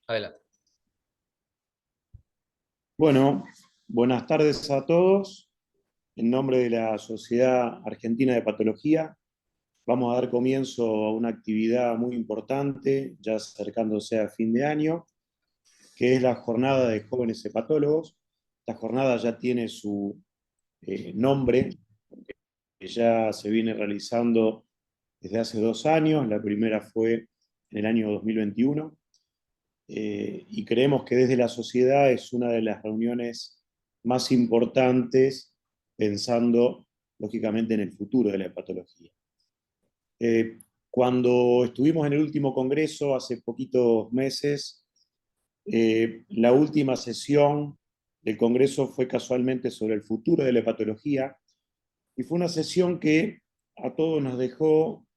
Adelante. Bueno, buenas tardes a todos. En nombre de la Sociedad Argentina de Patología, vamos a dar comienzo a una actividad muy importante, ya acercándose a fin de año, que es la Jornada de Jóvenes Hepatólogos. Esta jornada ya tiene su nombre, que ya se viene realizando desde hace 2 años. La primera fue en el año 2021. Y creemos que desde la sociedad es una de las reuniones más importantes pensando lógicamente en el futuro de la hepatología. Cuando estuvimos en el último congreso hace poquitos meses, la última sesión del congreso fue casualmente sobre el futuro de la hepatología y fue una sesión que a todos nos dejó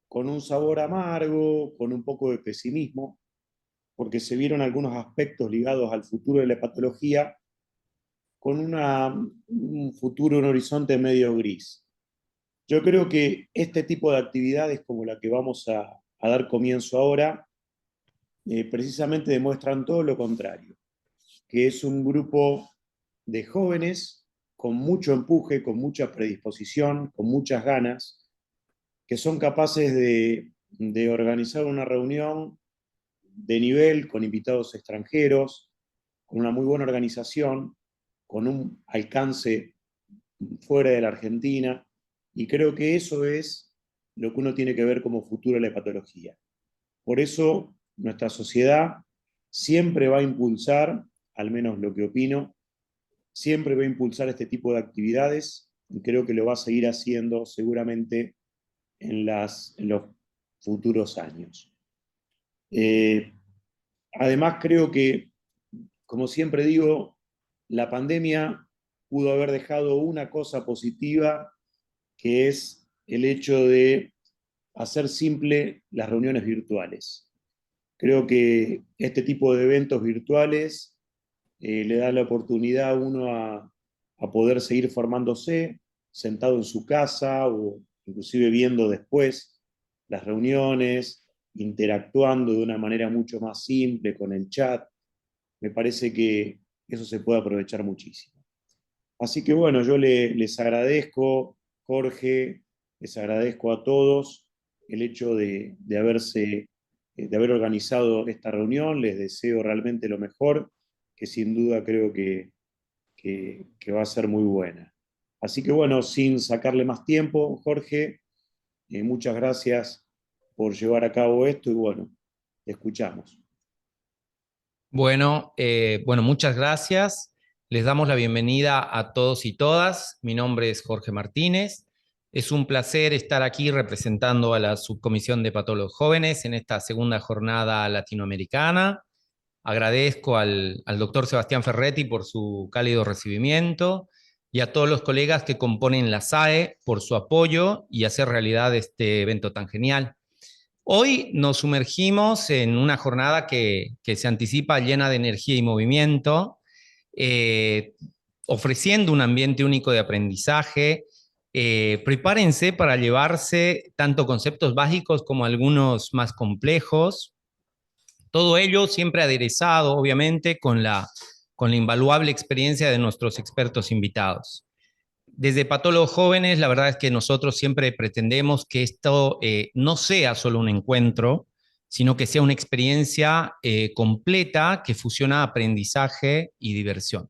con un sabor amargo, con un poco de pesimismo, porque se vieron algunos aspectos ligados al futuro de la hepatología con un futuro, un horizonte medio gris. Yo creo que este tipo de actividades como la que vamos a dar comienzo ahora, precisamente demuestran todo lo contrario, que es un grupo de jóvenes con mucho empuje, con mucha predisposición, con muchas ganas, que son capaces de organizar una reunión de nivel con invitados extranjeros, con una muy buena organización, con un alcance fuera de la Argentina, y creo que eso es lo que uno tiene que ver como futuro de la hepatología. Por eso nuestra sociedad siempre va a impulsar, al menos lo que opino, siempre va a impulsar este tipo de actividades y creo que lo va a seguir haciendo seguramente en los futuros años. Eh, Además, creo que, como siempre digo, la pandemia pudo haber dejado una cosa positiva, que es el hecho de hacer simple las reuniones virtuales. Creo que este tipo de eventos virtuales le da la oportunidad a uno a poder seguir formándose sentado en su casa o inclusive viendo después las reuniones, interactuando de una manera mucho más simple con el chat. Me parece que eso se puede aprovechar muchísimo. Así que bueno, les agradezco, Jorge, les agradezco a todos el hecho de haber organizado esta reunión, les deseo realmente lo mejor, que sin duda creo que va a ser muy buena. Así que bueno, sin sacarle más tiempo, Jorge, muchas gracias por llevar a cabo esto y bueno, te escuchamos. Bueno, muchas gracias. Les damos la bienvenida a todos y todas. Mi nombre es Jorge Martínez. Es un placer estar aquí representando a la Subcomisión de Patólogos Jóvenes en esta segunda jornada latinoamericana. Agradezco al doctor Sebastián Ferretti por su cálido recibimiento y a todos los colegas que componen la SAE por su apoyo y hacer realidad este evento tan genial. Hoy nos sumergimos en una jornada que se anticipa llena de energía y movimiento, eh, ofreciendo un ambiente único de aprendizaje. Prepárense para llevarse tanto conceptos básicos como algunos más complejos. Todo ello siempre aderezado, obviamente, con la invaluable experiencia de nuestros expertos invitados. Desde Patólogos Jóvenes, la verdad es que nosotros siempre pretendemos que esto no sea solo un encuentro, sino que sea una experiencia completa que fusiona aprendizaje y diversión.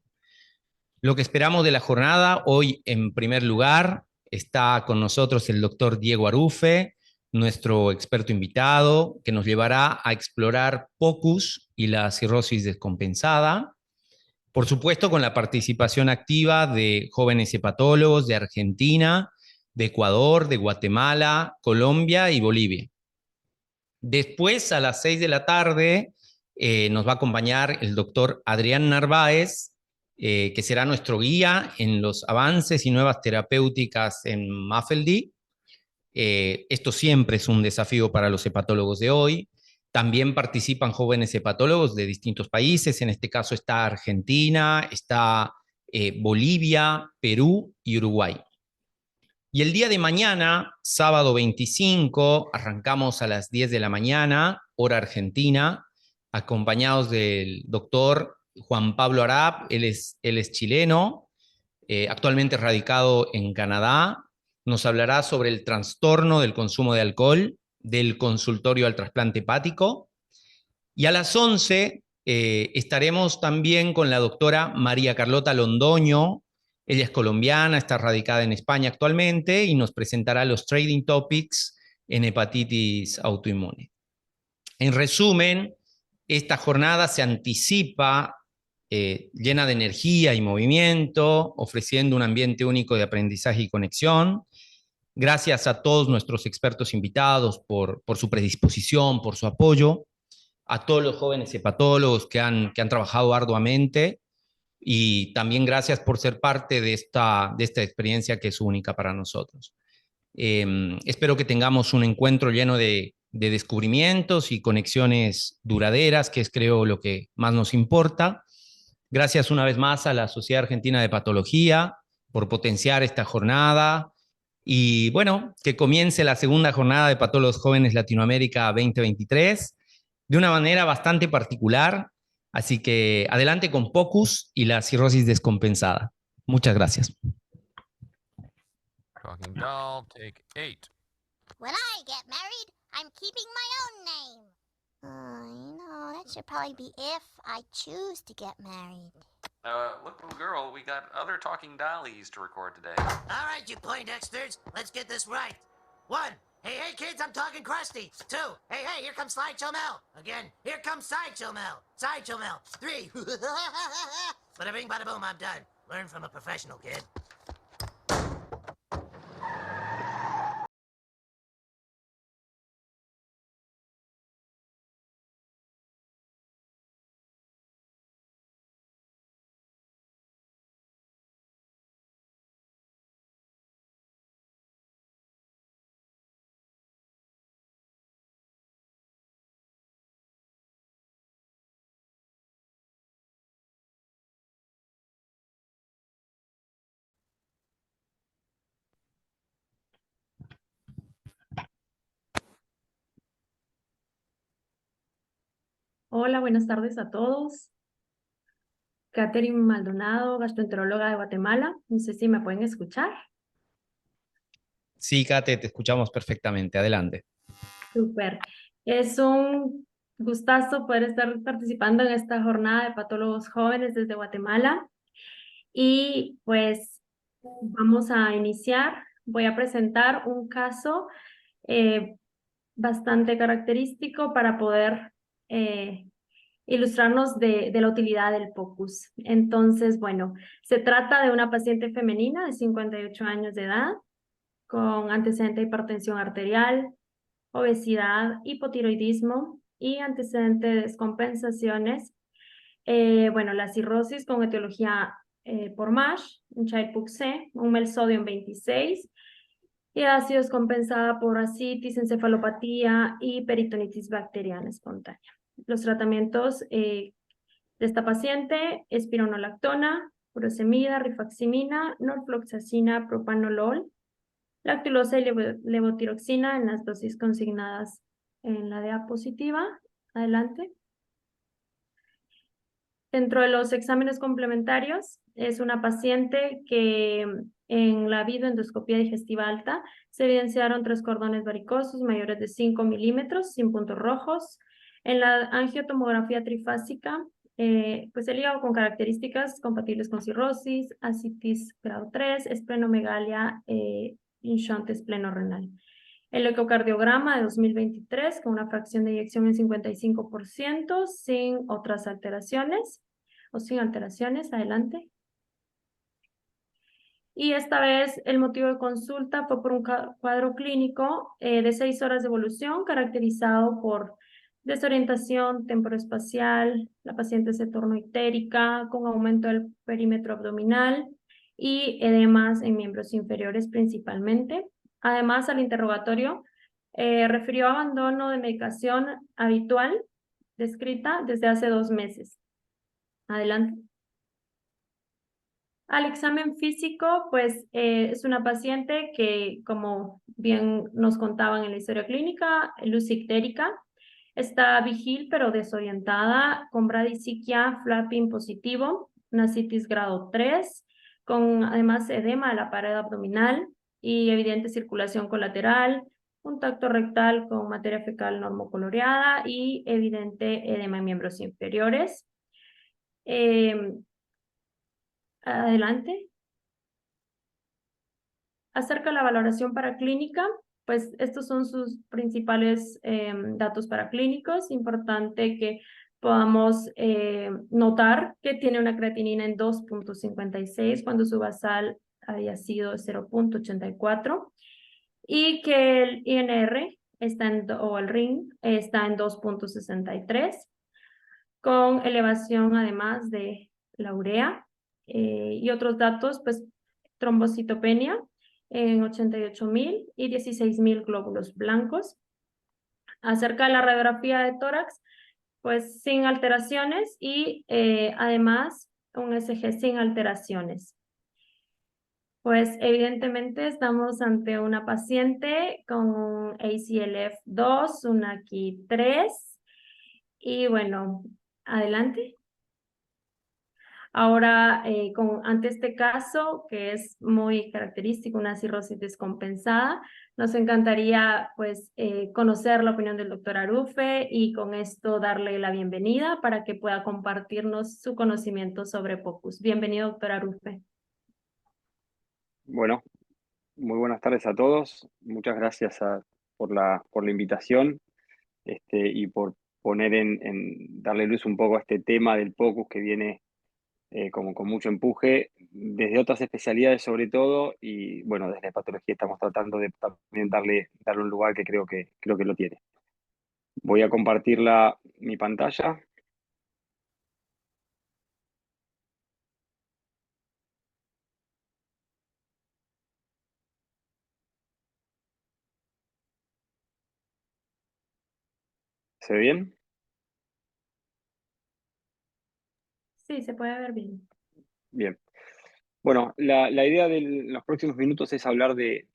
Lo que esperamos de la jornada, hoy en primer lugar está con nosotros el doctor Diego Arufe, nuestro experto invitado, que nos llevará a explorar POCUS y la cirrosis descompensada. Por supuesto, con la participación activa de jóvenes hepatólogos de Argentina, de Ecuador, de Guatemala, Colombia y Bolivia. Después, a las 6 de la tarde, nos va a acompañar el doctor Adrián Narváez, que será nuestro guía en los avances y nuevas terapéuticas en MAFLD. Esto siempre es un desafío para los hepatólogos de hoy. También participan jóvenes hepatólogos de distintos países, en este caso está Argentina, está Bolivia, Perú y Uruguay. Y el día de mañana, sábado 25, arrancamos a las 10 de la mañana, hora argentina. acompañados del doctor Juan Pablo Arap. Él es chileno, actualmente radicado en Canadá. Nos hablará sobre el trastorno del consumo de alcohol, del consultorio al trasplante hepático. Y a las 11 estaremos también con la doctora María Carlota Londoño. Ella es colombiana, está radicada en España actualmente y nos presentará los trading topics en hepatitis autoinmune. En resumen, esta jornada se anticipa llena de energía y movimiento, ofreciendo un ambiente único de aprendizaje y conexión. Gracias a todos nuestros expertos invitados por su predisposición, por su apoyo, a todos los jóvenes hepatólogos que han trabajado arduamente, y también gracias por ser parte de esta experiencia que es única para nosotros. Espero que tengamos un encuentro lleno de descubrimientos y conexiones duraderas, que es, creo, lo que más nos importa. Gracias una vez más a la Sociedad Argentina de Hepatología por potenciar esta jornada. Y bueno, que comience la segunda jornada de Patólogos Jóvenes Latinoamérica 2023 de una manera bastante particular. Así que adelante con POCUS y la cirrosis descompensada. Muchas gracias. Talking doll, take 8. When I get married, I'm keeping my own name. That should probably be if I choose to get married. Look, little girl, we got other talking dollies to record today. All right, you Poindexters, let's get this right. 1, hey, kids, I'm talking Krusty. 2, hey, here comes Slideshow Mel. Again, here comes Sideshow Mel. Sideshow Mel. 3, bada bing, bada boom, I'm done. Learn from a professional, kid. Hola, buenas tardes a todos. Catherine Maldonado, gastroenteróloga de Guatemala. No sé si me pueden escuchar. Sí, Kate, te escuchamos perfectamente. Adelante. Súper. Es un gustazo poder estar participando en esta jornada de patólogos jóvenes desde Guatemala. Y pues vamos a iniciar. Voy a presentar un caso bastante característico para poder ilustrarnos de la utilidad del POCUS. Entonces, bueno, se trata de una paciente femenina de 58 años de edad, con antecedente de hipertensión arterial, obesidad, hipotiroidismo y antecedente de descompensaciones. Bueno, la cirrosis con etiología por MASH, un Child-Pugh-C, un MEL-sodium 26, y ha sido descompensada por ascitis, encefalopatía y peritonitis bacteriana espontánea. Los tratamientos de esta paciente: espironolactona, furosemida, rifaximina, norfloxacina, propanolol, lactulosa y levotiroxina en las dosis consignadas en la diapositiva. Adelante. Dentro de los exámenes complementarios, es una paciente que en la videoendoscopía digestiva alta se evidenciaron 3 cordones varicosos mayores de 5 milímetros sin puntos rojos. En la angiotomografía trifásica, pues el hígado con características compatibles con cirrosis, ascitis grado 3, esplenomegalia, shunt esplenorenal. El ecocardiograma de 2023 con una fracción de eyección en 55% sin otras alteraciones o sin alteraciones. Adelante. Y esta vez el motivo de consulta fue por un cuadro clínico de 6 horas de evolución caracterizado por desorientación temporoespacial, la paciente se tornó ictérica con aumento del perímetro abdominal y edemas en miembros inferiores principalmente. Además, al interrogatorio refirió abandono de medicación habitual descrita desde hace 2 meses. Adelante. Al examen físico, pues es una paciente que, como bien nos contaban en la historia clínica, luz ictérica, Está vigil pero desorientada, con bradisiquia, flapping positivo, una citis grado 3, con además edema de la pared abdominal y evidente circulación colateral, un tacto rectal con materia fecal normocoloreada y evidente edema en miembros inferiores. Adelante. Acerca de la valoración paraclínica, pues estos son sus principales datos paraclínicos. Importante que podamos notar que tiene una creatinina en 2.56 cuando su basal había sido 0.84 y que el INR está o el RIN está en 2.63 con elevación además de la urea y otros datos, pues trombocitopenia en 88.000 y 16.000 glóbulos blancos. Acerca de la radiografía de tórax, pues sin alteraciones y además un ECG sin alteraciones. Pues evidentemente estamos ante una paciente con un ACLF2, un AKI 3 y bueno, adelante. Ahora, ante este caso, que es muy característico, una cirrosis descompensada, nos encantaría pues, conocer la opinión del doctor Arufe y con esto darle la bienvenida para que pueda compartirnos su conocimiento sobre POCUS. Bienvenido, doctor Arufe. Bueno, muy buenas tardes a todos. Muchas gracias por la invitación y por poner darle luz un poco a este tema del POCUS que viene como con mucho empuje desde otras especialidades sobre todo, y bueno, desde la patología estamos tratando de también darle un lugar que creo que lo tiene. Voy a compartir mi pantalla. ¿Se ve bien? Sí, se puede ver bien. Bien. Bueno, la idea de los próximos minutos es hablar de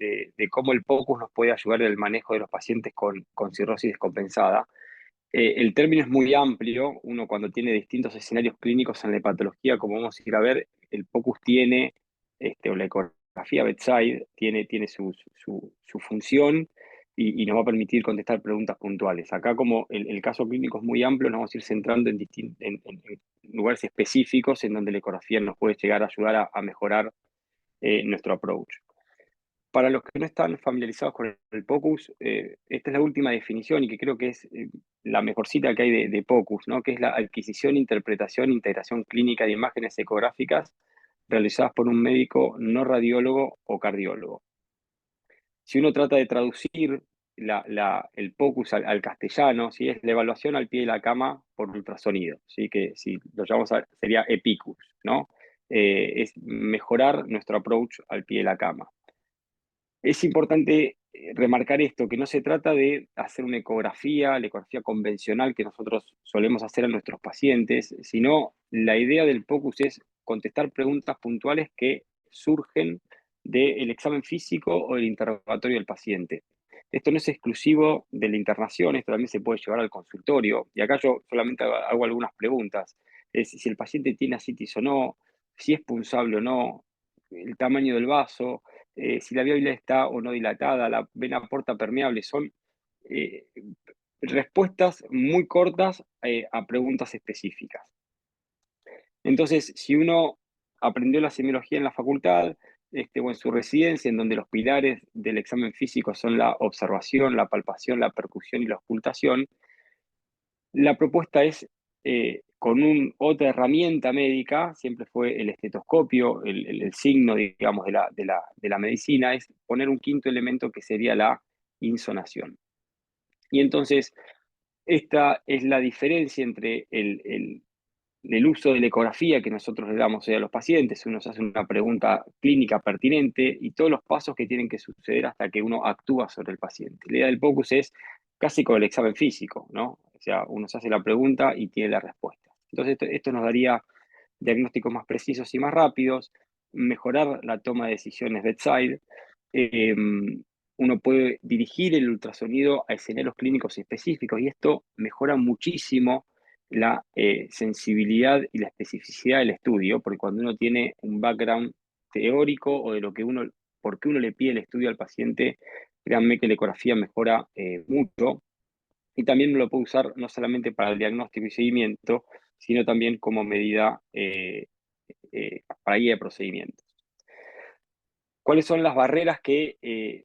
cómo el POCUS nos puede ayudar en el manejo de los pacientes con cirrosis descompensada. El término es muy amplio. Uno cuando tiene distintos escenarios clínicos en la hepatología, como vamos a ir a ver, el POCUS tiene, o la ecografía bedside, tiene su función y nos va a permitir contestar preguntas puntuales. Acá como el caso clínico es muy amplio, nos vamos a ir centrando en lugares específicos en donde la ecografía nos puede llegar a ayudar a mejorar nuestro approach. Para los que no están familiarizados con el POCUS, esta es la última definición y que creo que es la mejor cita que hay de POCUS, ¿no? Que es la adquisición, interpretación, integración clínica de imágenes ecográficas realizadas por un médico no radiólogo o cardiólogo. Si uno trata de traducir el POCUS al castellano, ¿sí? Es la evaluación al pie de la cama por ultrasonido, ¿sí? Que si lo llamamos sería EPICUS, ¿no? Es mejorar nuestro approach al pie de la cama. Es importante remarcar esto, que no se trata de hacer una ecografía, la ecografía convencional que nosotros solemos hacer a nuestros pacientes, sino la idea del POCUS es contestar preguntas puntuales que surgen del examen físico o del interrogatorio del paciente. Esto no es exclusivo de la internación, esto también se puede llevar al consultorio. Y acá yo solamente hago algunas preguntas. Es si el paciente tiene ascitis o no, si es punzable o no, el tamaño del vaso, si la vía biliar está o no dilatada, la vena porta permeable. Son respuestas muy cortas a preguntas específicas. Entonces, si uno aprendió la semiología en la facultad o en su residencia, en donde los pilares del examen físico son la observación, la palpación, la percusión y la auscultación, la propuesta es, con otra herramienta médica, siempre fue el estetoscopio, el signo, digamos, de la medicina, es poner un quinto elemento que sería la insonación. Y entonces, esta es la diferencia entre el uso de la ecografía que nosotros le damos a los pacientes. Uno se hace una pregunta clínica pertinente y todos los pasos que tienen que suceder hasta que uno actúa sobre el paciente. La idea del POCUS es casi como el examen físico, ¿no? O sea, uno se hace la pregunta y tiene la respuesta. Entonces, esto nos daría diagnósticos más precisos y más rápidos, mejorar la toma de decisiones bedside, uno puede dirigir el ultrasonido a escenarios clínicos específicos y esto mejora muchísimo la sensibilidad y la especificidad del estudio, porque cuando uno tiene un background teórico o de lo que por qué uno le pide el estudio al paciente, créanme que la ecografía mejora mucho y también uno lo puede usar no solamente para el diagnóstico y seguimiento, sino también como medida para guía de procedimientos. ¿Cuáles son las barreras que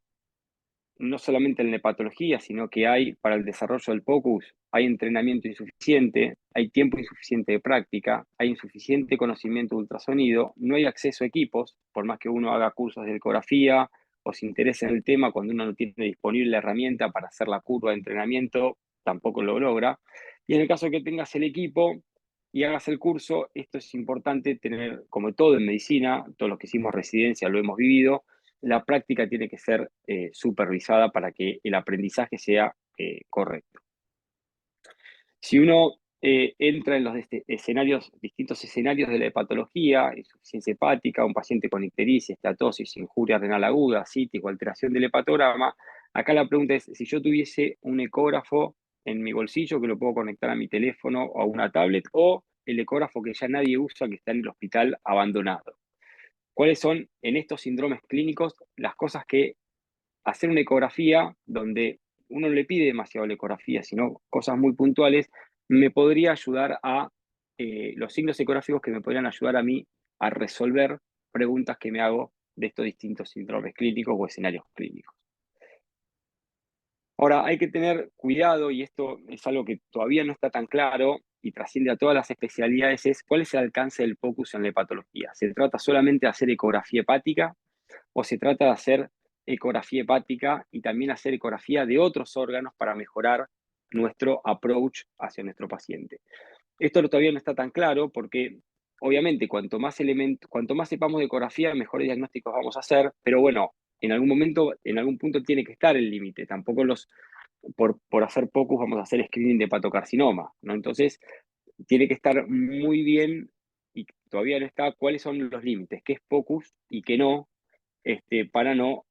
no solamente en la hepatología, sino que hay para el desarrollo del POCUS? Hay entrenamiento insuficiente, hay tiempo insuficiente de práctica, hay insuficiente conocimiento de ultrasonido, no hay acceso a equipos, por más que uno haga cursos de ecografía o se interese en el tema, cuando uno no tiene disponible la herramienta para hacer la curva de entrenamiento, tampoco lo logra. Y en el caso que tengas el equipo y hagas el curso, esto es importante tener, como todo en medicina, todos los que hicimos residencia lo hemos vivido, la práctica tiene que ser supervisada para que el aprendizaje sea correcto. Si uno entra en los distintos escenarios de la hepatología, insuficiencia hepática, un paciente con ictericia, estatosis, injuria renal aguda, citis o alteración del hepatograma, acá la pregunta es, si yo tuviese un ecógrafo en mi bolsillo que lo puedo conectar a mi teléfono o a una tablet, o el ecógrafo que ya nadie usa, que está en el hospital abandonado. ¿Cuáles son en estos síndromes clínicos las cosas que hacer una ecografía donde uno no le pide demasiado la ecografía, sino cosas muy puntuales, me podría ayudar a los signos ecográficos que me podrían ayudar a mí a resolver preguntas que me hago de estos distintos síndromes clínicos o escenarios clínicos? Ahora, hay que tener cuidado, y esto es algo que todavía no está tan claro y trasciende a todas las especialidades, es cuál es el alcance del POCUS en la hepatología. ¿Se trata solamente de hacer ecografía hepática o se trata de hacer ecografía hepática y también hacer ecografía de otros órganos para mejorar nuestro approach hacia nuestro paciente? Esto todavía no está tan claro porque obviamente cuanto más sepamos de ecografía, mejores diagnósticos vamos a hacer, pero bueno, en algún momento, en algún punto tiene que estar el límite. Tampoco por hacer POCUS vamos a hacer screening de hepatocarcinoma, ¿no? Entonces, tiene que estar muy bien, y todavía no está, cuáles son los límites, qué es POCUS y qué no, para no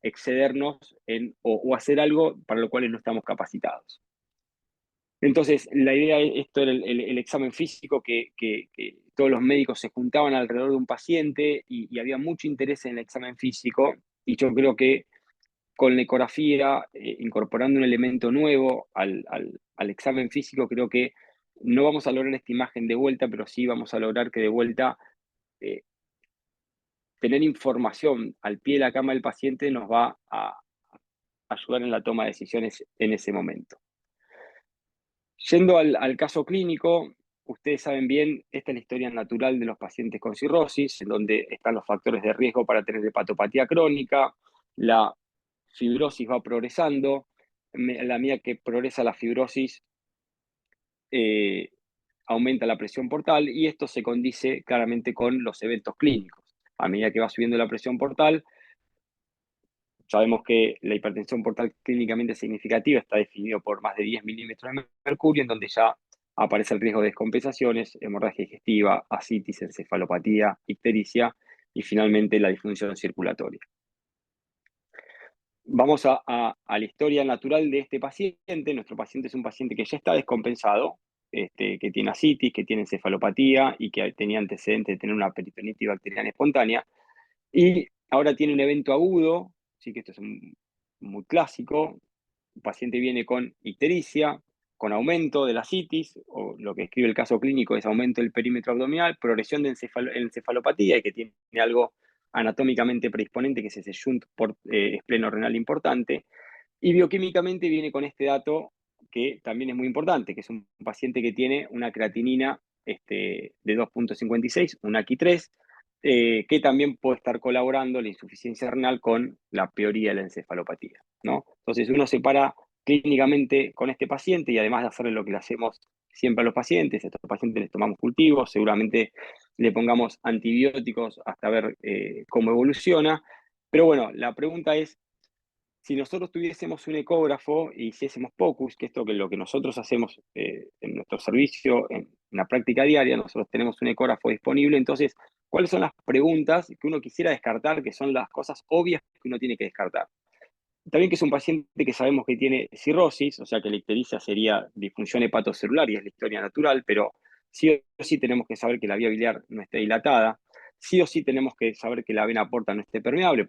excedernos o hacer algo para lo cual no estamos capacitados. Entonces, la idea, esto era el examen físico, que todos los médicos se juntaban alrededor de un paciente y había mucho interés en el examen físico, y yo creo que con la ecografía, incorporando un elemento nuevo al examen físico, creo que no vamos a lograr esta imagen de vuelta, pero sí vamos a lograr que de vuelta tener información al pie de la cama del paciente nos va a ayudar en la toma de decisiones en ese momento. Yendo al caso clínico, ustedes saben bien, esta es la historia natural de los pacientes con cirrosis, en donde están los factores de riesgo para tener hepatopatía crónica, la fibrosis va progresando, a la medida que progresa la fibrosis, aumenta la presión portal, y esto se condice claramente con los eventos clínicos. A medida que va subiendo la presión portal, sabemos que la hipertensión portal clínicamente significativa está definido por más de 10 milímetros de mercurio, en donde ya aparece el riesgo de descompensaciones, hemorragia digestiva, ascitis, encefalopatía, ictericia y finalmente la disfunción circulatoria. Vamos a la historia natural de este paciente. Nuestro paciente es un paciente que ya está descompensado, que tiene ascitis, que tiene encefalopatía y que tenía antecedentes de tener una peritonitis bacteriana espontánea. Y ahora tiene un evento agudo, sí, que esto es muy clásico. El paciente viene con ictericia, con aumento de la ascitis, o lo que escribe el caso clínico es aumento del perímetro abdominal, progresión de encefalopatía, y que tiene algo anatómicamente predisponente, que es ese shunt espleno-renal importante, y bioquímicamente viene con este dato que también es muy importante, que es un paciente que tiene una creatinina de 2.56, un AQI3, que también puede estar colaborando la insuficiencia renal con la prioría de la encefalopatía, ¿no? Entonces uno se para clínicamente con este paciente, y además de hacerle lo que le hacemos siempre a los pacientes, a estos pacientes les tomamos cultivos, seguramente le pongamos antibióticos hasta ver cómo evoluciona. Pero bueno, la pregunta es, si nosotros tuviésemos un ecógrafo y hiciésemos POCUS, que esto que es lo que nosotros hacemos en nuestro servicio, en la práctica diaria, nosotros tenemos un ecógrafo disponible, entonces, ¿cuáles son las preguntas que uno quisiera descartar, que son las cosas obvias que uno tiene que descartar? También que es un paciente que sabemos que tiene cirrosis, o sea que la ictericia sería disfunción hepatocelular y es la historia natural, pero sí o sí tenemos que saber que la vía biliar no esté dilatada, sí o sí tenemos que saber que la vena porta no esté permeable,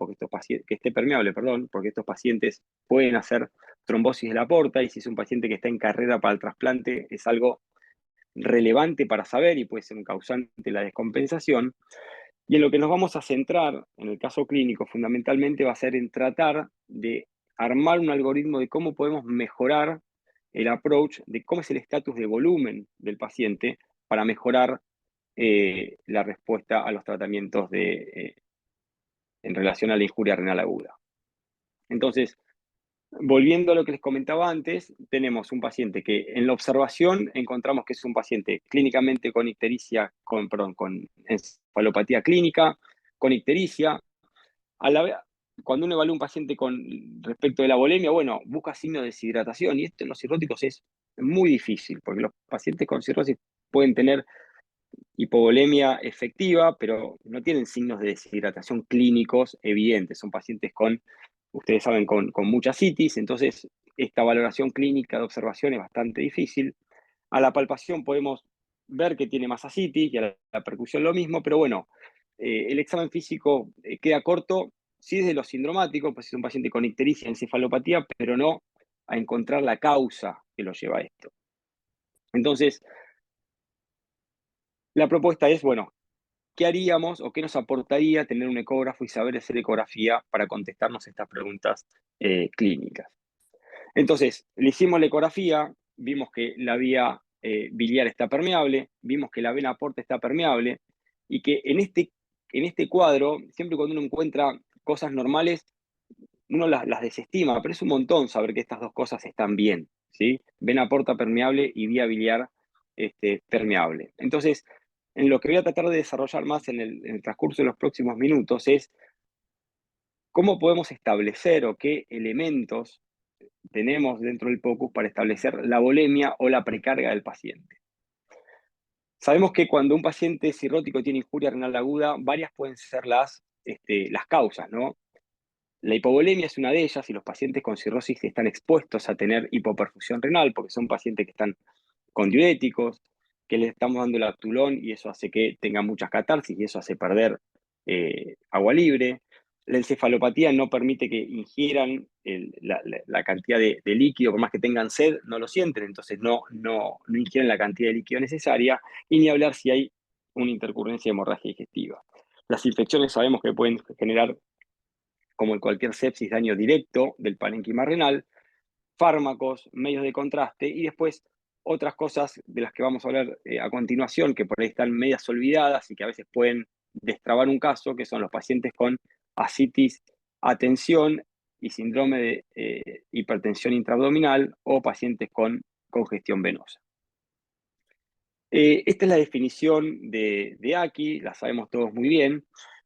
que esté permeable, perdón, porque estos pacientes pueden hacer trombosis de la porta y si es un paciente que está en carrera para el trasplante es algo relevante para saber y puede ser un causante de la descompensación. Y en lo que nos vamos a centrar, en el caso clínico, fundamentalmente va a ser en tratar de armar un algoritmo de cómo podemos mejorar el approach, de cómo es el estatus de volumen del paciente para mejorar la respuesta a los tratamientos en relación a la injuria renal aguda. Entonces, volviendo a lo que les comentaba antes, tenemos un paciente que en la observación encontramos que es un paciente clínicamente con ictericia, con encefalopatía clínica, con ictericia. Cuando uno evalúa un paciente con respecto de la volemia, bueno, busca signos de deshidratación y esto en los cirróticos es muy difícil, porque los pacientes con cirrosis pueden tener hipovolemia efectiva, pero no tienen signos de deshidratación clínicos evidentes. Son pacientes con, ustedes saben, con mucha citis, entonces esta valoración clínica de observación es bastante difícil. A la palpación podemos ver que tiene más ascitis y a la percusión lo mismo, pero bueno, el examen físico queda corto, sí desde lo sindromático, pues es un paciente con ictericia, encefalopatía, pero no a encontrar la causa que lo lleva a esto. Entonces, la propuesta es, bueno, ¿qué haríamos o qué nos aportaría tener un ecógrafo y saber hacer ecografía para contestarnos estas preguntas clínicas? Entonces, le hicimos la ecografía, vimos que la vía biliar está permeable, vimos que la vena porta está permeable y que en este cuadro, siempre cuando uno encuentra cosas normales, uno las desestima, pero es un montón saber que estas dos cosas están bien, ¿sí? Vena porta permeable y vía biliar permeable. Entonces, en lo que voy a tratar de desarrollar más en el transcurso de los próximos minutos es cómo podemos establecer o qué elementos tenemos dentro del POCUS para establecer la volemia o la precarga del paciente. Sabemos que cuando un paciente cirrótico tiene injuria renal aguda, varias pueden ser las causas, ¿no? La hipovolemia es una de ellas y los pacientes con cirrosis están expuestos a tener hipoperfusión renal porque son pacientes que están con diuréticos, que les estamos dando el Actulón y eso hace que tengan muchas catarsis y eso hace perder agua libre. La encefalopatía no permite que ingieran la cantidad de líquido, por más que tengan sed, no lo sienten, entonces no ingieren la cantidad de líquido necesaria, y ni hablar si hay una intercurrencia de hemorragia digestiva. Las infecciones sabemos que pueden generar, como en cualquier sepsis, daño directo del parénquima renal, fármacos, medios de contraste y después otras cosas de las que vamos a hablar a continuación, que por ahí están medias olvidadas y que a veces pueden destrabar un caso, que son los pacientes con ascitis a tensión y síndrome de hipertensión intraabdominal o pacientes con congestión venosa. Esta es la definición de AKI, la sabemos todos muy bien,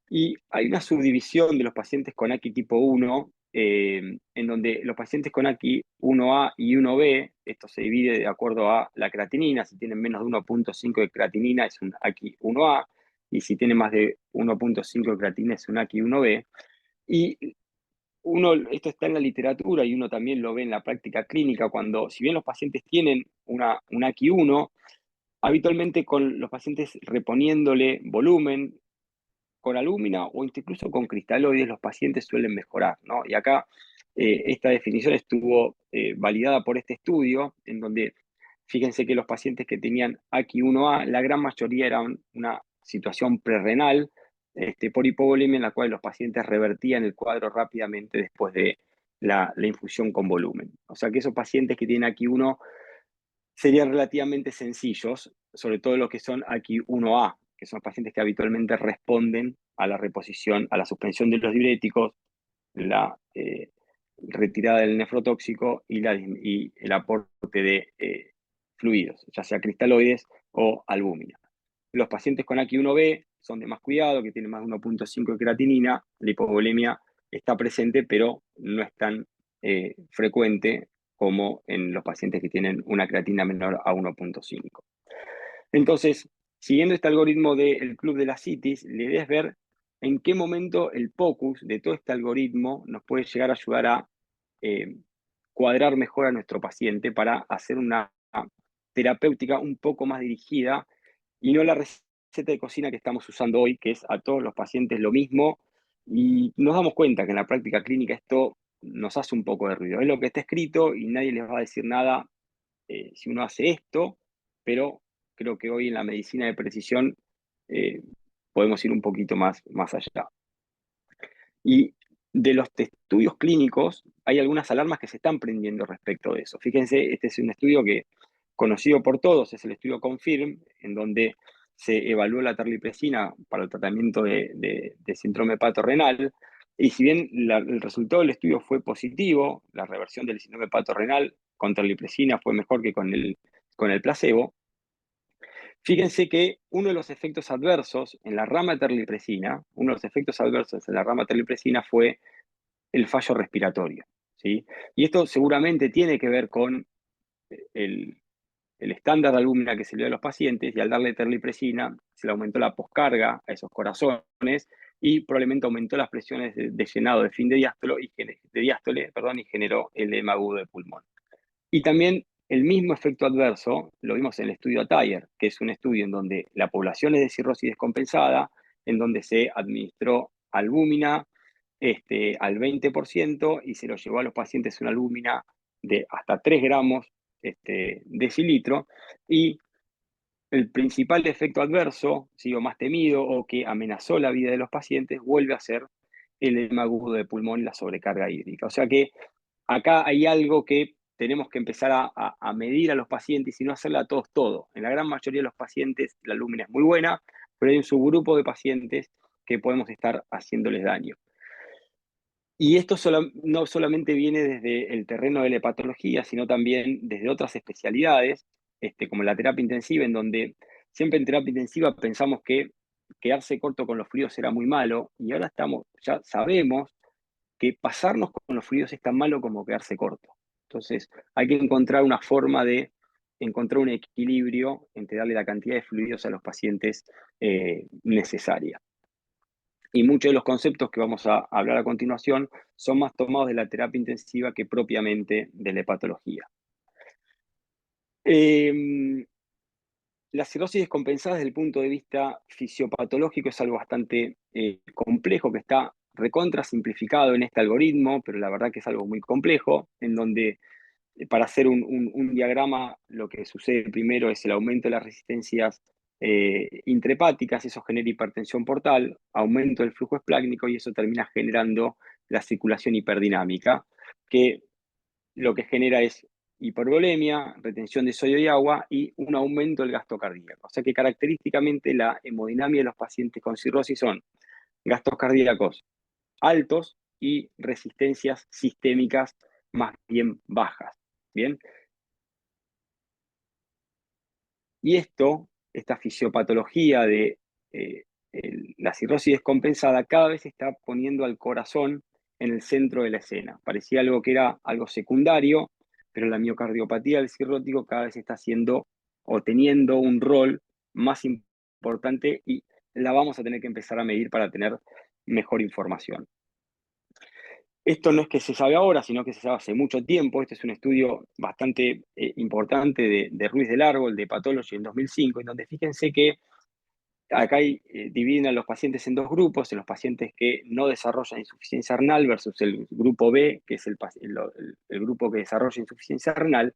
y hay una subdivisión de los pacientes con AKI tipo 1, en donde los pacientes con AKI 1A y 1B, esto se divide de acuerdo a la creatinina, si tienen menos de 1.5 de creatinina es un AKI 1A, y si tienen más de 1.5 de creatinina es un AKI 1B, y esto está en la literatura y uno también lo ve en la práctica clínica, cuando si bien los pacientes tienen un AKI 1, habitualmente con los pacientes reponiéndole volumen, con albúmina o incluso con cristaloides, los pacientes suelen mejorar, ¿no? Y acá esta definición estuvo validada por este estudio, en donde fíjense que los pacientes que tenían AKI 1A, la gran mayoría eran una situación prerrenal por hipovolemia, en la cual los pacientes revertían el cuadro rápidamente después de la infusión con volumen. O sea que esos pacientes que tienen AKI 1 serían relativamente sencillos, sobre todo los que son AKI 1A, que son pacientes que habitualmente responden a la reposición, a la suspensión de los diuréticos, la retirada del nefrotóxico y el aporte de fluidos, ya sea cristaloides o albúmina. Los pacientes con AKI 1B son de más cuidado, que tienen más de 1.5 de creatinina, la hipovolemia está presente, pero no es tan frecuente como en los pacientes que tienen una creatina menor a 1.5. Entonces, siguiendo este algoritmo del Club de la Citis, la idea es ver en qué momento el POCUS de todo este algoritmo nos puede llegar a ayudar a cuadrar mejor a nuestro paciente para hacer una terapéutica un poco más dirigida y no la receta de cocina que estamos usando hoy, que es a todos los pacientes lo mismo, y nos damos cuenta que en la práctica clínica esto nos hace un poco de ruido. Es lo que está escrito y nadie les va a decir nada si uno hace esto, pero creo que hoy en la medicina de precisión eh, podemos ir un poquito más allá. Y de los estudios clínicos, hay algunas alarmas que se están prendiendo respecto de eso. Fíjense, este es un estudio que conocido por todos, es el estudio CONFIRM, en donde se evaluó la terlipresina para el tratamiento de síndrome hepatorrenal. Y si bien el resultado del estudio fue positivo, la reversión del síndrome hepatorrenal con terlipresina fue mejor que con el placebo. Fíjense que uno de los efectos adversos en la rama terlipresina, fue el fallo respiratorio, ¿sí? Y esto seguramente tiene que ver con el estándar de albúmina que se le dio a los pacientes, y al darle terlipresina se le aumentó la poscarga a esos corazones y probablemente aumentó las presiones de llenado de fin de diástole, y generó el edema agudo de pulmón. Y también el mismo efecto adverso lo vimos en el estudio ATTIRE, que es un estudio en donde la población es de cirrosis descompensada, en donde se administró albúmina al 20% y se lo llevó a los pacientes una albúmina de hasta 3 gramos decilitro, y el principal efecto adverso, o más temido o que amenazó la vida de los pacientes, vuelve a ser el edema agudo de pulmón y la sobrecarga hídrica. O sea que acá hay algo que tenemos que empezar a medir a los pacientes y no hacerle a todos todo. En la gran mayoría de los pacientes la albúmina es muy buena, pero hay un subgrupo de pacientes que podemos estar haciéndoles daño. Y esto no solamente viene desde el terreno de la hepatología, sino también desde otras especialidades, como la terapia intensiva, en donde siempre en terapia intensiva pensamos que quedarse corto con los fluidos era muy malo, y ahora ya sabemos que pasarnos con los fluidos es tan malo como quedarse corto. Entonces, hay que encontrar una forma de encontrar un equilibrio entre darle la cantidad de fluidos a los pacientes necesaria. Y muchos de los conceptos que vamos a hablar a continuación son más tomados de la terapia intensiva que propiamente de la hepatología. La cirrosis descompensada desde el punto de vista fisiopatológico es algo bastante complejo, que está recontra simplificado en este algoritmo, pero la verdad que es algo muy complejo, en donde para hacer un diagrama lo que sucede primero es el aumento de las resistencias intrahepáticas, eso genera hipertensión portal, aumento del flujo esplácnico, y eso termina generando la circulación hiperdinámica, que lo que genera es hipervolemia, retención de sodio y agua y un aumento del gasto cardíaco. O sea que característicamente la hemodinamia de los pacientes con cirrosis son gastos cardíacos altos y resistencias sistémicas más bien bajas. ¿Bien? Y esta fisiopatología de la cirrosis descompensada cada vez está poniendo al corazón en el centro de la escena. Parecía algo que era algo secundario, pero la miocardiopatía del cirrótico cada vez está haciendo o teniendo un rol más importante, y la vamos a tener que empezar a medir para tener mejor información. Esto no es que se sabe ahora, sino que se sabe hace mucho tiempo. Este es un estudio bastante importante de Ruiz del Árbol, de Pathology, en 2005, en donde fíjense que acá dividen a los pacientes en dos grupos: en los pacientes que no desarrollan insuficiencia renal versus el grupo B, que es el grupo que desarrolla insuficiencia renal.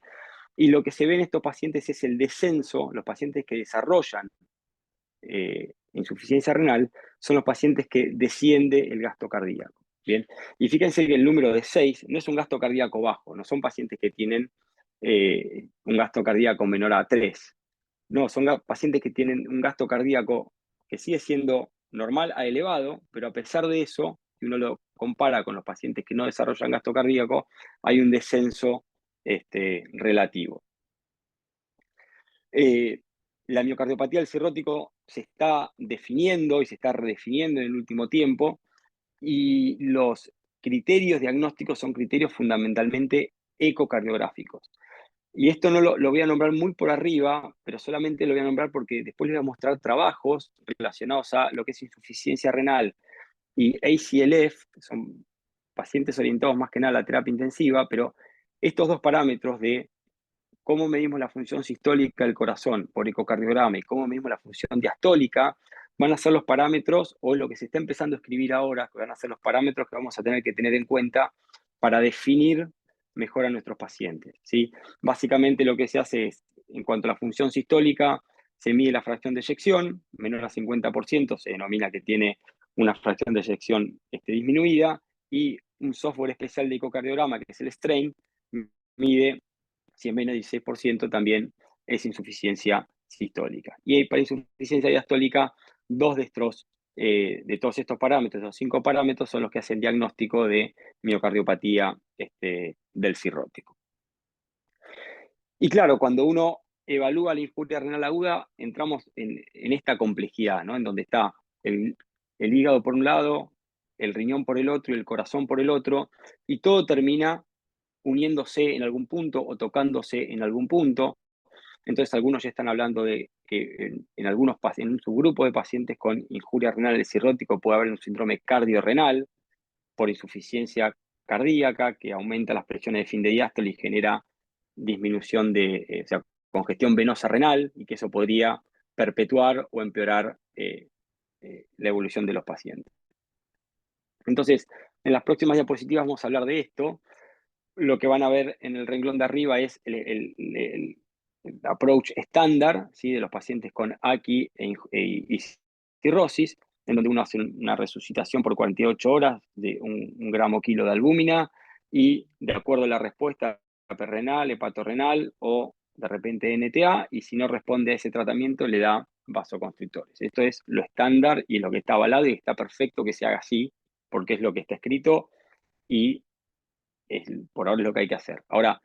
Y lo que se ve en estos pacientes es el descenso. Los pacientes que desarrollan insuficiencia renal son los pacientes que desciende el gasto cardíaco. Bien, y fíjense que el número de 6 no es un gasto cardíaco bajo, no son pacientes que tienen un gasto cardíaco menor a 3. No, son pacientes que tienen un gasto cardíaco que sigue siendo normal a elevado, pero a pesar de eso, si uno lo compara con los pacientes que no desarrollan gasto cardíaco, hay un descenso relativo. La miocardiopatía del cirrótico se está definiendo y se está redefiniendo en el último tiempo, y los criterios diagnósticos son criterios fundamentalmente ecocardiográficos. Y esto no lo voy a nombrar muy por arriba, pero solamente lo voy a nombrar porque después les voy a mostrar trabajos relacionados a lo que es insuficiencia renal y ACLF, que son pacientes orientados más que nada a la terapia intensiva, pero estos dos parámetros de cómo medimos la función sistólica del corazón por ecocardiograma y cómo medimos la función diastólica, van a ser los parámetros, o lo que se está empezando a escribir ahora, que van a ser los parámetros que vamos a tener que tener en cuenta para definir mejor a nuestros pacientes, ¿sí? Básicamente lo que se hace es, en cuanto a la función sistólica, se mide la fracción de eyección, menor a 50%, se denomina que tiene una fracción de eyección disminuida, y un software especial de ecocardiograma, que es el STRAIN, mide, si es menos de 16%, también es insuficiencia sistólica. Y para insuficiencia diastólica, dos de todos estos parámetros, los 5 parámetros, son los que hacen diagnóstico de miocardiopatía del cirrótico. Y claro, cuando uno evalúa la injuria renal aguda, entramos en esta complejidad, ¿no? En donde está el hígado por un lado, el riñón por el otro y el corazón por el otro, y todo termina uniéndose en algún punto o tocándose en algún punto. Entonces algunos ya están hablando de que en un subgrupo de pacientes con injuria renal del cirrótico puede haber un síndrome cardiorrenal por insuficiencia cardíaca que aumenta las presiones de fin de diástole y genera disminución o sea, congestión venosa renal, y que eso podría perpetuar o empeorar la evolución de los pacientes. Entonces, en las próximas diapositivas vamos a hablar de esto. Lo que van a ver en el renglón de arriba es el approach estándar, ¿sí? De los pacientes con AKI y cirrosis, en donde uno hace una resucitación por 48 horas de un gramo kilo de albúmina, y de acuerdo a la respuesta, renal, hepatorrenal o de repente NTA, y si no responde a ese tratamiento le da vasoconstrictores. Esto es lo estándar y lo que está avalado, y está perfecto que se haga así, porque es lo que está escrito y por ahora es lo que hay que hacer. Ahora,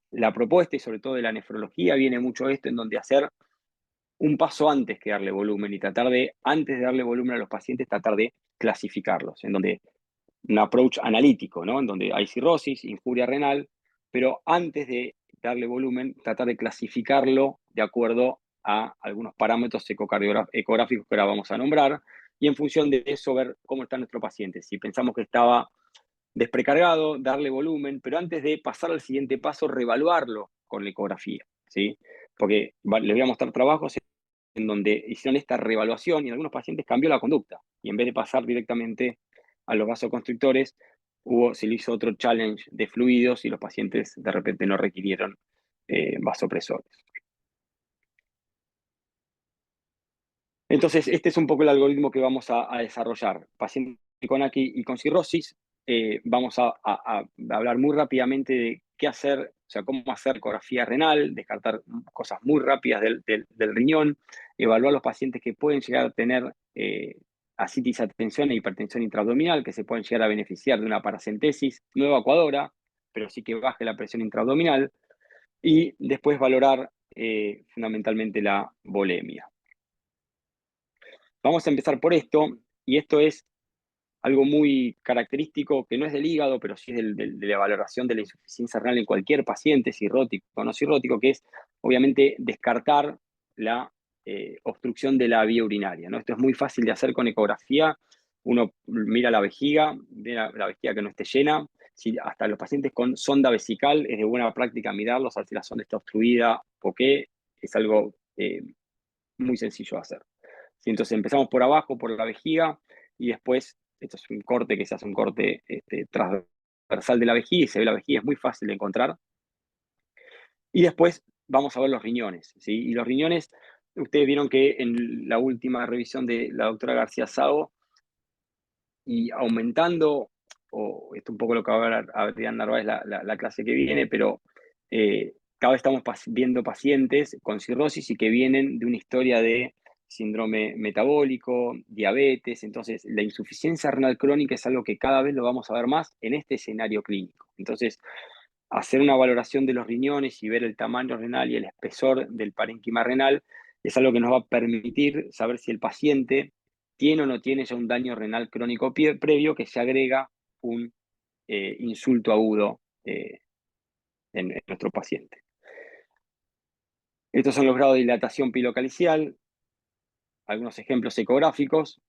la propuesta, y sobre todo de la nefrología, viene mucho esto, en donde hacer un paso antes que darle volumen, y tratar de, antes de darle volumen a los pacientes, tratar de clasificarlos, en donde un approach analítico, ¿no? En donde hay cirrosis, injuria renal, pero antes de darle volumen, tratar de clasificarlo de acuerdo a algunos parámetros ecográficos que ahora vamos a nombrar, y en función de eso ver cómo está nuestro paciente. Si pensamos que estaba desprecargado, darle volumen, pero antes de pasar al siguiente paso, reevaluarlo con la ecografía, ¿sí? Porque les voy a mostrar trabajos en donde hicieron esta reevaluación y en algunos pacientes cambió la conducta, y en vez de pasar directamente a los vasoconstrictores, se le hizo otro challenge de fluidos y los pacientes de repente no requirieron vasopresores. Entonces, este es un poco el algoritmo que vamos a desarrollar. Paciente con AKI y con cirrosis, vamos a hablar muy rápidamente de qué hacer, o sea, cómo hacer ecografía renal, descartar cosas muy rápidas del riñón, evaluar los pacientes que pueden llegar a tener ascitis, atención e hipertensión intraabdominal, que se pueden llegar a beneficiar de una paracentesis no evacuadora, pero sí que baje la presión intraabdominal, y después valorar fundamentalmente la volemia. Vamos a empezar por esto, y esto es algo muy característico, que no es del hígado, pero sí es de la valoración de la insuficiencia renal en cualquier paciente, cirrótico o no cirrótico, que es obviamente descartar la obstrucción de la vía urinaria, ¿no? Esto es muy fácil de hacer con ecografía. Uno mira la vejiga, ve la vejiga que no esté llena. Si hasta los pacientes con sonda vesical es de buena práctica mirarlos, a ver si la sonda está obstruida o qué. Es algo muy sencillo de hacer. ¿Sí? Entonces empezamos por abajo, por la vejiga, y después, esto es un corte que se hace, un corte transversal de la vejiga, y se ve la vejiga, es muy fácil de encontrar. Y después vamos a ver los riñones, ¿sí? Y los riñones, ustedes vieron que en la última revisión de la doctora García Sago, y aumentando, o esto un poco lo que va a ver Adrián Narváez la clase que viene, pero cada vez estamos viendo pacientes con cirrosis y que vienen de una historia de síndrome metabólico, diabetes. Entonces la insuficiencia renal crónica es algo que cada vez lo vamos a ver más en este escenario clínico. Entonces, hacer una valoración de los riñones y ver el tamaño renal y el espesor del parénquima renal es algo que nos va a permitir saber si el paciente tiene o no tiene ya un daño renal crónico previo, que se agrega un insulto agudo en nuestro paciente. Estos son los grados de dilatación pilocalicial, algunos ejemplos ecográficos.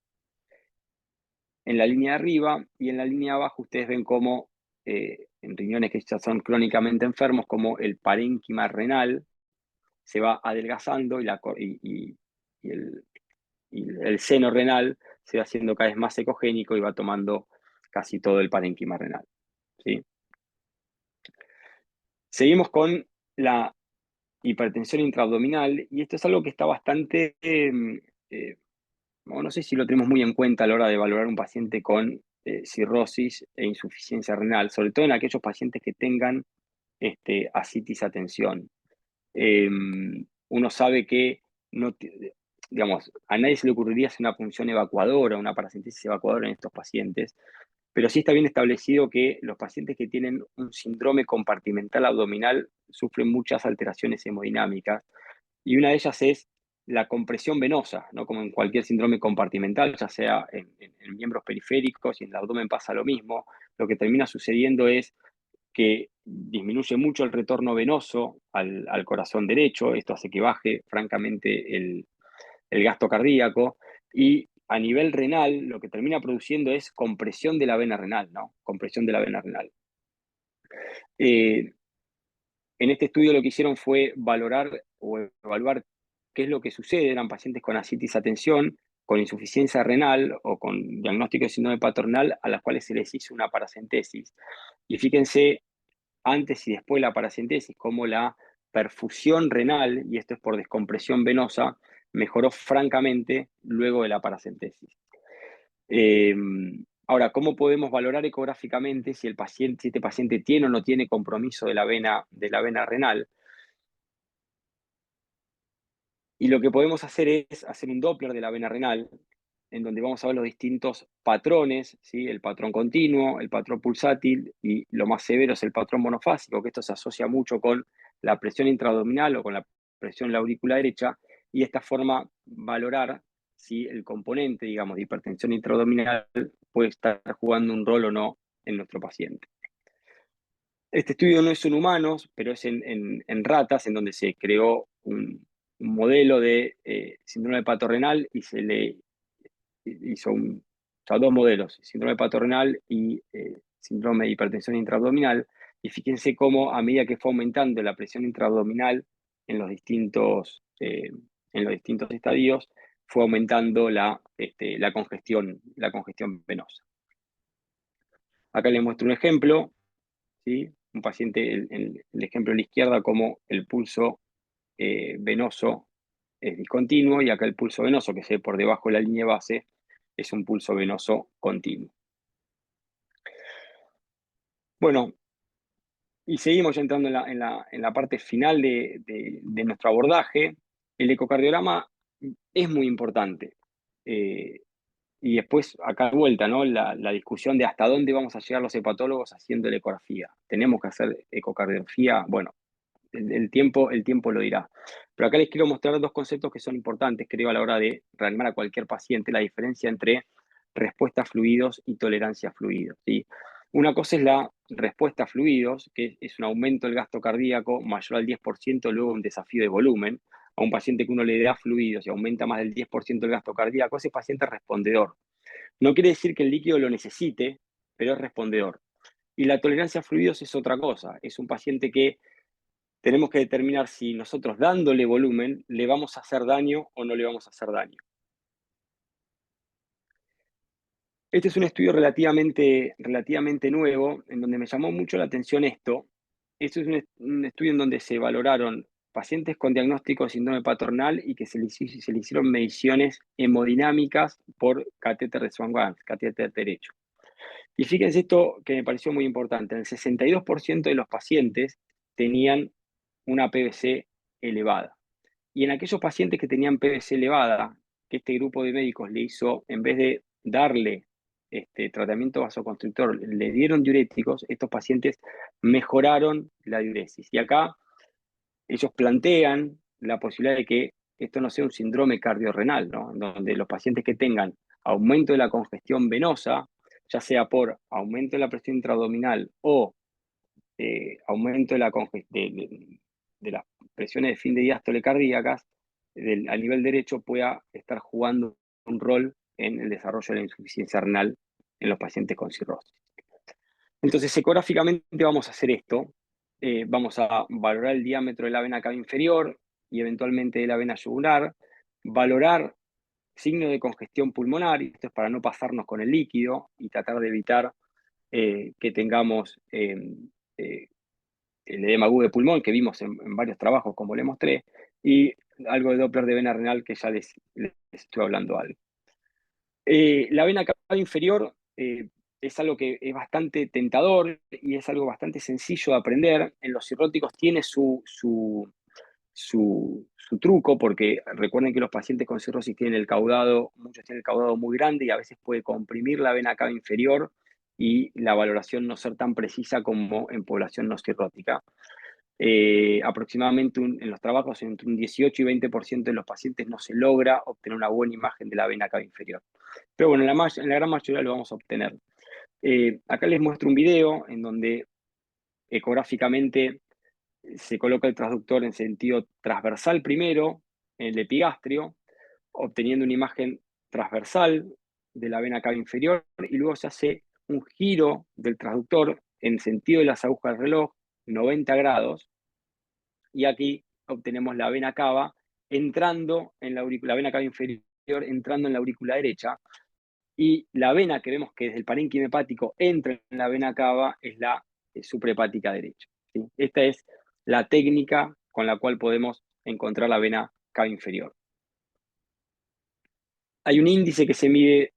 en la línea de arriba, y en la línea de abajo ustedes ven cómo en riñones que ya son crónicamente enfermos, como el parénquima renal se va adelgazando y el seno renal se va haciendo cada vez más ecogénico y va tomando casi todo el parénquima renal, ¿sí? Seguimos con la hipertensión intraabdominal, y esto es algo que está bastante, no sé si lo tenemos muy en cuenta a la hora de valorar un paciente con cirrosis e insuficiencia renal, sobre todo en aquellos pacientes que tengan ascitis a tensión. Uno sabe que no, digamos, a nadie se le ocurriría hacer una punción evacuadora, una paracentesis evacuadora en estos pacientes, pero sí está bien establecido que los pacientes que tienen un síndrome compartimental abdominal sufren muchas alteraciones hemodinámicas, y una de ellas es la compresión venosa, ¿no? Como en cualquier síndrome compartimental, ya sea en miembros periféricos, y en el abdomen pasa lo mismo. Lo que termina sucediendo es que disminuye mucho el retorno venoso al corazón derecho. Esto hace que baje francamente el gasto cardíaco, y a nivel renal lo que termina produciendo es compresión de la vena renal, ¿no? Compresión de la vena renal. En este estudio lo que hicieron fue valorar o evaluar qué es lo que sucede. Eran pacientes con ascitis a tensión, con insuficiencia renal o con diagnóstico de síndrome paternal, a las cuales se les hizo una paracentesis. Y fíjense, antes y después de la paracentesis, cómo la perfusión renal, y esto es por descompresión venosa, mejoró francamente luego de la paracentesis. Ahora, ¿cómo podemos valorar ecográficamente si este paciente tiene o no tiene compromiso de la vena renal? Y lo que podemos hacer es hacer un Doppler de la vena renal, en donde vamos a ver los distintos patrones, ¿sí? El patrón continuo, el patrón pulsátil, y lo más severo es el patrón monofásico, que esto se asocia mucho con la presión intraabdominal o con la presión en la aurícula derecha, y de esta forma valorar si el componente, digamos, de hipertensión intraabdominal puede estar jugando un rol o no en nuestro paciente. Este estudio no es en humanos, pero es en ratas, en donde se creó un modelo de síndrome patorrenal, y se le hizo dos modelos, síndrome patorrenal y síndrome de hipertensión intraabdominal. Y fíjense cómo, a medida que fue aumentando la presión intraabdominal en los distintos estadios, fue aumentando la congestión venosa. Acá les muestro un ejemplo, ¿sí? Un paciente, el ejemplo a la izquierda, como el pulso venoso es discontinuo, y acá el pulso venoso, que se ve por debajo de la línea base, es un pulso venoso continuo. Bueno, y seguimos ya entrando en la parte final de nuestro abordaje. El ecocardiograma es muy importante. Y después, acá de vuelta, ¿no? La discusión de hasta dónde vamos a llegar los hepatólogos haciendo la ecografía. ¿Tenemos que hacer ecocardiografía? Bueno, el tiempo lo dirá. Pero acá les quiero mostrar dos conceptos que son importantes, creo, a la hora de reanimar a cualquier paciente: la diferencia entre respuesta a fluidos y tolerancia a fluidos, ¿sí? Una cosa es la respuesta a fluidos, que es un aumento del gasto cardíaco mayor al 10%, luego un desafío de volumen. A un paciente que uno le da fluidos y aumenta más del 10% el gasto cardíaco, ese paciente es respondedor. No quiere decir que el líquido lo necesite, pero es respondedor. Y la tolerancia a fluidos es otra cosa. Es un paciente que tenemos que determinar si nosotros, dándole volumen, le vamos a hacer daño o no le vamos a hacer daño. Este es un estudio relativamente nuevo, en donde me llamó mucho la atención esto. Este es un estudio en donde se valoraron pacientes con diagnóstico de síndrome paternal y que se le hicieron mediciones hemodinámicas por catéter de Swan-Ganz, catéter derecho. Y fíjense esto que me pareció muy importante: el 62% de los pacientes tenían una PVC elevada. Y en aquellos pacientes que tenían PVC elevada, que este grupo de médicos le hizo, en vez de darle tratamiento vasoconstrictor, le dieron diuréticos, estos pacientes mejoraron la diuresis. Y acá ellos plantean la posibilidad de que esto no sea un síndrome cardiorrenal, ¿no? Donde los pacientes que tengan aumento de la congestión venosa, ya sea por aumento de la presión intraabdominal o aumento de las presiones de fin de diástole cardíacas, al nivel derecho, pueda estar jugando un rol en el desarrollo de la insuficiencia renal en los pacientes con cirrosis. Entonces, ecográficamente vamos a hacer esto. Vamos a valorar el diámetro de la vena cava inferior y eventualmente de la vena yugular, valorar signo de congestión pulmonar, y esto es para no pasarnos con el líquido y tratar de evitar que tengamos el edema agudo de pulmón que vimos en varios trabajos, como les mostré, y algo de Doppler de vena renal que ya les estoy hablando algo. La vena cava inferior es algo que es bastante tentador y es algo bastante sencillo de aprender. En los cirróticos tiene su truco, porque recuerden que los pacientes con cirrosis tienen el caudado, muchos tienen el caudado muy grande y a veces puede comprimir la vena cava inferior y la valoración no ser tan precisa como en población no cirrótica. Aproximadamente en los trabajos entre un 18 y 20% de los pacientes no se logra obtener una buena imagen de la vena cava inferior. Pero bueno, en la gran mayoría lo vamos a obtener. Acá les muestro un video en donde ecográficamente se coloca el transductor en sentido transversal primero, en el epigastrio, obteniendo una imagen transversal de la vena cava inferior, y luego se hace un giro del transductor en sentido de las agujas del reloj, 90 grados, y aquí obtenemos la vena cava entrando en la vena cava inferior entrando en la aurícula derecha, y la vena que vemos que desde el parénquima hepático entra en la vena cava es la suprahepática derecha, ¿sí? Esta es la técnica con la cual podemos encontrar la vena cava inferior. Hay un índice que se mide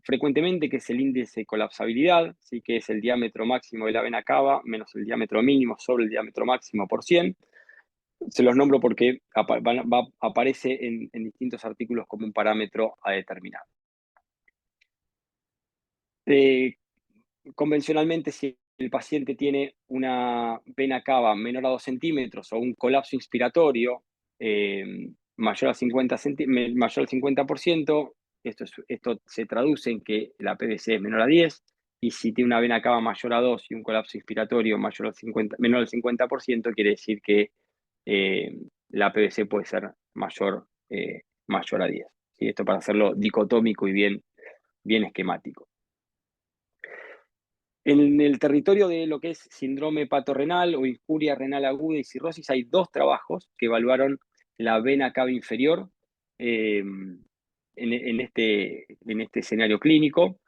frecuentemente, que es el índice de colapsabilidad, ¿sí? Que es el diámetro máximo de la vena cava menos el diámetro mínimo sobre el diámetro máximo por 100. Se los nombro porque aparece en distintos artículos como un parámetro a determinar. Convencionalmente, si el paciente tiene una vena cava menor a 2 centímetros o un colapso inspiratorio mayor al 50%, esto se traduce en que la PVC es menor a 10, y si tiene una vena cava mayor a 2 y un colapso inspiratorio menor al 50%, quiere decir que la PVC puede ser mayor a 10. ¿Sí? Esto para hacerlo dicotómico y bien esquemático. En el territorio de lo que es síndrome hepatorrenal o injuria renal aguda y cirrosis, hay 2 trabajos que evaluaron la vena cava inferior en este escenario clínico.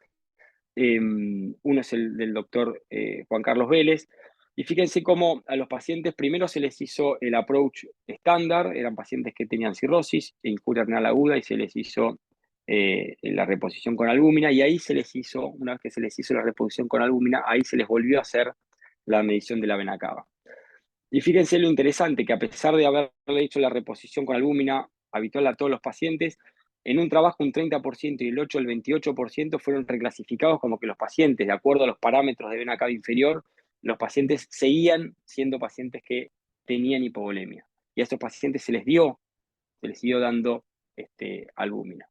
Uno es el del doctor Juan Carlos Vélez. Y fíjense cómo a los pacientes primero se les hizo el approach estándar, eran pacientes que tenían cirrosis e injuria renal aguda, y se les hizo la reposición con albúmina, y ahí una vez que se les hizo la reposición con albúmina, ahí se les volvió a hacer la medición de la vena cava. Y fíjense lo interesante, que a pesar de haberle hecho la reposición con albúmina habitual a todos los pacientes, en un trabajo un 30% y el 8 el 28% fueron reclasificados como que los pacientes, de acuerdo a los parámetros de vena cava inferior, los pacientes seguían siendo pacientes que tenían hipovolemia. Y a estos pacientes se les siguió dando albúmina.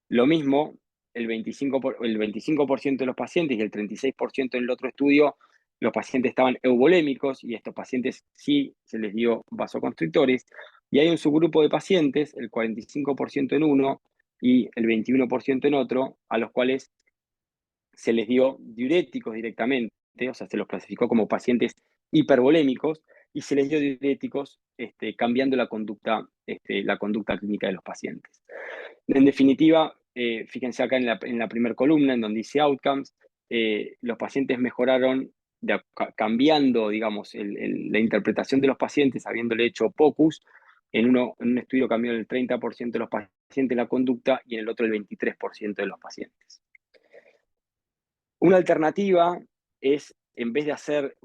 Lo mismo, el 25% de los pacientes y el 36% en el otro estudio, los pacientes estaban euvolémicos, y a estos pacientes sí se les dio vasoconstrictores. Y hay un subgrupo de pacientes, el 45% en uno y el 21% en otro, a los cuales se les dio diuréticos directamente, o sea, se los clasificó como pacientes hipervolémicos, y se les dio diuréticos cambiando la conducta clínica de los pacientes. En definitiva, fíjense acá en la primera columna, en donde dice outcomes, los pacientes mejoraron cambiando, digamos, la interpretación de los pacientes, habiéndole hecho POCUS. En un estudio cambió el 30% de los pacientes la conducta y en el otro el 23% de los pacientes. Una alternativa es, en vez de hacer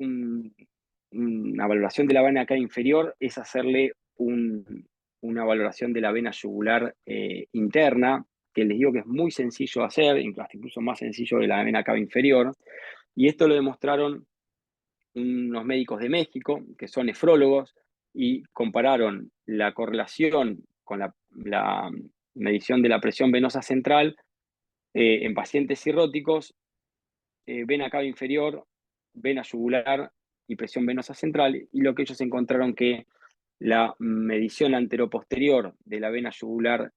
una valoración de la vena cava inferior, es hacerle una valoración de la vena yugular interna, que les digo que es muy sencillo de hacer, incluso más sencillo de la vena cava inferior. Y esto lo demostraron unos médicos de México, que son nefrólogos, y compararon la correlación con la medición de la presión venosa central en pacientes cirróticos, vena cava inferior, vena yugular y presión venosa central, y lo que ellos encontraron que la medición anteroposterior de la vena yugular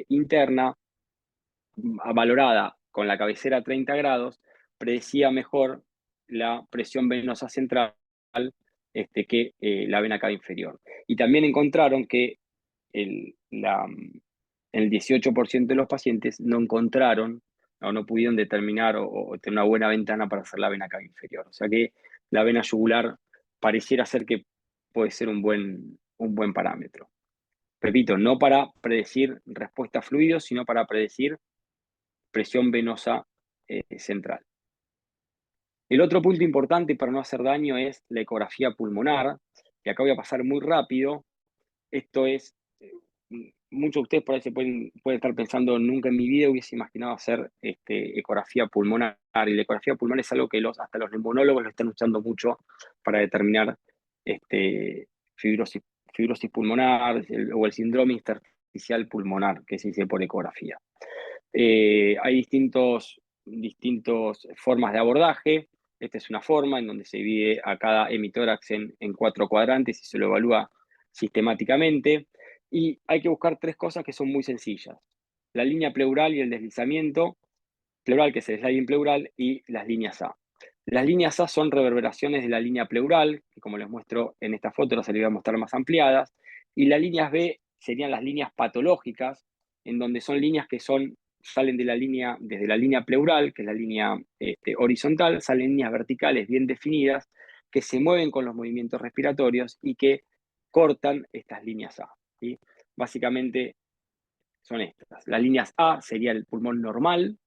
interna, valorada con la cabecera a 30 grados, predecía mejor la presión venosa central que la vena cava inferior. Y también encontraron que el 18% de los pacientes no encontraron o no pudieron determinar o tener una buena ventana para hacer la vena cava inferior. O sea que la vena yugular pareciera ser que puede ser un buen parámetro. Repito, no para predecir respuesta a fluidos, sino para predecir presión venosa central. El otro punto importante para no hacer daño es la ecografía pulmonar, que acá voy a pasar muy rápido. Esto es, muchos de ustedes por ahí pueden estar pensando, nunca en mi vida hubiese imaginado hacer ecografía pulmonar, y la ecografía pulmonar es algo que hasta los neumonólogos lo están usando mucho para determinar fibrosis pulmonar o el síndrome intersticial pulmonar, que se dice por ecografía. Hay distintas formas de abordaje. Esta es una forma en donde se divide a cada hemitórax en 4 cuadrantes y se lo evalúa sistemáticamente. Y hay que buscar 3 cosas que son muy sencillas: la línea pleural y el deslizamiento pleural, que es el sliding pleural, y las líneas A. Las líneas A son reverberaciones de la línea pleural, que como les muestro en esta foto, las voy a mostrar más ampliadas, y las líneas B serían las líneas patológicas, en donde son líneas que salen desde la línea pleural, que es la línea horizontal, salen líneas verticales bien definidas, que se mueven con los movimientos respiratorios y que cortan estas líneas A, ¿sí? Básicamente son estas. Las líneas A sería el pulmón normal,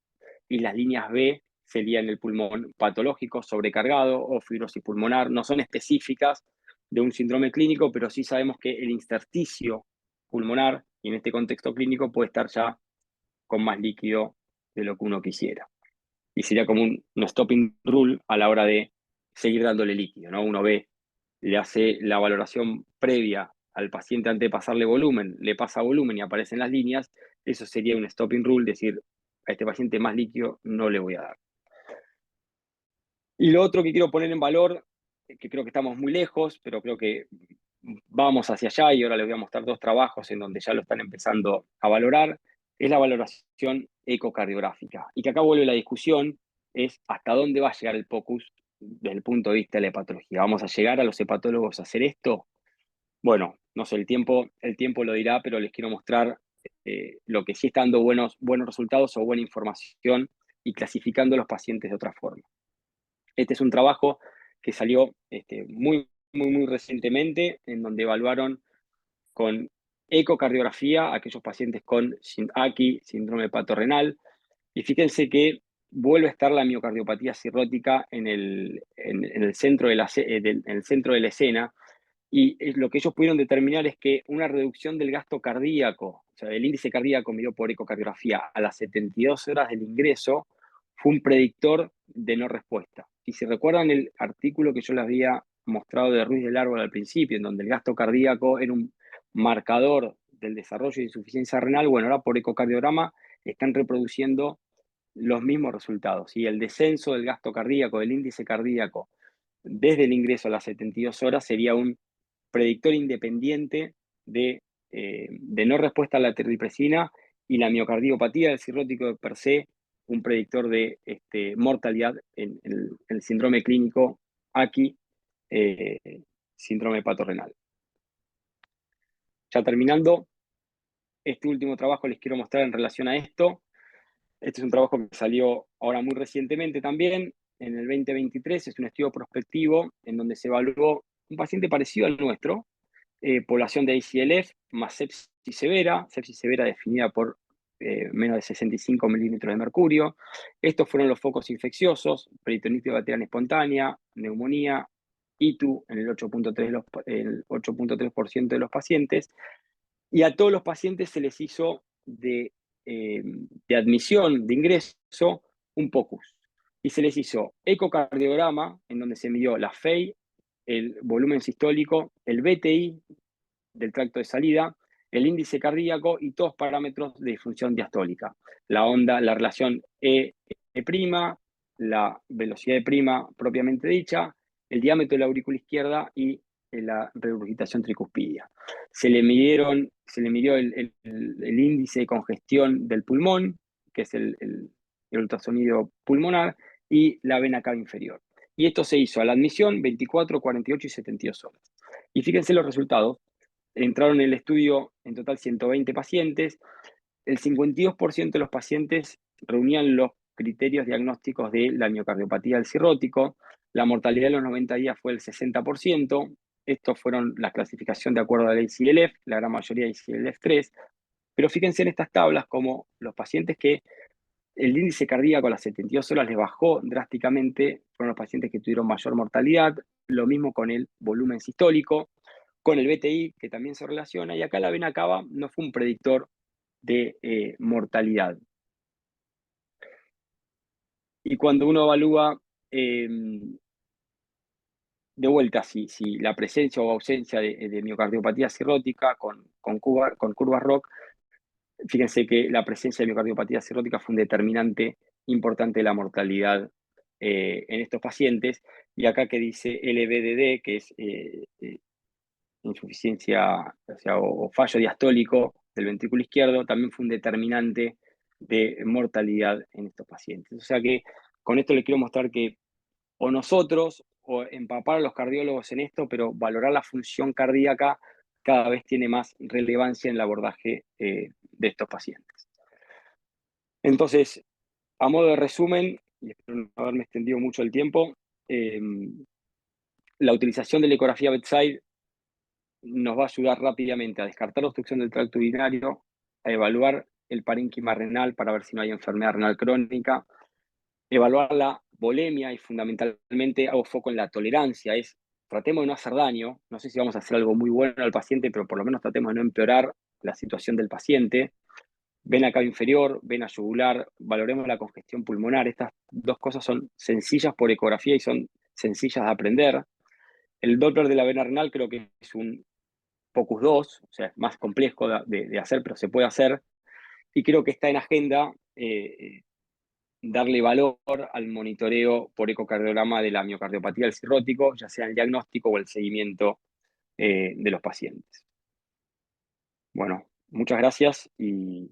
y las líneas B serían el pulmón patológico, sobrecargado o fibrosis pulmonar. No son específicas de un síndrome clínico, pero sí sabemos que el intersticio pulmonar, y en este contexto clínico, puede estar ya con más líquido de lo que uno quisiera. Y sería como un stopping rule a la hora de seguir dándole líquido, ¿no? Uno le hace la valoración previa al paciente antes de pasarle volumen, le pasa volumen y aparecen las líneas. Eso sería un stopping rule, decir, a este paciente más líquido no le voy a dar. Y lo otro que quiero poner en valor, que creo que estamos muy lejos, pero creo que vamos hacia allá, y ahora les voy a mostrar 2 trabajos en donde ya lo están empezando a valorar, es la valoración ecocardiográfica. Y que acá vuelve la discusión, es hasta dónde va a llegar el POCUS desde el punto de vista de la hepatología. ¿Vamos a llegar a los hepatólogos a hacer esto? Bueno, no sé, el tiempo lo dirá, pero les quiero mostrar lo que sí está dando buenos resultados o buena información y clasificando a los pacientes de otra forma. Este es un trabajo que salió muy recientemente, en donde evaluaron con ecocardiografía a aquellos pacientes con AKI, síndrome hepatorenal, y fíjense que vuelve a estar la miocardiopatía cirrótica en el centro de la escena, y lo que ellos pudieron determinar es que una reducción del gasto cardíaco, o sea, del índice cardíaco medido por ecocardiografía a las 72 horas del ingreso, fue un predictor de no respuesta. Y si recuerdan el artículo que yo les había mostrado de Ruiz del Árbol al principio, en donde el gasto cardíaco era un marcador del desarrollo de insuficiencia renal, bueno, ahora por ecocardiograma están reproduciendo los mismos resultados. Y el descenso del gasto cardíaco, del índice cardíaco, desde el ingreso a las 72 horas sería un predictor independiente de no respuesta a la terlipresina, y la miocardiopatía del cirrótico per se un predictor de mortalidad en el síndrome clínico AKI, síndrome hepatorenal. Ya terminando, este último trabajo les quiero mostrar en relación a esto. Este es un trabajo que salió ahora muy recientemente también, en el 2023, es un estudio prospectivo en donde se evaluó un paciente parecido al nuestro, población de ACLF más sepsis severa definida por menos de 65 milímetros de mercurio. Estos fueron los focos infecciosos: peritonitis bacteriana espontánea, neumonía, ITU en el 8.3% de los pacientes, y a todos los pacientes se les hizo de admisión, de ingreso, un POCUS. Y se les hizo ecocardiograma, en donde se midió la FEI, el volumen sistólico, el BTI del tracto de salida, el índice cardíaco y todos parámetros de disfunción diastólica. La onda, la relación E', la velocidad de prima propiamente dicha, el diámetro de la aurícula izquierda y la regurgitación tricuspidia. Se le midió el índice de congestión del pulmón, que es el el ultrasonido pulmonar y la vena cava inferior. Y esto se hizo a la admisión 24, 48 y 72 horas. Y fíjense los resultados. Entraron en el estudio en total 120 pacientes. El 52% de los pacientes reunían los criterios diagnósticos de la miocardiopatía del cirrótico. La mortalidad en los 90 días fue el 60%. Estos fueron la clasificación de acuerdo a la ACLF, la gran mayoría ACLF 3. Pero fíjense en estas tablas como los pacientes que el índice cardíaco a las 72 horas les bajó drásticamente, fueron los pacientes que tuvieron mayor mortalidad, lo mismo con el volumen sistólico, con el BTI, que también se relaciona, y acá la vena cava no fue un predictor de mortalidad. Y cuando uno evalúa de vuelta si la presencia o ausencia de miocardiopatía cirrótica con curvas ROC, fíjense que la presencia de miocardiopatía cirrótica fue un determinante importante de la mortalidad en estos pacientes. Y acá que dice LVDD, que es insuficiencia, o fallo diastólico del ventrículo izquierdo, también fue un determinante de mortalidad en estos pacientes. O sea que con esto les quiero mostrar que o nosotros, o empapar a los cardiólogos en esto, pero valorar la función cardíaca cada vez tiene más relevancia en el abordaje de estos pacientes. Entonces, a modo de resumen, y espero no haberme extendido mucho el tiempo, la utilización de la ecografía bedside nos va a ayudar rápidamente a descartar la obstrucción del tracto urinario, a evaluar el parénquima renal para ver si no hay enfermedad renal crónica, evaluar la volemia y fundamentalmente hago foco en la tolerancia, tratemos de no hacer daño, no sé si vamos a hacer algo muy bueno al paciente, pero por lo menos tratemos de no empeorar la situación del paciente. Vena cava inferior, vena yugular, valoremos la congestión pulmonar, estas dos cosas son sencillas por ecografía y son sencillas de aprender. El Doppler de la vena renal creo que es un POCUS 2, o sea, es más complejo de hacer, pero se puede hacer, y creo que está en agenda darle valor al monitoreo por ecocardiograma de la miocardiopatía del cirrótico, ya sea el diagnóstico o el seguimiento de los pacientes. Bueno, muchas gracias y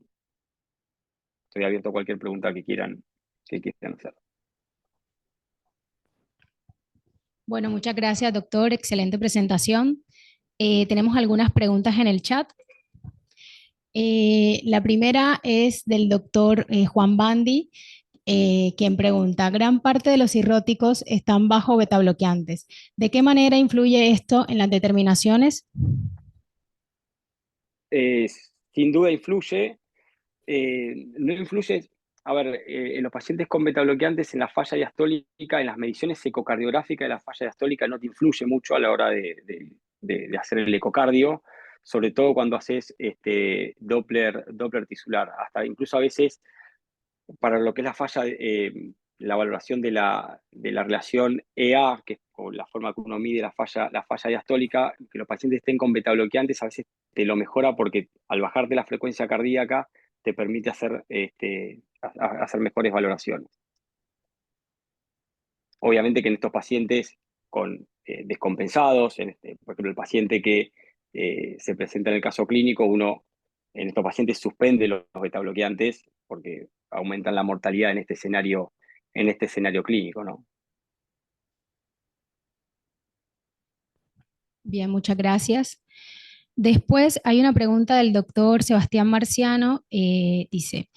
estoy abierto a cualquier pregunta que quieran hacer. Bueno, muchas gracias, doctor. Excelente presentación. Tenemos algunas preguntas en el chat. La primera es del doctor Juan Bandi, quien pregunta, gran parte de los cirróticos están bajo betabloqueantes. ¿De qué manera influye esto en las determinaciones? Sin duda influye. No influye, a ver, en los pacientes con betabloqueantes, en la falla diastólica, en las mediciones ecocardiográficas de la falla diastólica no te influye mucho a la hora de hacer el ecocardio, sobre todo cuando haces Doppler tisular. Hasta incluso a veces, para lo que es la falla, la valoración de la relación EA, que es la forma que uno mide la falla diastólica, que los pacientes estén con betabloqueantes a veces te lo mejora porque al bajarte la frecuencia cardíaca te permite hacer mejores valoraciones. Obviamente que en estos pacientes con descompensados, por ejemplo, el paciente que se presenta en el caso clínico, uno en estos pacientes suspende los betabloqueantes porque aumentan la mortalidad en este escenario clínico, ¿no? Bien, muchas gracias. Después hay una pregunta del doctor Sebastián Marciano. Dice,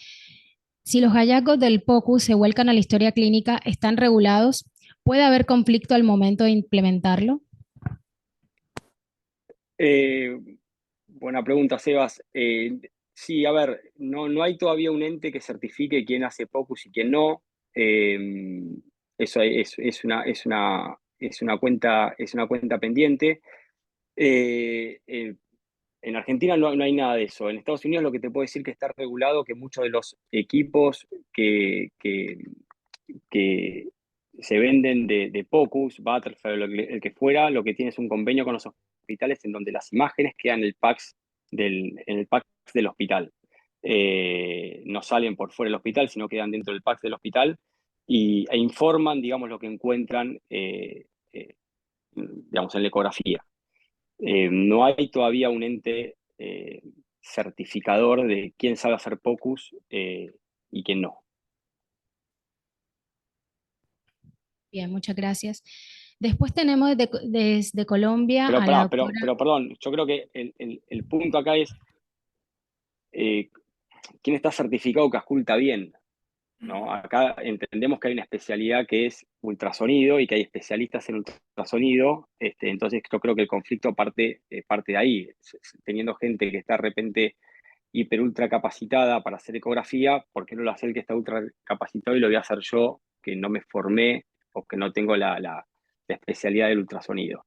si los hallazgos del POCUS se vuelcan a la historia clínica, ¿están regulados? ¿Puede haber conflicto al momento de implementarlo? Buena pregunta, Sebas. Sí, a ver, no hay todavía un ente que certifique quién hace POCUS y quién no. Eso es una cuenta pendiente. En Argentina no hay nada de eso. En Estados Unidos lo que te puedo decir que está regulado, que muchos de los equipos que se venden de POCUS, Butterfly, el que fuera, lo que tiene es un convenio con los hospitales en donde las imágenes quedan en el PACS del hospital. No salen por fuera del hospital, sino quedan dentro del PACS del hospital e informan, digamos, lo que encuentran, digamos, en la ecografía. No hay todavía un ente certificador de quién sabe hacer POCUS y quién no. Bien, muchas gracias. Después tenemos desde Colombia Pero, a la pará, doctora. pero perdón, yo creo que el punto acá es eh, quién está certificado que ausculta bien, ¿no? Acá entendemos que hay una especialidad que es ultrasonido y que hay especialistas en ultrasonido, entonces yo creo que el conflicto parte de ahí, teniendo gente que está de repente hiper ultra capacitada para hacer ecografía, ¿por qué no lo hace el que está ultra capacitado y lo voy a hacer yo, que no me formé o que no tengo la especialidad del ultrasonido?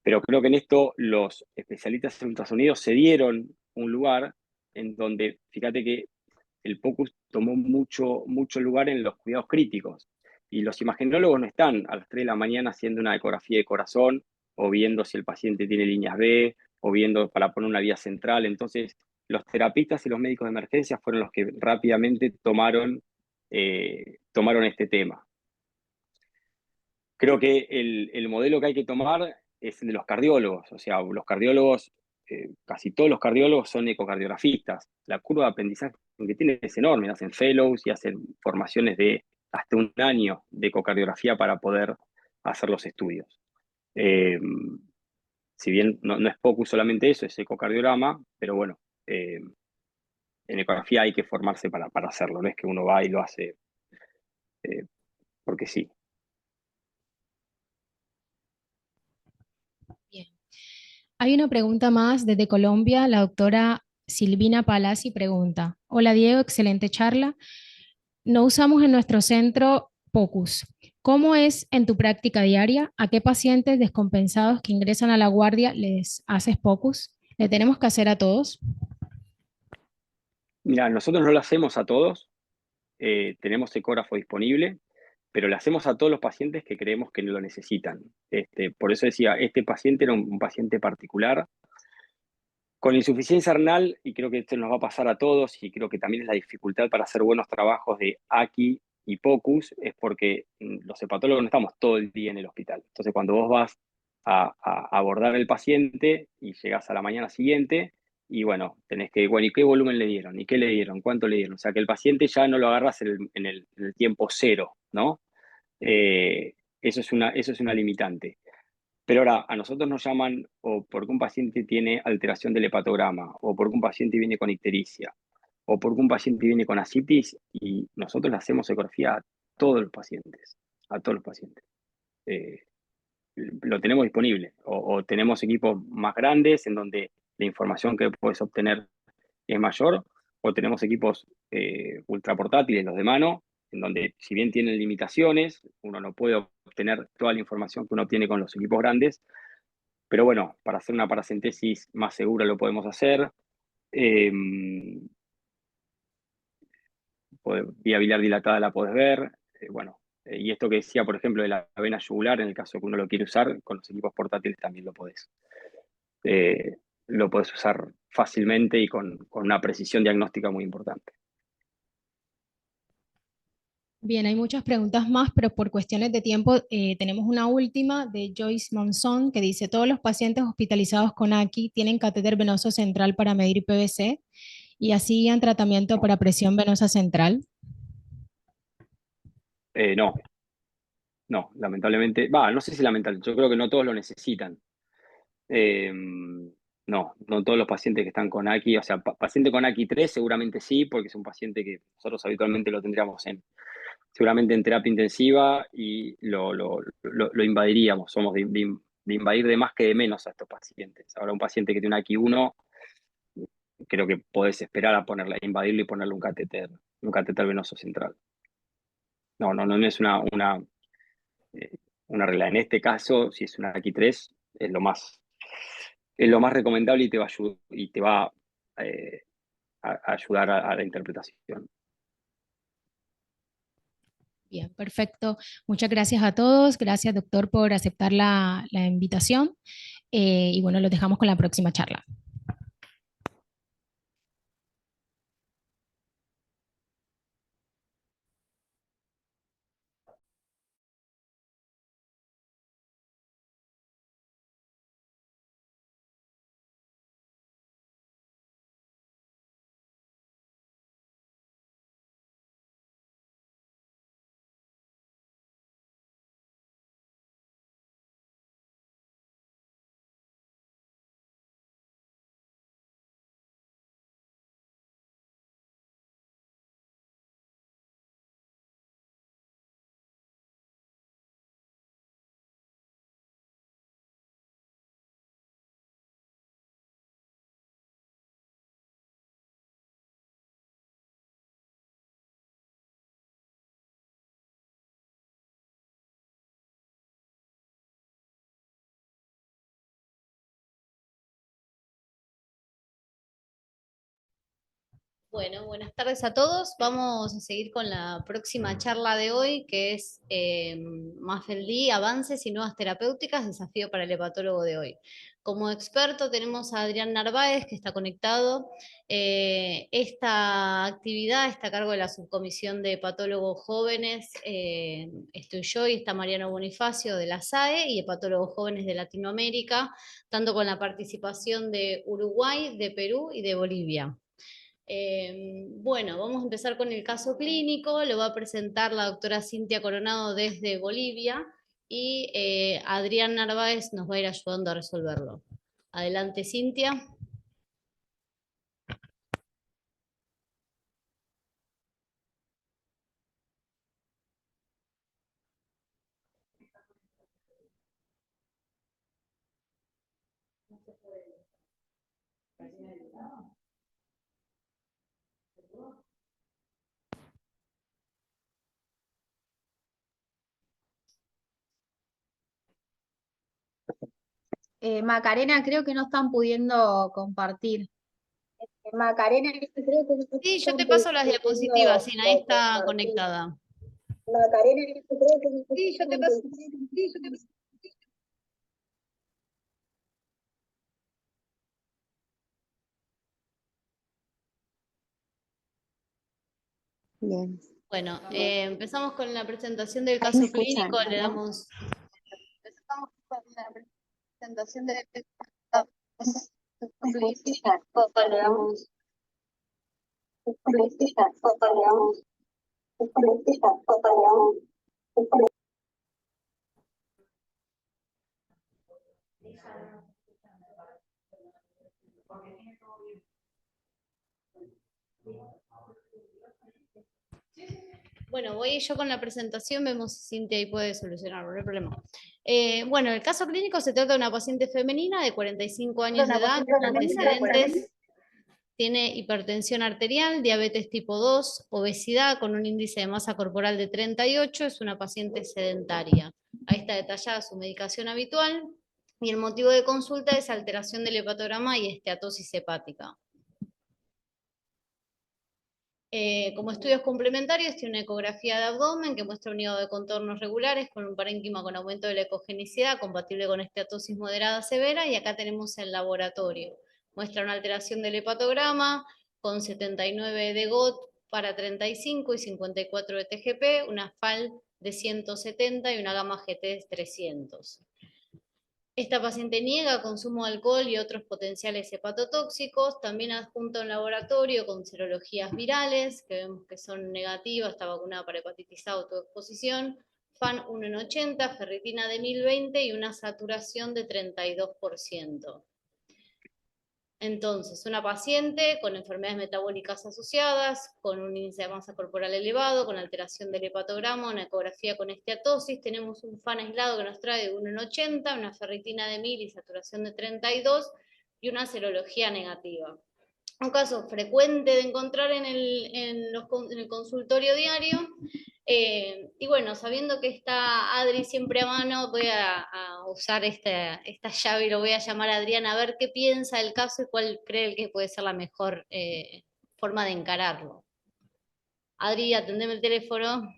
Pero creo que en esto los especialistas en ultrasonido se dieron un lugar en donde, fíjate que el POCUS tomó mucho lugar en los cuidados críticos. Y los imagenólogos no están a las 3 de la mañana haciendo una ecografía de corazón o viendo si el paciente tiene líneas B o viendo para poner una vía central. Entonces, los terapistas y los médicos de emergencia fueron los que rápidamente tomaron este tema. Creo que el modelo que hay que tomar es el de los cardiólogos. O sea, los cardiólogos, casi todos los cardiólogos son ecocardiografistas. La curva de aprendizaje que tienen es enorme. Hacen fellows y hacen formaciones de hasta un año de ecocardiografía para poder hacer los estudios. Eh, si bien no es POCUS solamente eso, es ecocardiograma, pero bueno, en ecografía hay que formarse para hacerlo. No es que uno va y lo hace eh, porque sí. Bien. Hay una pregunta más desde Colombia. La doctora Silvina Palazzi pregunta: Hola Diego, excelente charla. No usamos en nuestro centro POCUS. ¿Cómo es en tu práctica diaria? ¿A qué pacientes descompensados que ingresan a la guardia les haces POCUS? ¿Le tenemos que hacer a todos? Mira, nosotros no lo hacemos a todos, tenemos ecógrafo disponible, pero le hacemos a todos los pacientes que creemos que lo necesitan. Por eso decía, este paciente era un paciente particular con insuficiencia renal, y creo que esto nos va a pasar a todos, y creo que también es la dificultad para hacer buenos trabajos de AQI y POCUS, es porque los hepatólogos no estamos todo el día en el hospital. Entonces, cuando vos vas a abordar el paciente y llegás a la mañana siguiente, y bueno, tenés que, bueno, ¿y qué volumen le dieron? ¿Y qué le dieron? ¿Cuánto le dieron? O sea, que el paciente ya no lo agarras en el tiempo cero, ¿no? Eso es una limitante. Pero ahora, a nosotros nos llaman o porque un paciente tiene alteración del hepatograma, o porque un paciente viene con ictericia, o porque un paciente viene con ascitis, y nosotros le hacemos ecografía a todos los pacientes, a todos los pacientes. Eh, lo tenemos disponible, o tenemos equipos más grandes en donde la información que puedes obtener es mayor, o tenemos equipos ultra portátiles, los de mano, en donde si bien tienen limitaciones, uno no puede obtener toda la información que uno obtiene con los equipos grandes, pero bueno, para hacer una paracentesis más segura lo podemos hacer. Eh, Vía biliar dilatada la podés ver. Bueno, y esto que decía, por ejemplo, de la vena yugular, en el caso que uno lo quiere usar, con los equipos portátiles también eh, lo podés usar fácilmente y con una precisión diagnóstica muy importante. Bien, hay muchas preguntas más, pero por cuestiones de tiempo tenemos una última de Joyce Monzón que dice: todos los pacientes hospitalizados con AQI tienen catéter venoso central para medir PVC y así guían tratamiento para presión venosa central. No, no, lamentablemente, no sé si lamentablemente, yo creo que no todos lo necesitan. Eh, no todos los pacientes que están con AQI, o sea, paciente con AQI 3 seguramente sí, porque es un paciente que nosotros habitualmente lo tendríamos seguramente en terapia intensiva y lo invadiríamos. Somos de invadir de más que de menos a estos pacientes. Ahora, un paciente que tiene un AQI 1, creo que podés esperar a invadirlo y ponerle un catéter venoso central. No es eh, una regla. En este caso, si es una AQI3, es lo más recomendable, y te va a ayudar a la interpretación. Bien, perfecto. Muchas gracias a todos. Gracias, doctor, por aceptar la invitación. Y bueno, los dejamos con la próxima charla. Bueno, buenas tardes a todos. Vamos a seguir con la próxima charla de hoy, que es MAFLD, avances y nuevas terapéuticas, desafío para el hepatólogo de hoy. Como experto tenemos a Adrián Narváez, que está conectado. Esta actividad está a cargo de la subcomisión de hepatólogos jóvenes. Estoy yo y está Mariano Bonifacio de la SAE y hepatólogos jóvenes de Latinoamérica, tanto con la participación de Uruguay, de Perú y de Bolivia. Bueno, vamos a empezar con el caso clínico, lo va a presentar la doctora Cintia Coronado desde Bolivia y Adrián Narváez nos va a ir ayudando a resolverlo. Adelante, Cintia. Macarena, creo que no están pudiendo compartir. Macarena, creo que no Sí, yo te están paso las pudiendo diapositivas, sí, ahí está compartir. conectada. Macarena, creo que no Sí, yo te paso. Bien. Bueno, empezamos con la presentación del Ahí me caso escuchan, clínico, le ¿no? damos... Empezamos con la presentación de le damos Bueno, voy yo con la presentación, vemos si Cintia ahí puede solucionarlo, no hay problema. Bueno, el caso clínico se trata de una paciente femenina de 45 años de edad, con antecedentes, tiene hipertensión arterial, diabetes tipo 2, obesidad con un índice de masa corporal de 38, es una paciente sedentaria. Ahí está detallada su medicación habitual, y el motivo de consulta es alteración del hepatograma y esteatosis hepática. Como estudios complementarios, tiene una ecografía de abdomen que muestra un hígado de contornos regulares con un parénquima con aumento de la ecogenicidad compatible con esteatosis moderada severa, y acá tenemos el laboratorio. Muestra una alteración del hepatograma con 79 de GOT para 35 y 54 de TGP, una FAL de 170 y una gamma GT de 300. Esta paciente niega consumo de alcohol y otros potenciales hepatotóxicos, también adjunta un laboratorio con serologías virales, que vemos que son negativas, está vacunada para hepatitis A, autoexposición, FAN 1 en 80, ferritina de 1020 y una saturación de 32%. Entonces, una paciente con enfermedades metabólicas asociadas, con un índice de masa corporal elevado, con alteración del hepatograma, una ecografía con esteatosis, tenemos un FAN aislado que nos trae de 1 en 80, una ferritina de 1000 y saturación de 32, y una serología negativa. Un caso frecuente de encontrar en el consultorio diario. Y bueno, sabiendo que está Adri siempre a mano, voy a usar esta llave y lo voy a llamar a Adrián a ver qué piensa del caso y cuál cree que puede ser la mejor forma de encararlo. Adri, atendeme el teléfono.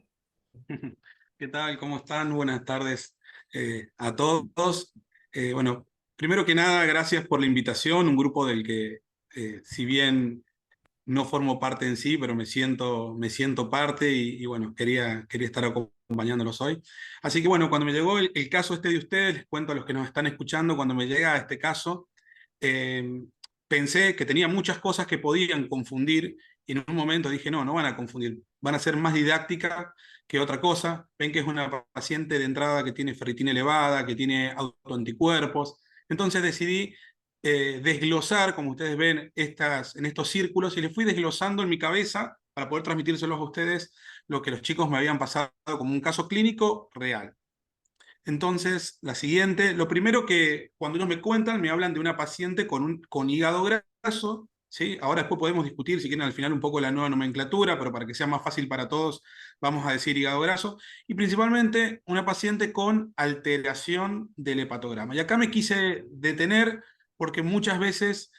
¿Qué tal? ¿Cómo están? Buenas tardes a todos. Bueno, primero que nada, gracias por la invitación, un grupo del que, si bien no formo parte en sí, pero me siento parte y bueno, quería estar acompañándolos hoy. Así que bueno, cuando me llegó el caso este de ustedes, les cuento a los que nos están escuchando, cuando me llega este caso, pensé que tenía muchas cosas que podían confundir y en un momento dije, no van a confundir, van a ser más didáctica que otra cosa. Ven que es una paciente de entrada que tiene ferritina elevada, que tiene autoanticuerpos. Entonces decidí desglosar, como ustedes ven, en estos círculos, y les fui desglosando en mi cabeza para poder transmitírselos a ustedes lo que los chicos me habían pasado como un caso clínico real. Entonces, la siguiente, lo primero que cuando ellos me cuentan, me hablan de una paciente con hígado graso, ¿sí? Ahora después podemos discutir, si quieren, al final un poco la nueva nomenclatura, pero para que sea más fácil para todos, vamos a decir hígado graso, y principalmente una paciente con alteración del hepatograma. Y acá me quise detener porque muchas veces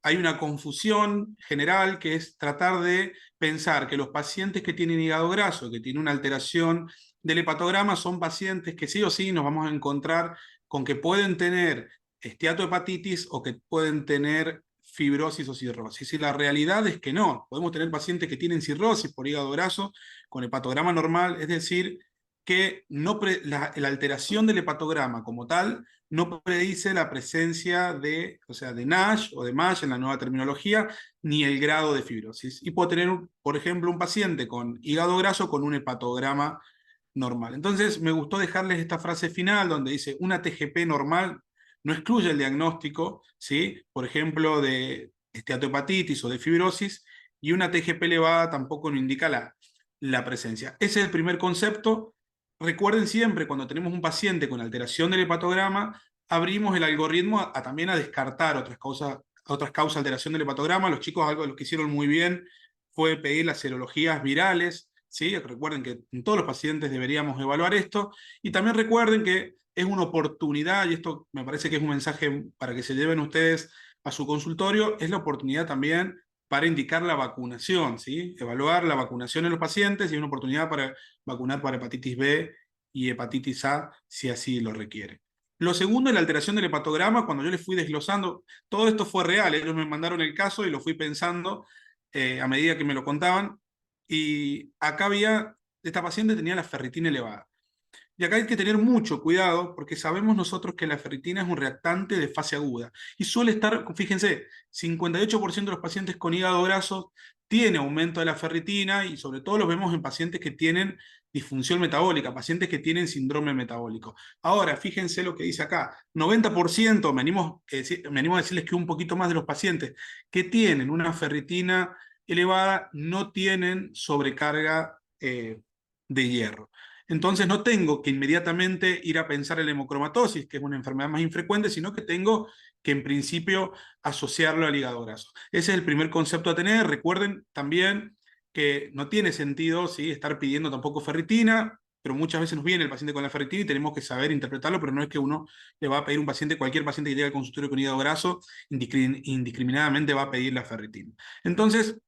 hay una confusión general que es tratar de pensar que los pacientes que tienen hígado graso, que tienen una alteración del hepatograma, son pacientes que sí o sí nos vamos a encontrar con que pueden tener esteatohepatitis o que pueden tener fibrosis o cirrosis. Y la realidad es que no. Podemos tener pacientes que tienen cirrosis por hígado graso con hepatograma normal, es decir, que la alteración del hepatograma como tal no predice la presencia de, o sea, de NASH o de MASH en la nueva terminología, ni el grado de fibrosis. Y puedo tener, por ejemplo, un paciente con hígado graso con un hepatograma normal. Entonces, me gustó dejarles esta frase final donde dice, una TGP normal no excluye el diagnóstico, ¿sí? Por ejemplo, de esteatohepatitis o de fibrosis, y una TGP elevada tampoco nos indica la presencia. Ese es el primer concepto. Recuerden siempre, cuando tenemos un paciente con alteración del hepatograma, abrimos el algoritmo también a descartar otras causas de alteración del hepatograma. Los chicos algo de lo que hicieron muy bien fue pedir las serologías virales, ¿sí? Recuerden que en todos los pacientes deberíamos evaluar esto, y también recuerden que es una oportunidad, y esto me parece que es un mensaje para que se lleven ustedes a su consultorio, es la oportunidad también para indicar la vacunación, ¿sí? Evaluar la vacunación en los pacientes y una oportunidad para vacunar para hepatitis B y hepatitis A si así lo requiere. Lo segundo es la alteración del hepatograma. Cuando yo les fui desglosando, todo esto fue real, ellos me mandaron el caso y lo fui pensando a medida que me lo contaban, y acá esta paciente tenía la ferritina elevada. Y acá hay que tener mucho cuidado porque sabemos nosotros que la ferritina es un reactante de fase aguda y suele estar, fíjense, 58% de los pacientes con hígado graso tiene aumento de la ferritina, y sobre todo los vemos en pacientes que tienen disfunción metabólica, pacientes que tienen síndrome metabólico. Ahora, fíjense lo que dice acá, 90%, me animo a decirles que un poquito más de los pacientes que tienen una ferritina elevada no tienen sobrecarga de hierro. Entonces no tengo que inmediatamente ir a pensar en la hemocromatosis, que es una enfermedad más infrecuente, sino que tengo que en principio asociarlo al hígado graso. Ese es el primer concepto a tener. Recuerden también que no tiene sentido, ¿sí?, estar pidiendo tampoco ferritina, pero muchas veces nos viene el paciente con la ferritina y tenemos que saber interpretarlo, pero no es que uno le va a pedir cualquier paciente que llegue al consultorio con hígado graso, indiscriminadamente va a pedir la ferritina. Entonces,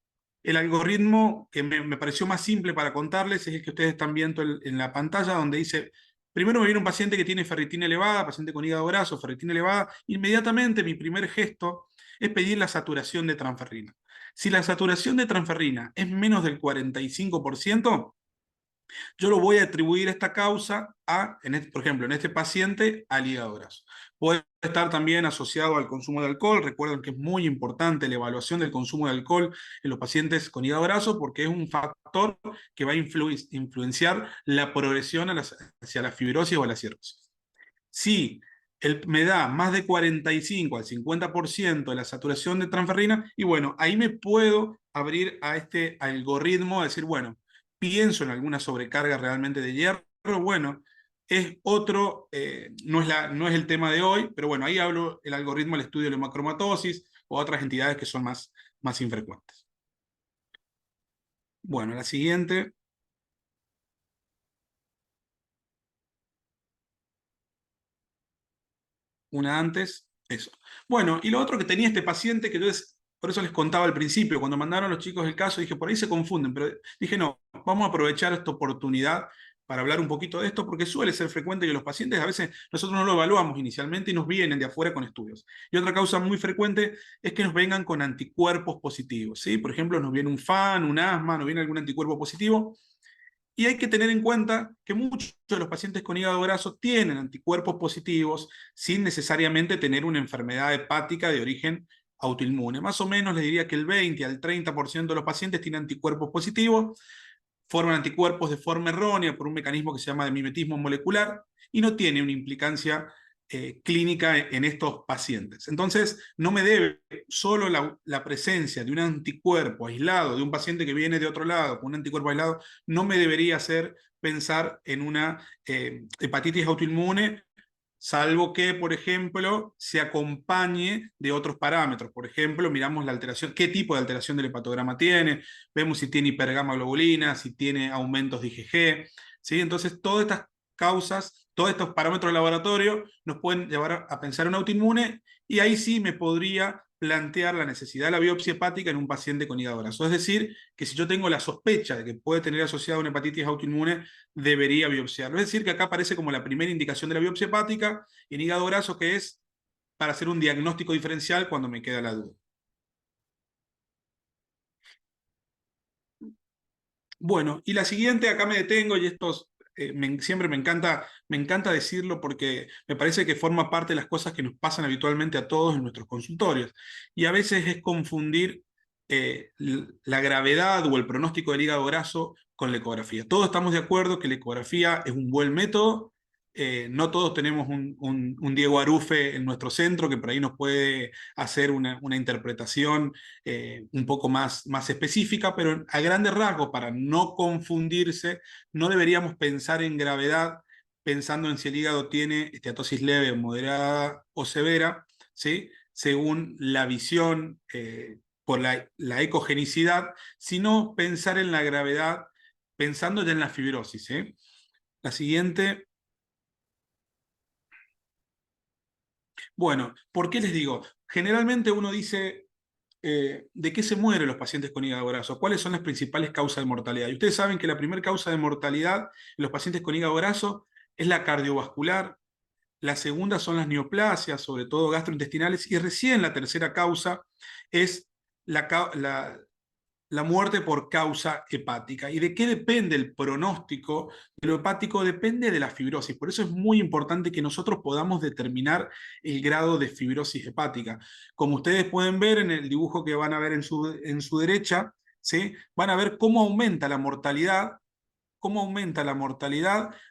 el algoritmo que me pareció más simple para contarles es el que ustedes están viendo en la pantalla, donde dice, primero me viene un paciente que tiene ferritina elevada, paciente con hígado graso, ferritina elevada, inmediatamente mi primer gesto es pedir la saturación de transferrina. Si la saturación de transferrina es menos del 45%, yo lo voy a atribuir esta causa por ejemplo, en este paciente, al hígado graso. Puede estar también asociado al consumo de alcohol. Recuerden que es muy importante la evaluación del consumo de alcohol en los pacientes con hígado graso, porque es un factor que va a influenciar la progresión hacia la fibrosis o a la cirrosis. Si me da más de 45 al 50% de la saturación de transferrina, y bueno, ahí me puedo abrir a este algoritmo, a decir, bueno, pienso en alguna sobrecarga realmente de hierro. Bueno, es otro, no es el tema de hoy, pero bueno, ahí hablo el algoritmo del estudio de la hemocromatosis o otras entidades que son más infrecuentes. Bueno, la siguiente. Una antes, eso. Bueno, y lo otro que tenía este paciente, que yo por eso les contaba al principio, cuando mandaron a los chicos el caso, dije, por ahí se confunden, pero dije, no, vamos a aprovechar esta oportunidad para hablar un poquito de esto, porque suele ser frecuente que los pacientes, a veces nosotros no lo evaluamos inicialmente y nos vienen de afuera con estudios. Y otra causa muy frecuente es que nos vengan con anticuerpos positivos, ¿sí? Por ejemplo, nos viene un FAN, un asma, nos viene algún anticuerpo positivo, y hay que tener en cuenta que muchos de los pacientes con hígado graso tienen anticuerpos positivos sin necesariamente tener una enfermedad hepática de origen autoinmune. Más o menos les diría que el 20 al 30% de los pacientes tienen anticuerpos positivos, forman anticuerpos de forma errónea por un mecanismo que se llama de mimetismo molecular y no tiene una implicancia clínica en estos pacientes. Entonces, no me debe solo la presencia de un anticuerpo aislado, de un paciente que viene de otro lado con un anticuerpo aislado, no me debería hacer pensar en una hepatitis autoinmune, salvo que, por ejemplo, se acompañe de otros parámetros. Por ejemplo, miramos la alteración, qué tipo de alteración del hepatograma tiene, vemos si tiene hipergamma-globulina, si tiene aumentos de IgG, ¿sí? Entonces, todas estas causas, todos estos parámetros de laboratorio nos pueden llevar a pensar en autoinmune, y ahí sí me podría plantear la necesidad de la biopsia hepática en un paciente con hígado graso. Es decir, que si yo tengo la sospecha de que puede tener asociada una hepatitis autoinmune, debería biopsiarlo. Es decir, que acá aparece como la primera indicación de la biopsia hepática en hígado graso, que es para hacer un diagnóstico diferencial cuando me queda la duda. Bueno, y la siguiente, acá me detengo, y esto siempre me encanta decirlo porque me parece que forma parte de las cosas que nos pasan habitualmente a todos en nuestros consultorios. Y a veces es confundir la gravedad o el pronóstico del hígado graso con la ecografía. Todos estamos de acuerdo que la ecografía es un buen método. No todos tenemos un Diego Arufe en nuestro centro que por ahí nos puede hacer una interpretación un poco más específica, pero a grandes rasgos, para no confundirse, no deberíamos pensar en gravedad pensando en si el hígado tiene esteatosis leve, moderada o severa, ¿sí? Según la visión por la ecogenicidad, sino pensar en la gravedad pensando ya en la fibrosis. La siguiente. Bueno, ¿por qué les digo? Generalmente uno dice, ¿de qué se mueren los pacientes con hígado graso? ¿Cuáles son las principales causas de mortalidad? Y ustedes saben que la primera causa de mortalidad en los pacientes con hígado graso es la cardiovascular, la segunda son las neoplasias, sobre todo gastrointestinales, y recién la tercera causa es la muerte por causa hepática. ¿Y de qué depende el pronóstico de lo hepático? Depende de la fibrosis. Por eso es muy importante que nosotros podamos determinar el grado de fibrosis hepática. Como ustedes pueden ver en el dibujo que van a ver en su derecha, ¿sí? Van a ver cómo aumenta la mortalidad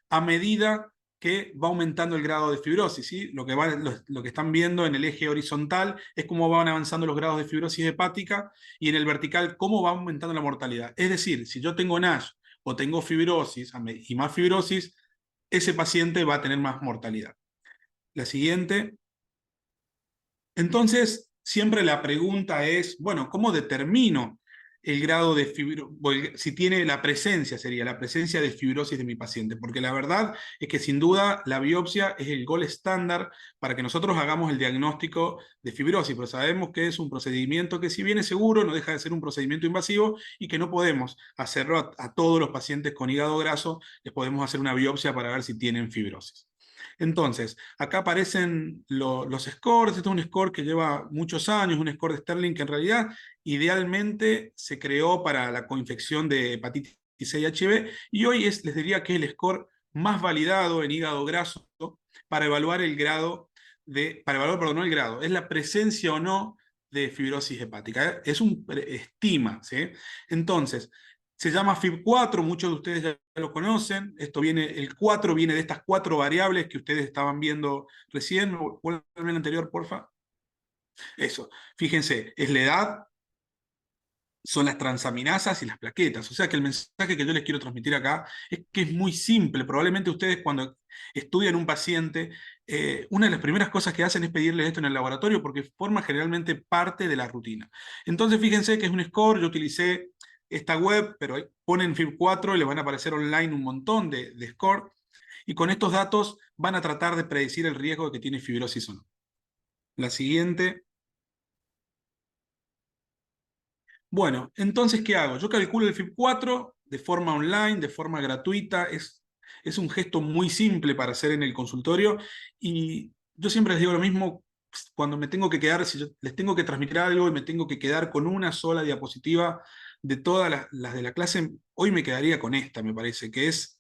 a medida que va aumentando el grado de fibrosis, ¿sí? Lo que están viendo en el eje horizontal es cómo van avanzando los grados de fibrosis hepática, y en el vertical cómo va aumentando la mortalidad. Es decir, si yo tengo NASH o tengo fibrosis y más fibrosis, ese paciente va a tener más mortalidad. La siguiente. Entonces, siempre la pregunta es, bueno, ¿cómo determino el grado de fibrosis? Si tiene la presencia de fibrosis de mi paciente, porque la verdad es que sin duda la biopsia es el gold estándar para que nosotros hagamos el diagnóstico de fibrosis, pero sabemos que es un procedimiento que, si bien es seguro, no deja de ser un procedimiento invasivo, y que no podemos hacerlo a todos los pacientes con hígado graso. Les podemos hacer una biopsia para ver si tienen fibrosis. Entonces, acá aparecen los scores. Este es un score que lleva muchos años, un score de Sterling que en realidad idealmente se creó para la coinfección de hepatitis C y HIV, y hoy les diría que es el score más validado en hígado graso para evaluar el grado no el grado, es la presencia o no de fibrosis hepática. Es un estima, ¿sí? Entonces, se llama FIB4, muchos de ustedes ya lo conocen. El 4 viene de estas 4 variables que ustedes estaban viendo recién. ¿Vuelven al anterior, porfa? Eso, fíjense, es la edad, son las transaminasas y las plaquetas. O sea que el mensaje que yo les quiero transmitir acá es que es muy simple. Probablemente ustedes, cuando estudian un paciente, una de las primeras cosas que hacen es pedirle esto en el laboratorio, porque forma generalmente parte de la rutina. Entonces fíjense que es un score. Yo utilicé esta web, pero ponen FIB4 y les van a aparecer online un montón de score, y con estos datos van a tratar de predecir el riesgo de que tiene fibrosis o no. La siguiente. Bueno, entonces, ¿qué hago? Yo calculo el FIB4 de forma online, de forma gratuita. Es un gesto muy simple para hacer en el consultorio, y yo siempre les digo lo mismo cuando me tengo que quedar, si yo les tengo que transmitir algo y me tengo que quedar con una sola diapositiva de todas las de la clase, hoy me quedaría con esta, me parece, que es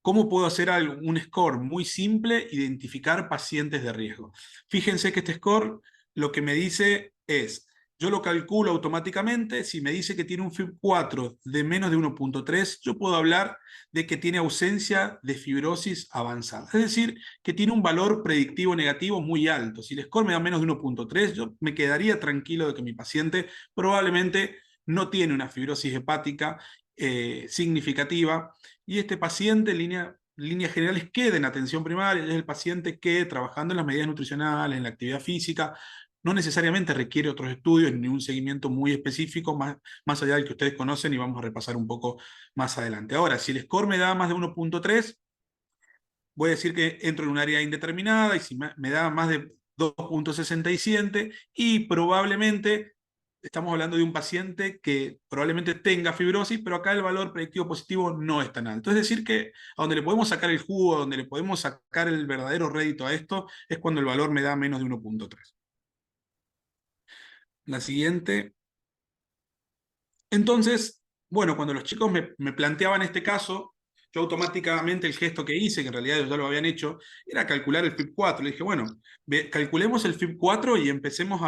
cómo puedo hacer un score muy simple, identificar pacientes de riesgo. Fíjense que este score lo que me dice es, yo lo calculo automáticamente. Si me dice que tiene un FIB4 de menos de 1.3, yo puedo hablar de que tiene ausencia de fibrosis avanzada. Es decir, que tiene un valor predictivo negativo muy alto. Si el score me da menos de 1.3, yo me quedaría tranquilo de que mi paciente probablemente no tiene una fibrosis hepática significativa, y este paciente, en líneas generales, queda en atención primaria. Es el paciente que, trabajando en las medidas nutricionales, en la actividad física, no necesariamente requiere otros estudios ni un seguimiento muy específico, más allá del que ustedes conocen y vamos a repasar un poco más adelante. Ahora, si el score me da más de 1.3, voy a decir que entro en un área indeterminada, y si me da más de 2.67 y probablemente estamos hablando de un paciente que probablemente tenga fibrosis, pero acá el valor predictivo positivo no es tan alto. Es decir que a donde le podemos sacar el jugo, a donde le podemos sacar el verdadero rédito a esto, es cuando el valor me da menos de 1.3. La siguiente. Entonces, bueno, cuando los chicos me planteaban este caso, yo automáticamente el gesto que hice, que en realidad ellos ya lo habían hecho, era calcular el FIB4. Le dije, bueno, calculemos el FIB4 y empecemos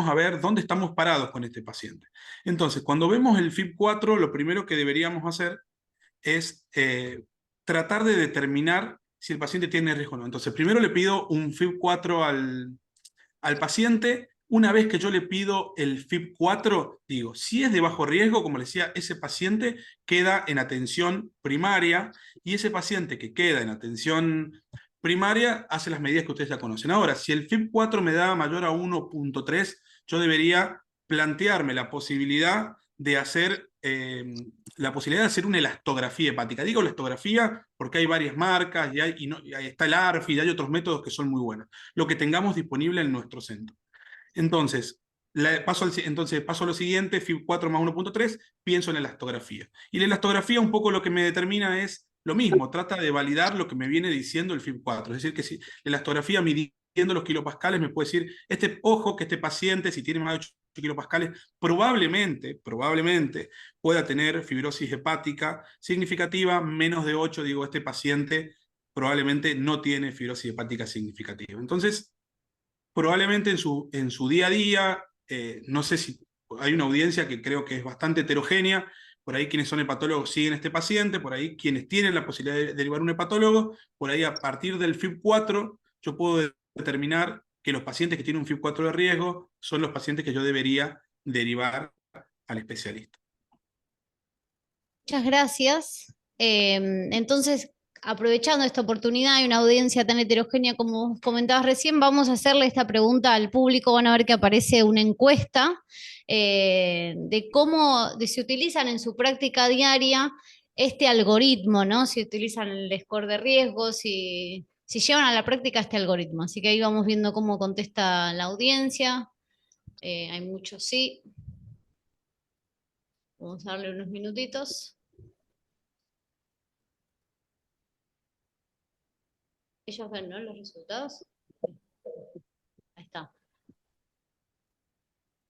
a ver dónde estamos parados con este paciente. Entonces, cuando vemos el FIB4, lo primero que deberíamos hacer es tratar de determinar si el paciente tiene riesgo o no. Entonces, primero le pido un FIB4 al paciente. Una vez que yo le pido el FIB4, digo, si es de bajo riesgo, como les decía, ese paciente queda en atención primaria, y ese paciente que queda en atención primaria hace las medidas que ustedes ya conocen. Ahora, si el FIB4 me da mayor a 1.3, yo debería plantearme la posibilidad de hacer una elastografía hepática. Digo elastografía porque hay varias marcas y ahí está el ARFI y hay otros métodos que son muy buenos. Lo que tengamos disponible en nuestro centro. Entonces, paso a lo siguiente, FIB4 más 1.3, pienso en la elastografía. Y la elastografía un poco lo que me determina es lo mismo, trata de validar lo que me viene diciendo el FIB4. Es decir, que si la elastografía midiendo los kilopascales me puede decir, ojo que este paciente, si tiene más de 8 kilopascales, probablemente pueda tener fibrosis hepática significativa, menos de 8, digo, este paciente probablemente no tiene fibrosis hepática significativa. Entonces, probablemente en su día a día, no sé si hay una audiencia que creo que es bastante heterogénea, por ahí quienes son hepatólogos siguen este paciente, por ahí quienes tienen la posibilidad de derivar un hepatólogo, por ahí a partir del FIB4 yo puedo determinar que los pacientes que tienen un FIB4 de riesgo son los pacientes que yo debería derivar al especialista. Muchas gracias. Entonces, aprovechando esta oportunidad y una audiencia tan heterogénea como vos comentabas recién, vamos a hacerle esta pregunta al público. Van a ver que aparece una encuesta de cómo se utilizan en su práctica diaria este algoritmo, ¿no? Si utilizan el score de riesgo, si llevan a la práctica este algoritmo. Así que ahí vamos viendo cómo contesta la audiencia. Hay muchos sí. Vamos a darle unos minutitos. Ellos ven, ¿no? Los resultados. Ahí está.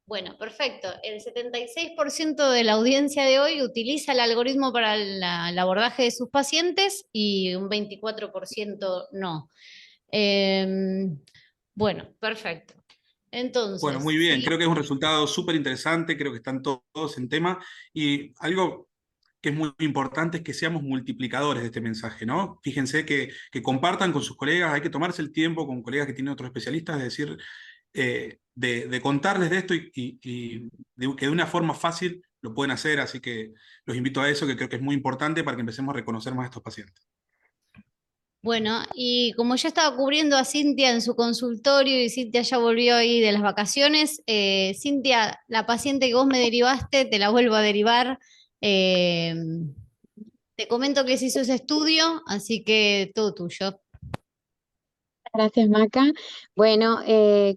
Bueno, perfecto. El 76% de la audiencia de hoy utiliza el algoritmo para el abordaje de sus pacientes y un 24% no. Bueno, perfecto. Entonces, bueno, muy bien, creo que es un resultado súper interesante, creo que están todos en tema, y algo que es muy importante es que seamos multiplicadores de este mensaje, ¿no? Fíjense que compartan con sus colegas, hay que tomarse el tiempo con colegas que tienen otros especialistas, de decir, de contarles de esto y que de una forma fácil lo pueden hacer, así que los invito a eso, que creo que es muy importante para que empecemos a reconocer más a estos pacientes. bueno, y como yo estaba cubriendo a Cintia en su consultorio y Cintia ya volvió ahí de las vacaciones, Cintia, la paciente que vos me derivaste, te la vuelvo a derivar. Te comento que se hizo ese estudio, así que todo tuyo. Gracias, Maca. Bueno,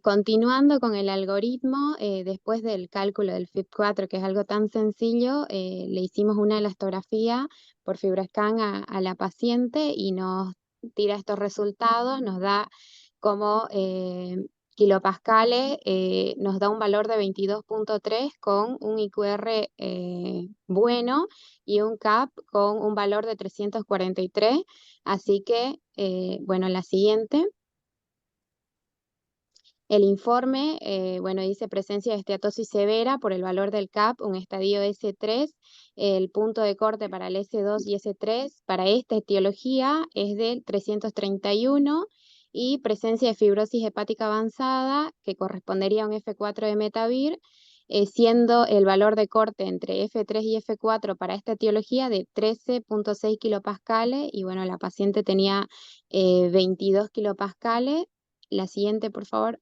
continuando con el algoritmo, después del cálculo del FIB4, que es algo tan sencillo, le hicimos una elastografía por FibroScan a la paciente y nos tira estos resultados, nos da como kilopascales, nos da un valor de 22.3 con un IQR bueno y un CAP con un valor de 343. Así que, bueno, la siguiente. El informe, bueno, dice presencia de esteatosis severa por el valor del CAP, un estadio S3, el punto de corte para el S2 y S3 para esta etiología es del 331 y presencia de fibrosis hepática avanzada que correspondería a un F4 de Metavir, siendo el valor de corte entre F3 y F4 para esta etiología de 13.6 kilopascales y bueno, la paciente tenía 22 kilopascales. La siguiente, por favor.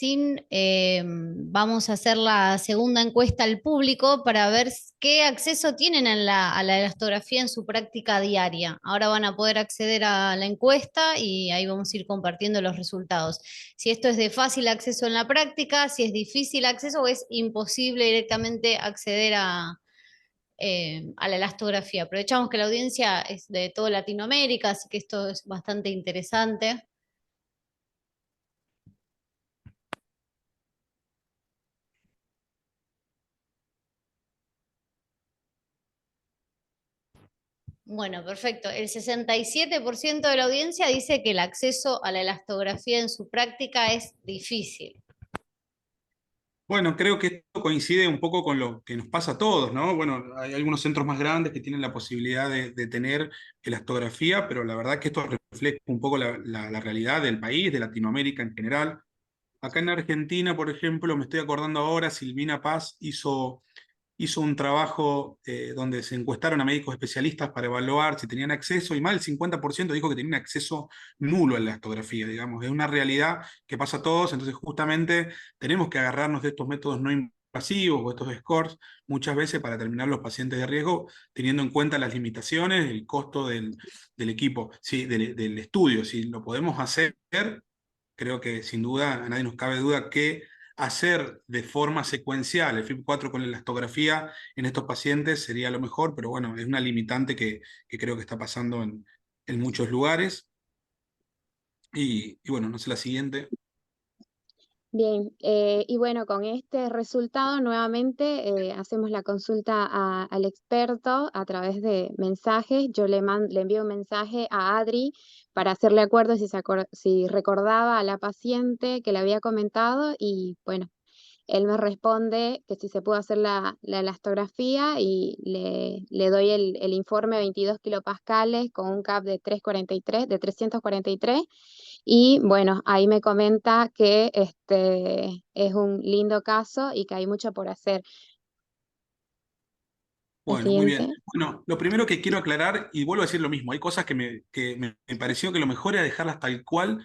Sin, vamos a hacer la segunda encuesta al público para ver qué acceso tienen a la elastografía en su práctica diaria. Ahora van a poder acceder a la encuesta y ahí vamos a ir compartiendo los resultados. Si esto es de fácil acceso en la práctica, si es difícil acceso o es imposible directamente acceder a la elastografía. Aprovechamos que la audiencia es de toda Latinoamérica, así que esto es bastante interesante. Bueno, perfecto. El 67% de la audiencia dice que el acceso a la elastografía en su práctica es difícil. Bueno, creo que esto coincide un poco con lo que nos pasa a todos, ¿no? Bueno, hay algunos centros más grandes que tienen la posibilidad de tener elastografía, pero la verdad que esto refleja un poco la realidad del país, de Latinoamérica en general. Acá en Argentina, por ejemplo, me estoy acordando ahora, Silvina Paz hizo un trabajo donde se encuestaron a médicos especialistas para evaluar si tenían acceso, y más del 50% dijo que tenían acceso nulo a la elastografía, digamos. Es una realidad que pasa a todos, entonces justamente tenemos que agarrarnos de estos métodos no invasivos o estos scores muchas veces para determinar los pacientes de riesgo, teniendo en cuenta las limitaciones, el costo del equipo, sí, del estudio. Si lo podemos hacer, creo que sin duda, a nadie nos cabe duda que hacer de forma secuencial el FIB4 con la elastografía en estos pacientes sería lo mejor, pero bueno, es una limitante que creo que está pasando en muchos lugares. Y bueno, no sé la siguiente. Bien, y bueno, con este resultado nuevamente hacemos la consulta al experto a través de mensajes. Yo le envío un mensaje a Adri para hacerle acuerdo si recordaba a la paciente que le había comentado, y bueno, él me responde que si se puede hacer la elastografía, y le doy el informe 22 kilopascales con un CAP de 343. Y bueno, ahí me comenta que es un lindo caso y que hay mucho por hacer. Bueno, muy bien. Bueno, lo primero que quiero aclarar, y vuelvo a decir lo mismo, hay cosas que me pareció que lo mejor era dejarlas tal cual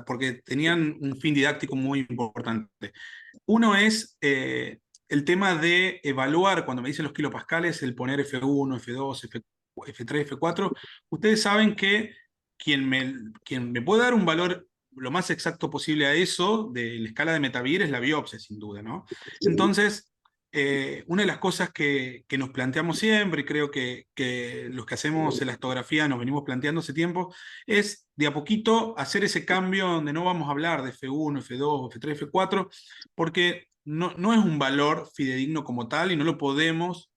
porque tenían un fin didáctico muy importante. Uno es el tema de evaluar, cuando me dicen los kilopascales, el poner F1, F2, F3, F4. Ustedes saben que quien me puede dar un valor lo más exacto posible a eso, de la escala de Metavir, es la biopsia, sin duda, ¿no? Entonces, una de las cosas que nos planteamos siempre, y creo que los que hacemos elastografía nos venimos planteando hace tiempo, es de a poquito hacer ese cambio donde no vamos a hablar de F1, F2, F3, F4, porque no es un valor fidedigno como tal y no lo podemos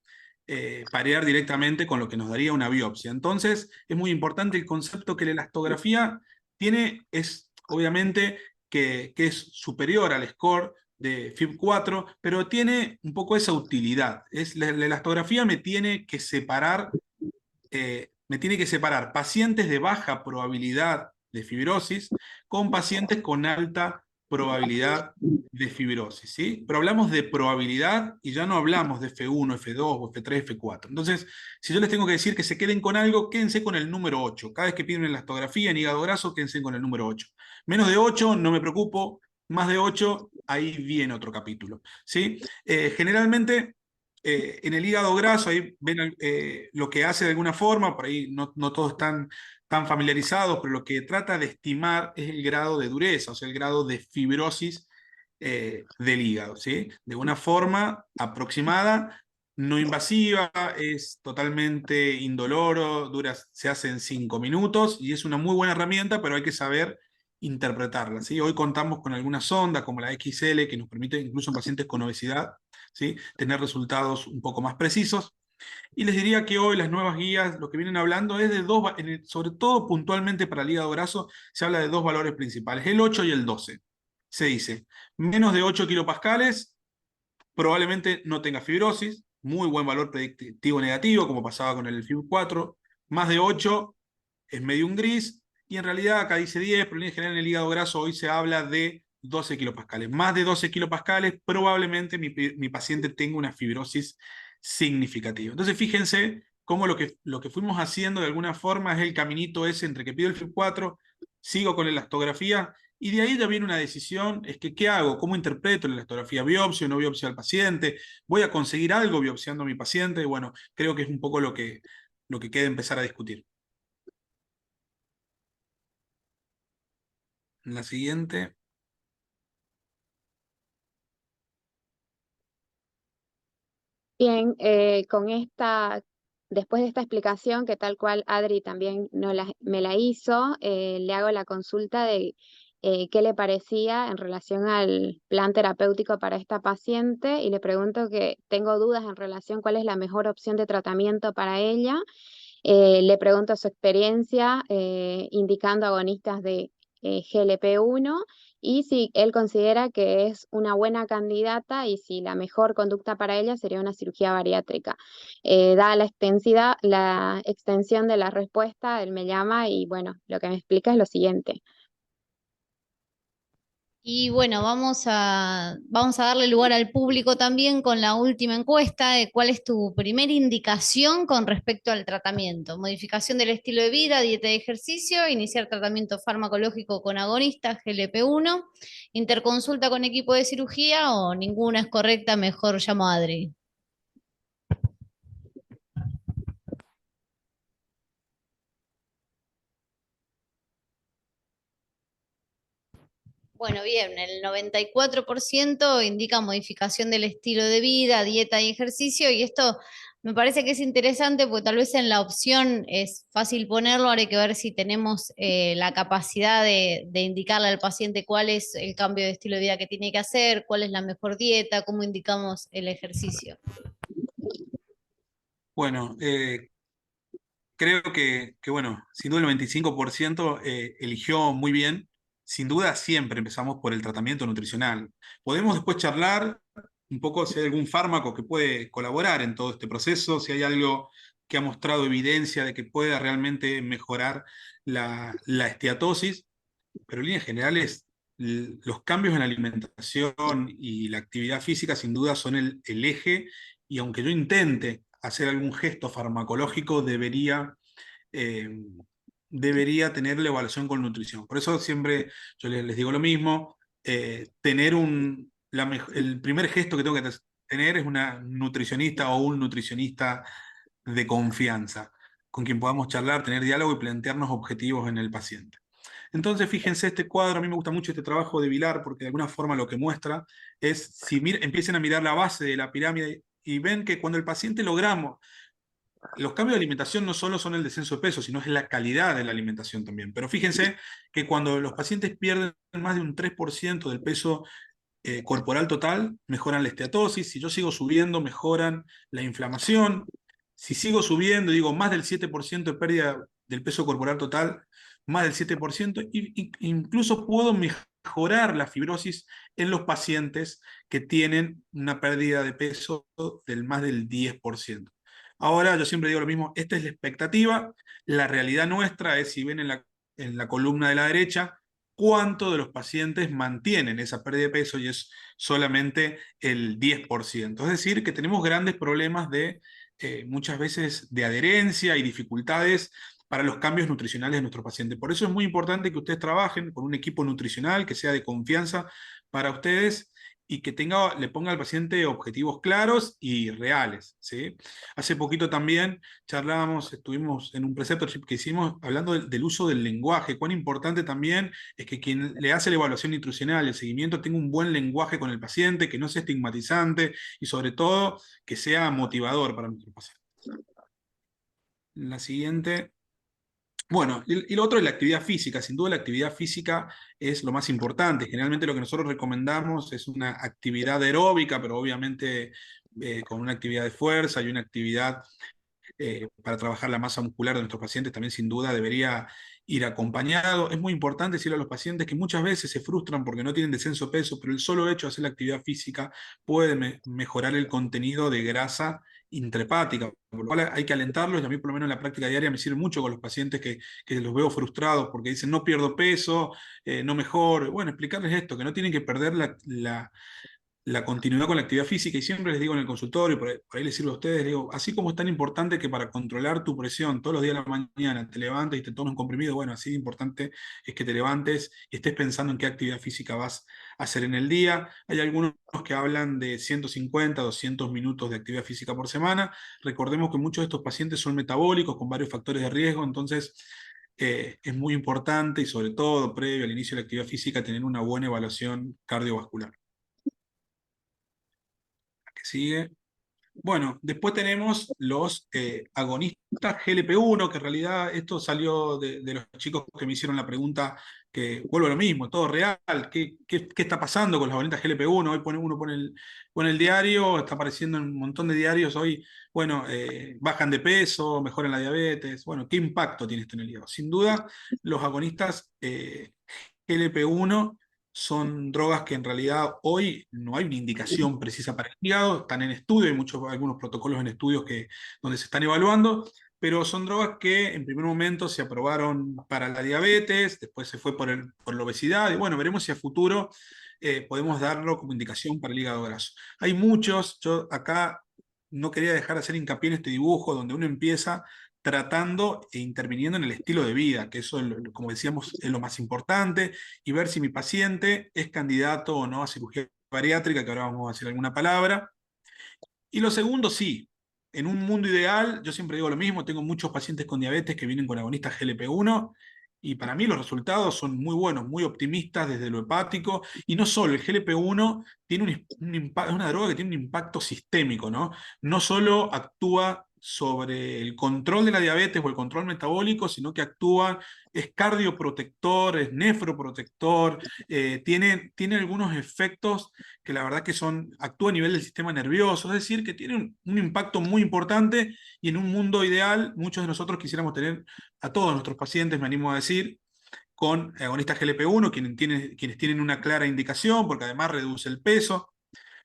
parear directamente con lo que nos daría una biopsia. Entonces, es muy importante el concepto que la elastografía tiene, es obviamente que es superior al score de FIB4, pero tiene un poco esa utilidad. La elastografía me tiene que separar pacientes de baja probabilidad de fibrosis con pacientes con alta probabilidad de fibrosis, ¿sí? Pero hablamos de probabilidad y ya no hablamos de F1, F2 o F3, F4. Entonces, si yo les tengo que decir que se queden con algo, quédense con el número 8. Cada vez que piden elastografía en hígado graso, quédense con el número 8. Menos de 8, no me preocupo. Más de 8, ahí viene otro capítulo, ¿sí? Generalmente, en el hígado graso, ahí ven lo que hace de alguna forma, por ahí no todos están tan familiarizados, pero lo que trata de estimar es el grado de dureza, o sea, el grado de fibrosis del hígado, ¿sí? De una forma aproximada, no invasiva, es totalmente indoloro, se hace en 5 minutos y es una muy buena herramienta, pero hay que saber interpretarla, ¿sí? Hoy contamos con algunas sondas como la XL que nos permite, incluso en pacientes con obesidad, ¿sí?, tener resultados un poco más precisos. Y les diría que hoy las nuevas guías lo que vienen hablando es de sobre todo puntualmente para el hígado graso, se habla de dos valores principales, el 8 y el 12. Se dice, menos de 8 kilopascales probablemente no tenga fibrosis, muy buen valor predictivo negativo, como pasaba con el FIB4, más de 8 es medio un gris, y en realidad acá dice 10, pero en general en el hígado graso hoy se habla de 12 kilopascales. Más de 12 kilopascales, probablemente mi paciente tenga una fibrosis significativa. Entonces fíjense cómo lo que fuimos haciendo de alguna forma es el caminito ese entre que pido el FIB4, sigo con la elastografía y de ahí ya viene una decisión, es que ¿qué hago? ¿Cómo interpreto la elastografía? ¿Biopsio o no biopsio al paciente? ¿Voy a conseguir algo biopsiando a mi paciente? Y bueno, creo que es un poco lo que queda empezar a discutir. La siguiente. Bien, después de esta explicación, que tal cual Adri también me la hizo, le hago la consulta de qué le parecía en relación al plan terapéutico para esta paciente y le pregunto que tengo dudas en relación cuál es la mejor opción de tratamiento para ella. Le pregunto su experiencia indicando agonistas de GLP-1 y si él considera que es una buena candidata y si la mejor conducta para ella sería una cirugía bariátrica. Dada la extensión de la respuesta, él me llama y bueno, lo que me explica es lo siguiente. Y bueno, vamos a darle lugar al público también con la última encuesta de cuál es tu primera indicación con respecto al tratamiento. Modificación del estilo de vida, dieta y ejercicio, iniciar tratamiento farmacológico con agonistas, GLP-1, interconsulta con equipo de cirugía o ninguna es correcta, mejor llamo a Adri. Bueno, bien, el 94% indica modificación del estilo de vida, dieta y ejercicio, y esto me parece que es interesante porque tal vez en la opción es fácil ponerlo, ahora hay que ver si tenemos la capacidad de indicarle al paciente cuál es el cambio de estilo de vida que tiene que hacer, cuál es la mejor dieta, cómo indicamos el ejercicio. Bueno, creo que, bueno, sin duda el 25% eligió muy bien. Sin duda siempre empezamos por el tratamiento nutricional. Podemos después charlar un poco si hay algún fármaco que puede colaborar en todo este proceso, si hay algo que ha mostrado evidencia de que pueda realmente mejorar la esteatosis, pero en líneas generales los cambios en la alimentación y la actividad física sin duda son el eje, y aunque yo intente hacer algún gesto farmacológico, eh, debería tener la evaluación con nutrición. Por eso siempre yo les digo lo mismo, tener el primer gesto que tengo que tener es una nutricionista o un nutricionista de confianza, con quien podamos charlar, tener diálogo y plantearnos objetivos en el paciente. Entonces, fíjense este cuadro, a mí me gusta mucho este trabajo de Vilar, porque de alguna forma lo que muestra es, si empiecen a mirar la base de la pirámide y ven que cuando el paciente logramos, los cambios de alimentación no solo son el descenso de peso, sino es la calidad de la alimentación también. Pero fíjense que cuando los pacientes pierden más de un 3% del peso corporal total, mejoran la esteatosis. Si yo sigo subiendo, mejoran la inflamación. Si sigo subiendo, digo, más del 7% de pérdida del peso corporal total, más del 7%, incluso puedo mejorar la fibrosis en los pacientes que tienen una pérdida de peso del más del 10%. Ahora, yo siempre digo lo mismo, esta es la expectativa, la realidad nuestra es, si ven en la columna de la derecha, cuánto de los pacientes mantienen esa pérdida de peso y es solamente el 10%. Es decir, que tenemos grandes problemas muchas veces de adherencia y dificultades para los cambios nutricionales de nuestros pacientes. Por eso es muy importante que ustedes trabajen con un equipo nutricional que sea de confianza para ustedes y que le ponga al paciente objetivos claros y reales, ¿sí? Hace poquito también estuvimos en un preceptorship que hicimos hablando del uso del lenguaje. Cuán importante también es que quien le hace la evaluación nutricional, el seguimiento, tenga un buen lenguaje con el paciente, que no sea estigmatizante y sobre todo que sea motivador para nuestro paciente. La siguiente. Bueno, y lo otro es la actividad física. Sin duda la actividad física es lo más importante. Generalmente lo que nosotros recomendamos es una actividad aeróbica, pero obviamente con una actividad de fuerza y una actividad para trabajar la masa muscular de nuestros pacientes también sin duda debería ir acompañado. Es muy importante decirle a los pacientes que muchas veces se frustran porque no tienen descenso de peso, pero el solo hecho de hacer la actividad física puede mejorar el contenido de grasa intrahepática, por lo cual hay que alentarlos, y a mí por lo menos en la práctica diaria me sirve mucho con los pacientes que los veo frustrados porque dicen no pierdo peso, no mejoro. Bueno, explicarles esto, que no tienen que perder la continuidad con la actividad física, y siempre les digo en el consultorio, por ahí les sirve a ustedes, les digo, así como es tan importante que para controlar tu presión todos los días de la mañana te levantes y te tomes un comprimido, bueno, así de importante es que te levantes y estés pensando en qué actividad física vas a hacer en el día. Hay algunos que hablan de 150, 200 minutos de actividad física por semana. Recordemos que muchos de estos pacientes son metabólicos con varios factores de riesgo, entonces es muy importante, y sobre todo previo al inicio de la actividad física, tener una buena evaluación cardiovascular. Que sigue. Bueno, después tenemos los agonistas GLP-1, que en realidad esto salió de los chicos que me hicieron la pregunta, que vuelvo a lo mismo, todo real, ¿qué está pasando con los agonistas GLP-1? Hoy uno pone el diario, está apareciendo en un montón de diarios hoy, bueno, bajan de peso, mejoran la diabetes, bueno, ¿qué impacto tiene esto en el hígado? Sin duda, los agonistas GLP-1 son drogas que en realidad hoy no hay una indicación precisa para el hígado, están en estudio, hay algunos protocolos en estudios donde se están evaluando, pero son drogas que en primer momento se aprobaron para la diabetes, después se fue por la obesidad, y bueno, veremos si a futuro podemos darlo como indicación para el hígado graso. Hay muchos, yo acá no quería dejar de hacer hincapié en este dibujo, donde uno empieza tratando e interviniendo en el estilo de vida, que eso, como decíamos, es lo más importante, y ver si mi paciente es candidato o no a cirugía bariátrica, que ahora vamos a decir alguna palabra. Y lo segundo, sí, en un mundo ideal, yo siempre digo lo mismo, tengo muchos pacientes con diabetes que vienen con agonistas GLP-1, y para mí los resultados son muy buenos, muy optimistas desde lo hepático, y no solo, el GLP-1 tiene es una droga que tiene un impacto sistémico, ¿no? No solo actúa sobre el control de la diabetes o el control metabólico, sino que actúa, es cardioprotector, es nefroprotector, tiene algunos efectos que la verdad que actúa a nivel del sistema nervioso, es decir, que tiene un impacto muy importante, y en un mundo ideal muchos de nosotros quisiéramos tener a todos nuestros pacientes, me animo a decir, con agonistas GLP-1, quienes tienen una clara indicación, porque además reduce el peso,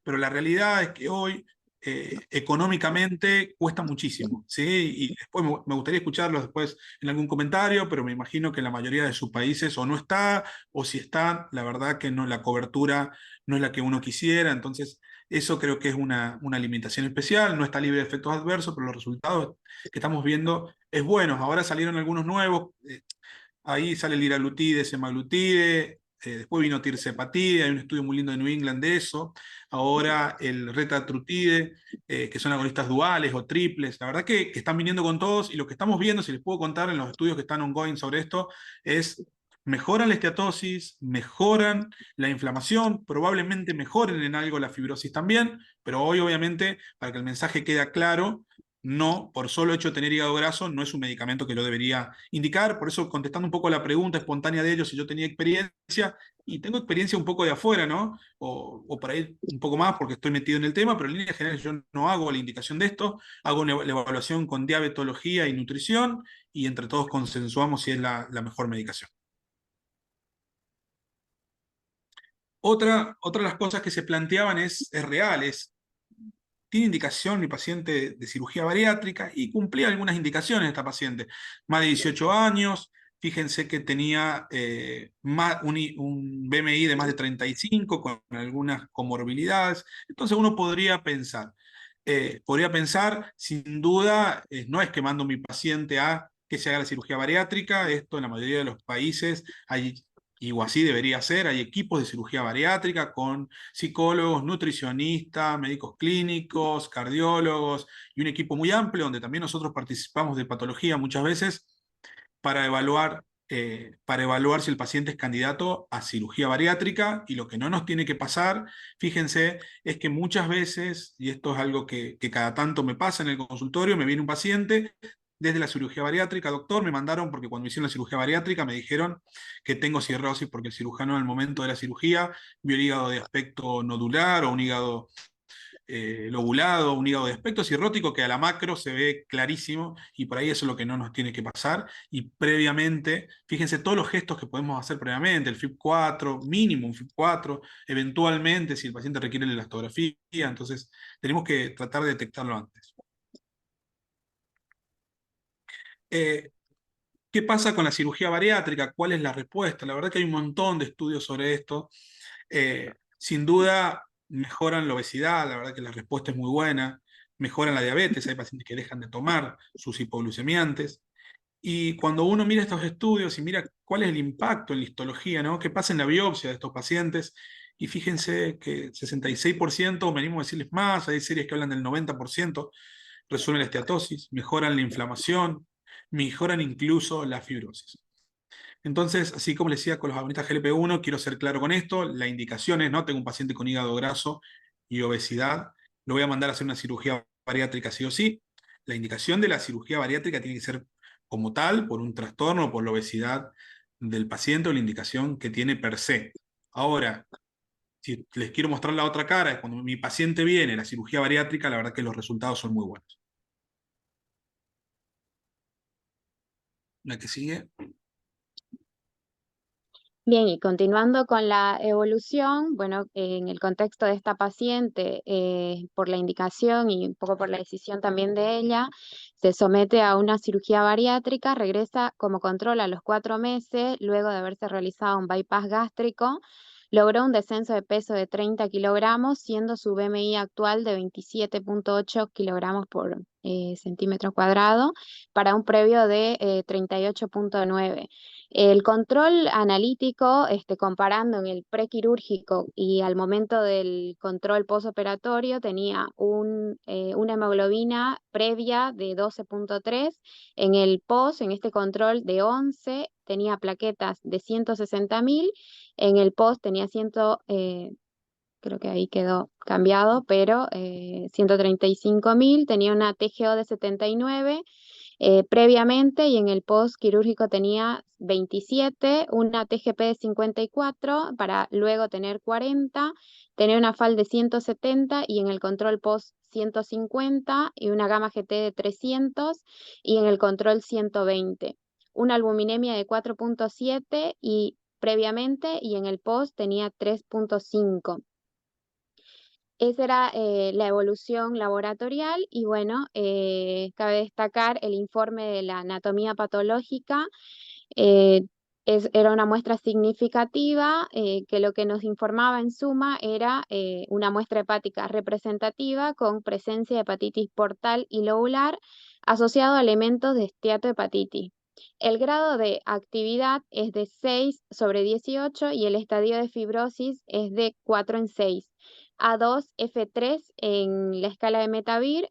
pero la realidad es que hoy económicamente cuesta muchísimo, ¿sí? Y después me gustaría escucharlos después en algún comentario, pero me imagino que en la mayoría de sus países o no está, o si está, la verdad que no, la cobertura no es la que uno quisiera, entonces eso creo que es una limitación especial, no está libre de efectos adversos, pero los resultados que estamos viendo es buenos. Ahora salieron algunos nuevos, ahí sale el liraglutide, semaglutide, después vino tirzepatide, hay un estudio muy lindo de New England de eso, ahora el retatrutide, que son agonistas duales o triples, la verdad que están viniendo con todos, y lo que estamos viendo, si les puedo contar en los estudios que están ongoing sobre esto, es mejoran la esteatosis, mejoran la inflamación, probablemente mejoren en algo la fibrosis también, pero hoy obviamente, para que el mensaje quede claro, no, por solo hecho de tener hígado graso, no es un medicamento que yo debería indicar. Por eso, contestando un poco la pregunta espontánea de ellos, si yo tenía experiencia, y tengo experiencia un poco de afuera, ¿no? O para ir un poco más porque estoy metido en el tema, pero en líneas generales yo no hago la indicación de esto, hago la evaluación con diabetología y nutrición, y entre todos consensuamos si es la mejor medicación. Otra de las cosas que se planteaban es real, tiene indicación mi paciente de cirugía bariátrica, y cumplía algunas indicaciones esta paciente. Más de 18 años, fíjense que tenía un BMI de más de 35 con algunas comorbilidades. Entonces uno podría pensar, sin duda, no es que mando a mi paciente a que se haga la cirugía bariátrica, esto en la mayoría de los países hay, y así debería ser, hay equipos de cirugía bariátrica con psicólogos, nutricionistas, médicos clínicos, cardiólogos, y un equipo muy amplio donde también nosotros participamos de patología muchas veces para evaluar si el paciente es candidato a cirugía bariátrica. Y lo que no nos tiene que pasar, fíjense, es que muchas veces, y esto es algo que cada tanto me pasa en el consultorio, me viene un paciente desde la cirugía bariátrica, doctor, me mandaron porque cuando me hicieron la cirugía bariátrica me dijeron que tengo cirrosis porque el cirujano al momento de la cirugía vio el hígado de aspecto nodular, o un hígado lobulado, un hígado de aspecto cirrótico que a la macro se ve clarísimo, y por ahí eso es lo que no nos tiene que pasar. Y previamente, fíjense todos los gestos que podemos hacer previamente, el FIB4, mínimo un FIB4, eventualmente si el paciente requiere la elastografía, entonces tenemos que tratar de detectarlo antes. ¿Qué pasa con la cirugía bariátrica? ¿Cuál es la respuesta? La verdad que hay un montón de estudios sobre esto. Sin duda, mejoran la obesidad, la verdad que la respuesta es muy buena, mejoran la diabetes, hay pacientes que dejan de tomar sus hipoglucemiantes. Y cuando uno mira estos estudios y mira cuál es el impacto en la histología, ¿no? ¿Qué pasa en la biopsia de estos pacientes? Y fíjense que 66%, me animo a decirles más, hay series que hablan del 90%, resuelven la esteatosis, mejoran la inflamación, mejoran incluso la fibrosis. Entonces, así como les decía con los agonistas GLP-1, quiero ser claro con esto, la indicación es, ¿no? Tengo un paciente con hígado graso y obesidad, lo voy a mandar a hacer una cirugía bariátrica sí o sí. La indicación de la cirugía bariátrica tiene que ser como tal, por un trastorno o por la obesidad del paciente o la indicación que tiene per se. Ahora, si les quiero mostrar la otra cara, es cuando mi paciente viene, la cirugía bariátrica, la verdad que los resultados son muy buenos. La que sigue. Bien, y continuando con la evolución, bueno, en el contexto de esta paciente, por la indicación y un poco por la decisión también de ella, se somete a una cirugía bariátrica, regresa como control a los 4 meses, luego de haberse realizado un bypass gástrico, logró un descenso de peso de 30 kilogramos, siendo su BMI actual de 27.8 kilogramos por centímetro cuadrado, para un previo de 38.9. El control analítico, comparando en el prequirúrgico y al momento del control postoperatorio, tenía una hemoglobina previa de 12.3, en el post, en este control de 11, tenía plaquetas de 160.000, en el post tenía creo que ahí quedó cambiado, pero 135.000, tenía una TGO de 79, previamente, y en el post quirúrgico tenía 27, una TGP de 54, para luego tener 40, tener una FAL de 170 y en el control post 150 y una gamma GT de 300 y en el control 120. Una albuminemia de 4.7 y previamente, y en el post tenía 3.5. Esa era la evolución laboratorial y bueno, cabe destacar el informe de la anatomía patológica. Era una muestra significativa, que lo que nos informaba en suma era una muestra hepática representativa con presencia de hepatitis portal y lobular asociado a elementos de esteatohepatitis. El grado de actividad es de 6/18 y el estadio de fibrosis es de 4/6. A2, F3 en la escala de Metavir.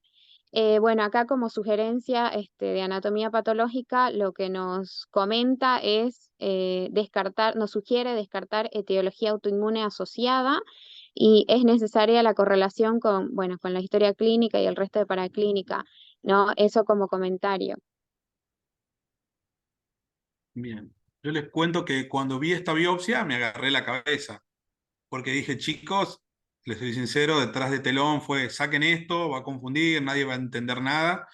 Bueno, acá como sugerencia de anatomía patológica, lo que nos comenta es nos sugiere descartar etiología autoinmune asociada y es necesaria la correlación con la historia clínica y el resto de paraclínica, ¿no? Eso como comentario. Bien, yo les cuento que cuando vi esta biopsia me agarré la cabeza, porque dije, chicos, les soy sincero, detrás de telón fue, saquen esto, va a confundir, nadie va a entender nada.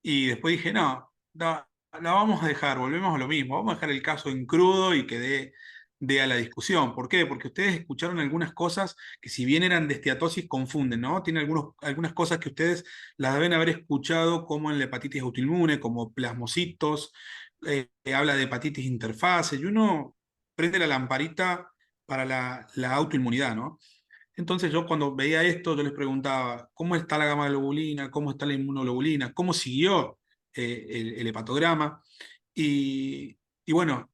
Y después dije, no, la vamos a dejar, volvemos a lo mismo, vamos a dejar el caso en crudo y que dé a la discusión. ¿Por qué? Porque ustedes escucharon algunas cosas que si bien eran de esteatosis, confunden, ¿no? Tiene algunas cosas que ustedes las deben haber escuchado, como en la hepatitis autoinmune, como plasmocitos, habla de hepatitis interfase, y uno prende la lamparita para la autoinmunidad, ¿no? Entonces yo cuando veía esto, yo les preguntaba, ¿cómo está la gamma globulina? ¿Cómo está la inmunoglobulina? ¿Cómo siguió el hepatograma? Y bueno,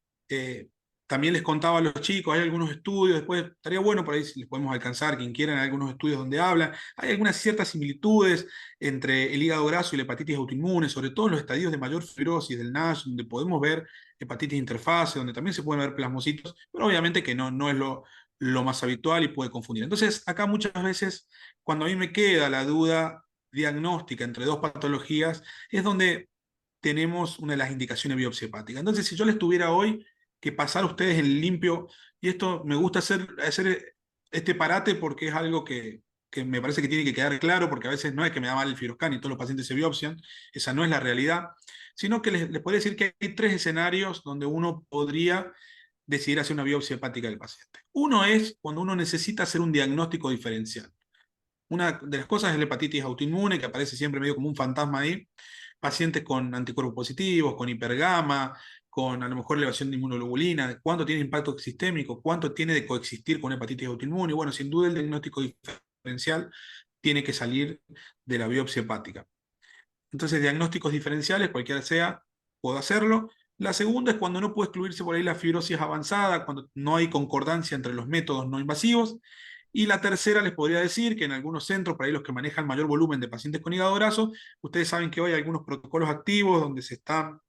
también les contaba a los chicos, hay algunos estudios, después estaría bueno por ahí si les podemos alcanzar, quien quiera, en algunos estudios donde hablan, hay algunas ciertas similitudes entre el hígado graso y la hepatitis autoinmune, sobre todo en los estadios de mayor fibrosis del NASH, donde podemos ver hepatitis interfase, donde también se pueden ver plasmocitos, pero obviamente que no es lo más habitual y puede confundir. Entonces, acá muchas veces, cuando a mí me queda la duda diagnóstica entre dos patologías, es donde tenemos una de las indicaciones biopsia hepática. Entonces, si yo les tuviera hoy que pasar a ustedes en limpio, y esto me gusta hacer este parate porque es algo que me parece que tiene que quedar claro, porque a veces no es que me da mal el fibroscan y todos los pacientes se biopsian, esa no es la realidad, sino que les podría decir que hay 3 escenarios donde uno podría decidir hacer una biopsia hepática del paciente. Uno es cuando uno necesita hacer un diagnóstico diferencial. Una de las cosas es la hepatitis autoinmune, que aparece siempre medio como un fantasma ahí. Pacientes con anticuerpos positivos, con hipergama, con a lo mejor elevación de inmunoglobulina, cuánto tiene impacto sistémico, cuánto tiene de coexistir con hepatitis autoinmune. Y bueno, sin duda el diagnóstico diferencial tiene que salir de la biopsia hepática. Entonces, diagnósticos diferenciales, cualquiera sea, puedo hacerlo. La segunda es cuando no puede excluirse por ahí la fibrosis avanzada, cuando no hay concordancia entre los métodos no invasivos. Y la tercera les podría decir que en algunos centros, por ahí los que manejan mayor volumen de pacientes con hígado graso, ustedes saben que hoy hay algunos protocolos activos donde se están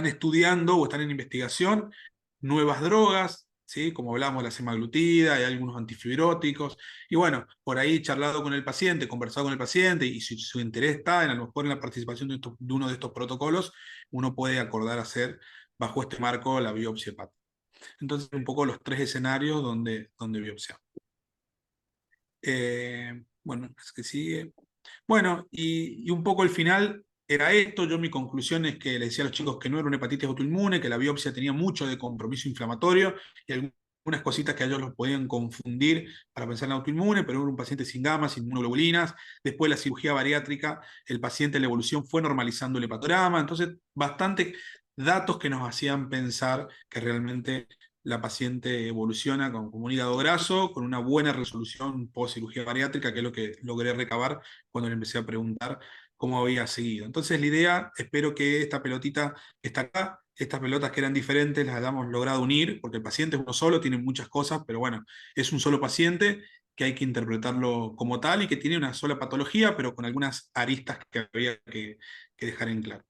estudiando o están en investigación nuevas drogas, ¿sí? Como hablamos, la semaglutida, hay algunos antifibróticos, y bueno, por ahí charlado con el paciente, conversado con el paciente, y si su interés está a lo mejor en la participación de uno de estos protocolos, uno puede acordar hacer bajo este marco la biopsia hepática. Entonces, un poco los tres escenarios donde biopsiar. Bueno, es que sigue. Bueno, y un poco el final era esto. Yo mi conclusión es que le decía a los chicos que no era una hepatitis autoinmune, que la biopsia tenía mucho de compromiso inflamatorio y algunas cositas que a ellos los podían confundir para pensar en autoinmune, pero era un paciente sin gamas, sin inmunoglobulinas. Después de la cirugía bariátrica, el paciente en la evolución fue normalizando el hepatograma. Entonces, bastante datos que nos hacían pensar que realmente la paciente evoluciona con un hígado graso, con una buena resolución post cirugía bariátrica, que es lo que logré recabar cuando le empecé a preguntar cómo había seguido. Entonces la idea, espero que esta pelotita que está acá, estas pelotas que eran diferentes, las hayamos logrado unir, porque el paciente es uno solo, tiene muchas cosas, pero bueno, es un solo paciente que hay que interpretarlo como tal y que tiene una sola patología, pero con algunas aristas que había que dejar en claro.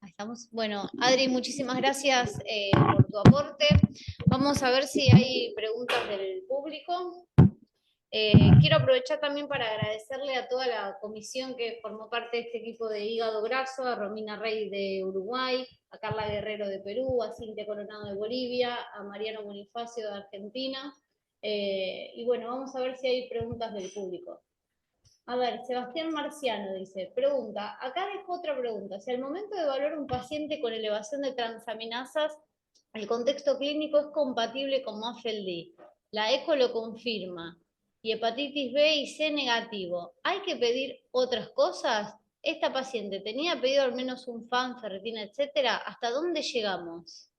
Estamos. Bueno, Adri, muchísimas gracias por tu aporte. Vamos a ver si hay preguntas del público. Quiero aprovechar también para agradecerle a toda la comisión que formó parte de este equipo de hígado graso, a Romina Rey de Uruguay, a Carla Guerrero de Perú, a Cintia Coronado de Bolivia, a Mariano Bonifacio de Argentina. Y bueno, vamos a ver si hay preguntas del público. A ver, Sebastián Marciano dice, pregunta, acá dejo otra pregunta. Si al momento de evaluar un paciente con elevación de transaminasas, el contexto clínico es compatible con MAFLD, la eco lo confirma, y hepatitis B y C negativo, ¿hay que pedir otras cosas? Esta paciente tenía pedido al menos un FAN, ferritina, etcétera. ¿Hasta dónde llegamos?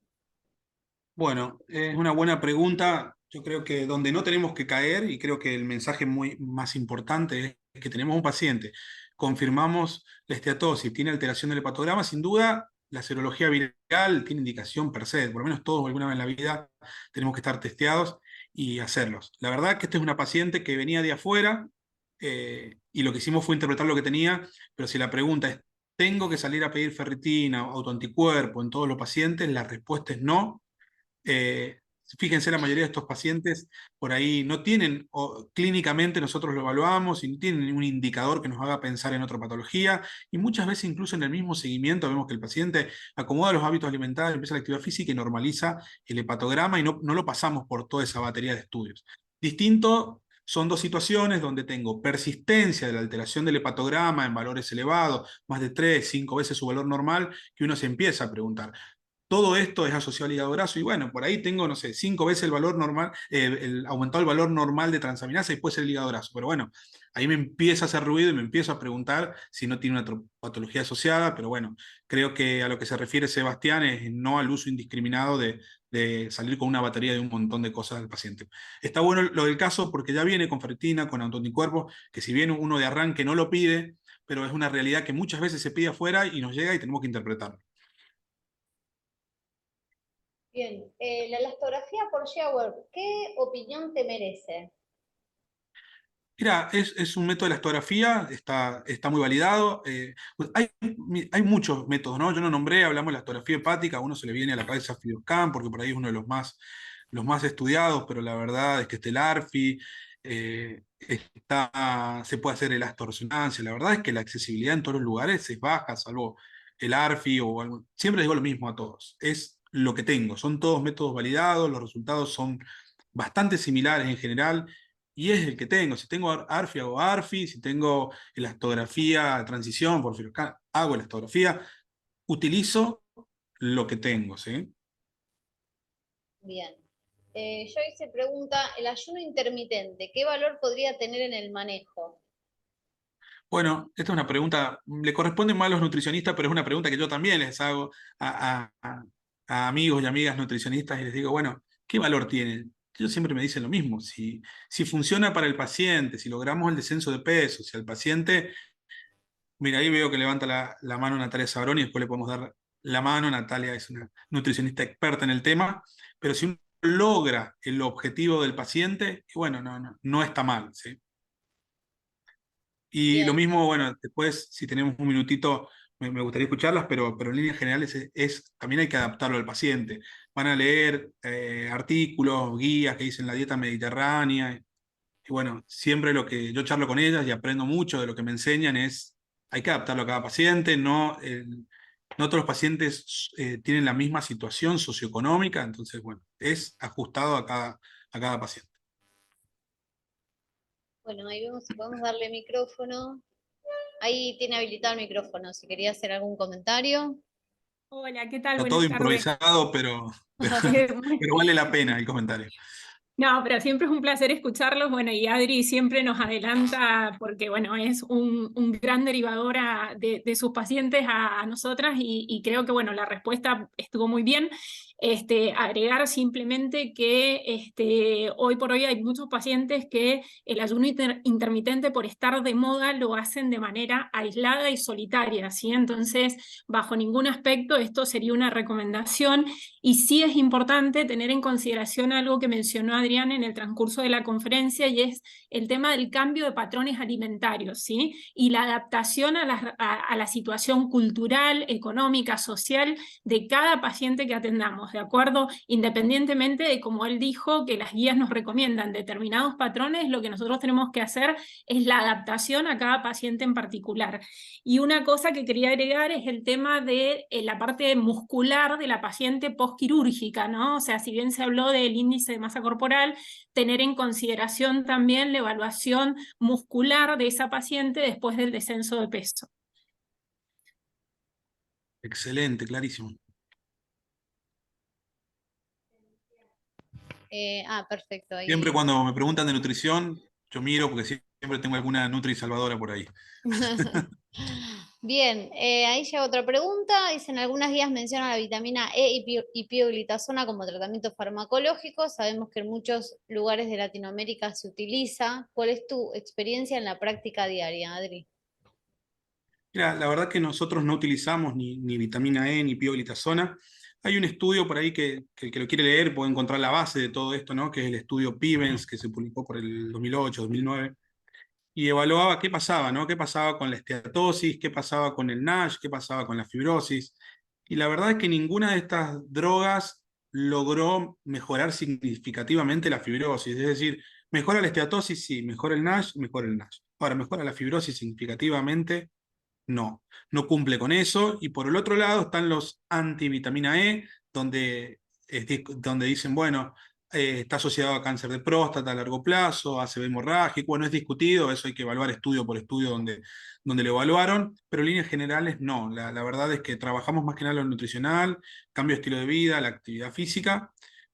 Bueno, es una buena pregunta. Yo creo que donde no tenemos que caer, y creo que el mensaje más importante es que tenemos un paciente, confirmamos la esteatosis, tiene alteración del hepatograma, sin duda la serología viral tiene indicación per se, por lo menos todos alguna vez en la vida tenemos que estar testeados y hacerlos. La verdad que esta es una paciente que venía de afuera y lo que hicimos fue interpretar lo que tenía, pero si la pregunta es, ¿tengo que salir a pedir ferritina, autoanticuerpo en todos los pacientes? La respuesta es no. Fíjense, la mayoría de estos pacientes por ahí no tienen, o clínicamente nosotros lo evaluamos y no tienen ningún indicador que nos haga pensar en otra patología, y muchas veces incluso en el mismo seguimiento vemos que el paciente acomoda los hábitos alimentarios, empieza la actividad física y normaliza el hepatograma y no lo pasamos por toda esa batería de estudios. Distinto son dos situaciones donde tengo persistencia de la alteración del hepatograma en valores elevados, más de 3, 5 veces su valor normal, que uno se empieza a preguntar. Todo esto es asociado al hígado graso y bueno, por ahí tengo, no sé, 5 veces el valor normal, aumentado el valor normal de transaminasa y puede ser el hígado graso. Pero bueno, ahí me empieza a hacer ruido y me empiezo a preguntar si no tiene una patología asociada, pero bueno, creo que a lo que se refiere Sebastián es no al uso indiscriminado de salir con una batería de un montón de cosas del paciente. Está bueno lo del caso porque ya viene con ferritina, con autoanticuerpos, que si bien uno de arranque no lo pide, pero es una realidad que muchas veces se pide afuera y nos llega y tenemos que interpretarlo. Bien, la elastografía por Sheward, ¿qué opinión te merece? Mira, es un método de elastografía, está muy validado. Hay muchos métodos, ¿no? Yo no nombré, hablamos de la elastografía hepática, a uno se le viene a la cabeza FibroScan, porque por ahí es uno de los más estudiados, pero la verdad es que el ARFI, se puede hacer elastoresonancia. La verdad es que la accesibilidad en todos los lugares es baja, salvo el ARFI o algo. Siempre les digo lo mismo a todos, es lo que tengo. Son todos métodos validados, los resultados son bastante similares en general y es el que tengo. Si tengo ARFI, hago ARFI. Si tengo elastografía, transición por FibroScan, hago elastografía. Utilizo lo que tengo, ¿sí? Bien. Joyce pregunta, ¿el ayuno intermitente qué valor podría tener en el manejo? Bueno, esta es una pregunta, le corresponde más a los nutricionistas, pero es una pregunta que yo también les hago a amigos y amigas nutricionistas y les digo, bueno, ¿qué valor tiene? Ellos siempre me dicen lo mismo, si funciona para el paciente, si logramos el descenso de peso, si al paciente, mira, ahí veo que levanta la mano Natalia Sabroni, después le podemos dar la mano, Natalia es una nutricionista experta en el tema, pero si uno logra el objetivo del paciente, bueno, no está mal, ¿sí? Y lo Bien. mismo, bueno, después, si tenemos un minutito, me gustaría escucharlas, pero en líneas generales también hay que adaptarlo al paciente. Van a leer artículos, guías que dicen la dieta mediterránea. Y bueno, siempre lo que yo charlo con ellas y aprendo mucho de lo que me enseñan es, hay que adaptarlo a cada paciente, no todos los pacientes tienen la misma situación socioeconómica, entonces, bueno, es ajustado a cada paciente. Bueno, ahí vemos si podemos darle micrófono. Ahí tiene habilitado el micrófono, si quería hacer algún comentario. Hola, ¿qué tal? Está todo Buenas tardes. improvisado, pero vale la pena el comentario. No, pero siempre es un placer escucharlos. Bueno, y Adri siempre nos adelanta porque, bueno, es un gran derivador de sus pacientes a nosotras y creo que, bueno, la respuesta estuvo muy bien. Agregar simplemente que hoy por hoy hay muchos pacientes que el ayuno intermitente por estar de moda lo hacen de manera aislada y solitaria, ¿sí? Entonces, bajo ningún aspecto esto sería una recomendación y sí es importante tener en consideración algo que mencionó Adrián en el transcurso de la conferencia y es el tema del cambio de patrones alimentarios, ¿sí? Y la adaptación a la situación cultural, económica, social de cada paciente que atendamos, ¿de acuerdo? Independientemente de, como él dijo, que las guías nos recomiendan determinados patrones, lo que nosotros tenemos que hacer es la adaptación a cada paciente en particular. Y una cosa que quería agregar es el tema de la parte muscular de la paciente postquirúrgica, ¿no? O sea, si bien se habló del índice de masa corporal, tener en consideración también la evaluación muscular de esa paciente después del descenso de peso. Excelente, clarísimo. Perfecto. Ahí. Siempre cuando me preguntan de nutrición, yo miro porque siempre tengo alguna nutri salvadora por ahí. Bien, ahí llega otra pregunta. Dicen, algunas guías mencionan la vitamina E y pioglitazona como tratamiento farmacológico. Sabemos que en muchos lugares de Latinoamérica se utiliza. ¿Cuál es tu experiencia en la práctica diaria, Adri? Mira, la verdad que nosotros no utilizamos ni vitamina E ni pioglitazona. Hay un estudio por ahí que el que lo quiere leer puede encontrar la base de todo esto, ¿no? Que es el estudio Pivens, que se publicó por el 2008, 2009, y evaluaba qué pasaba, ¿no? Qué pasaba con la esteatosis, qué pasaba con el NASH, qué pasaba con la fibrosis. Y la verdad es que ninguna de estas drogas logró mejorar significativamente la fibrosis. Es decir, mejora la esteatosis, sí, mejora el NASH, mejora el NASH. Ahora, mejora la fibrosis significativamente, no cumple con eso. Y por el otro lado están los antivitamina E, donde dicen, bueno, está asociado a cáncer de próstata a largo plazo, ACV hemorrágico, bueno, es discutido, eso hay que evaluar estudio por estudio donde lo evaluaron, pero en líneas generales no. La verdad es que trabajamos más que nada lo nutricional, cambio de estilo de vida, la actividad física,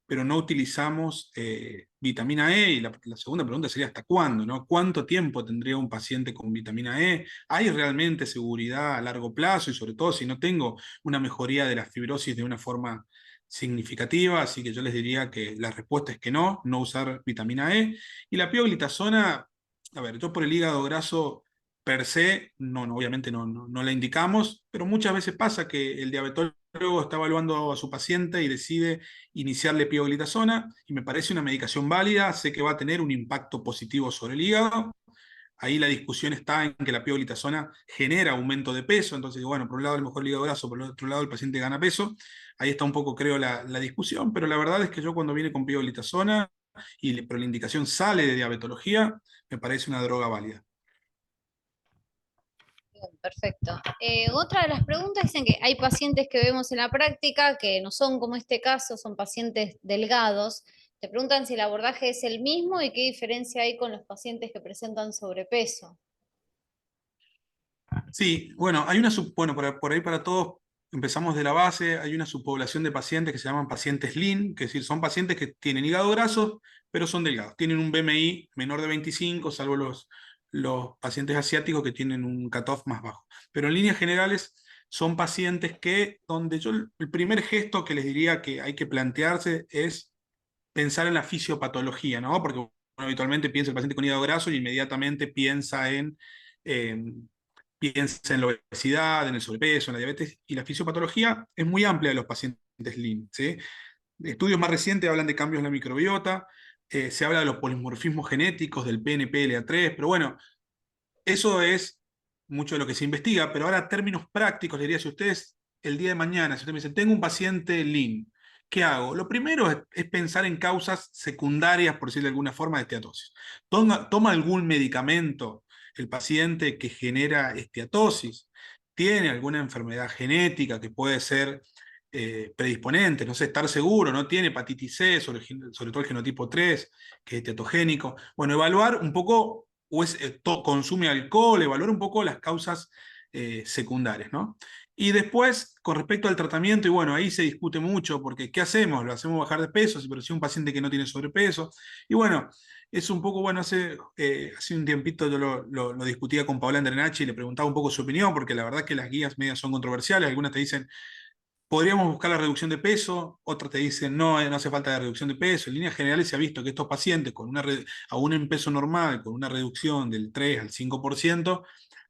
pero no utilizamos vitamina E. Y la segunda pregunta sería, ¿hasta cuándo, no? ¿Cuánto tiempo tendría un paciente con vitamina E? ¿Hay realmente seguridad a largo plazo? Y sobre todo si no tengo una mejoría de la fibrosis de una forma significativa, así que yo les diría que la respuesta es que no usar vitamina E. Y la pioglitazona, a ver, yo por el hígado graso per se, obviamente no la indicamos, pero muchas veces pasa que el diabetólogo está evaluando a su paciente y decide iniciarle pioglitazona, y me parece una medicación válida, sé que va a tener un impacto positivo sobre el hígado. Ahí la discusión está en que la pioglitazona genera aumento de peso, entonces, bueno, por un lado a lo mejor el hígado graso, por el otro lado el paciente gana peso. Ahí está un poco, creo, la discusión, pero la verdad es que yo cuando viene con pioglitazona, pero la indicación sale de diabetología, me parece una droga válida. Bien, perfecto. Otra de las preguntas dicen que hay pacientes que vemos en la práctica que no son como este caso, son pacientes delgados. Te preguntan si el abordaje es el mismo y qué diferencia hay con los pacientes que presentan sobrepeso. Sí, bueno, hay bueno, por ahí para todos empezamos de la base, hay una subpoblación de pacientes que se llaman pacientes lean, que es decir, son pacientes que tienen hígado graso, pero son delgados, tienen un BMI menor de 25, salvo los pacientes asiáticos que tienen un cutoff más bajo. Pero en líneas generales son pacientes donde yo el primer gesto que les diría que hay que plantearse es pensar en la fisiopatología, ¿no? Porque bueno, habitualmente piensa el paciente con hígado graso y inmediatamente piensa en la obesidad, en el sobrepeso, en la diabetes, y la fisiopatología es muy amplia de los pacientes Lean, ¿sí? Estudios más recientes hablan de cambios en la microbiota, se habla de los polimorfismos genéticos del PNPLA3, pero bueno, eso es mucho de lo que se investiga, pero ahora términos prácticos, le diría, si ustedes el día de mañana, si ustedes me dicen, tengo un paciente Lean, ¿qué hago? Lo primero es pensar en causas secundarias, por decirlo de alguna forma, de esteatosis. ¿Toma algún medicamento el paciente que genera esteatosis? ¿Tiene alguna enfermedad genética que puede ser predisponente? No sé, estar seguro, ¿no? ¿Tiene hepatitis C, sobre todo el genotipo 3, que es teatogénico? Bueno, evaluar un poco, consume alcohol, evaluar un poco las causas secundarias, ¿no? Y después, con respecto al tratamiento, y bueno, ahí se discute mucho, porque ¿qué hacemos? ¿Lo hacemos bajar de peso? Pero si un paciente que no tiene sobrepeso. Y bueno, es un poco, bueno, hace un tiempito yo lo discutía con Paola Andrenachi y le preguntaba un poco su opinión, porque la verdad que las guías medias son controversiales. Algunas te dicen, podríamos buscar la reducción de peso, otras te dicen, no, no hace falta de reducción de peso. En líneas generales se ha visto que estos pacientes, aún en peso normal, con una reducción del 3 al 5%,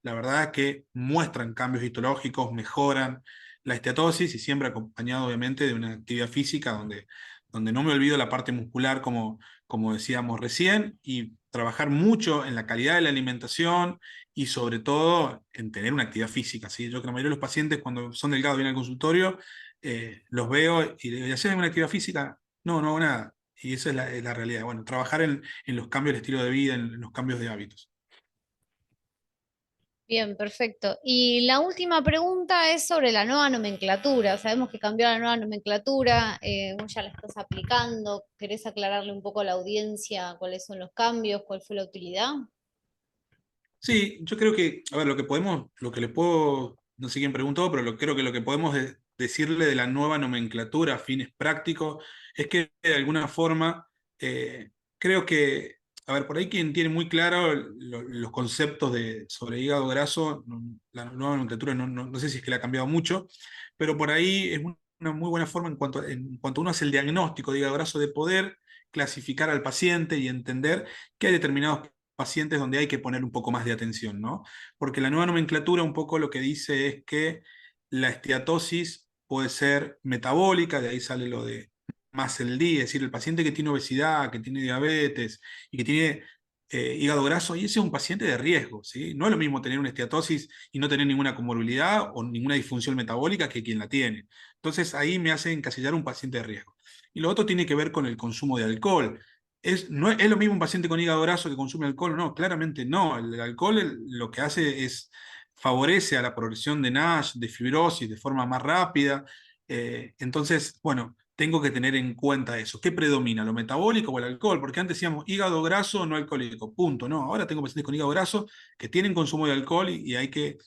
la verdad es que muestran cambios histológicos, mejoran la esteatosis y siempre acompañado obviamente de una actividad física donde no me olvido la parte muscular como decíamos recién, y trabajar mucho en la calidad de la alimentación y sobre todo en tener una actividad física, ¿sí? Yo creo que la mayoría de los pacientes cuando son delgados vienen al consultorio, los veo y les digo, ¿hacen una actividad física? No, no hago nada. Y esa es la realidad. Bueno, trabajar en los cambios del estilo de vida, en los cambios de hábitos. Bien, perfecto. Y la última pregunta es sobre la nueva nomenclatura. Sabemos que cambió la nueva nomenclatura, vos ya la estás aplicando. ¿Querés aclararle un poco a la audiencia cuáles son los cambios, cuál fue la utilidad? Sí, yo creo que, a ver, lo que le puedo, no sé quién preguntó, pero creo que lo que podemos decirle de la nueva nomenclatura a fines prácticos es que de alguna forma, creo que, a ver, por ahí quien tiene muy claro los conceptos sobre hígado graso, la nueva nomenclatura no sé si es que le ha cambiado mucho, pero por ahí es una muy buena forma en cuanto uno hace el diagnóstico de hígado graso, de poder clasificar al paciente y entender que hay determinados pacientes donde hay que poner un poco más de atención, ¿no? Porque la nueva nomenclatura un poco lo que dice es que la esteatosis puede ser metabólica, de ahí sale lo de MASLD, es decir, el paciente que tiene obesidad, que tiene diabetes y que tiene hígado graso, y ese es un paciente de riesgo, ¿sí? No es lo mismo tener una esteatosis y no tener ninguna comorbilidad o ninguna disfunción metabólica que quien la tiene. Entonces ahí me hace encasillar un paciente de riesgo. Y lo otro tiene que ver con el consumo de alcohol. No es lo mismo un paciente con hígado graso que consume alcohol, no, claramente no. El alcohol lo que hace es favorece a la progresión de NASH, de fibrosis de forma más rápida. Entonces, bueno, tengo que tener en cuenta eso. ¿Qué predomina, lo metabólico o el alcohol? Porque antes decíamos hígado graso no alcohólico, punto. No, ahora tengo pacientes con hígado graso que tienen consumo de alcohol y hay que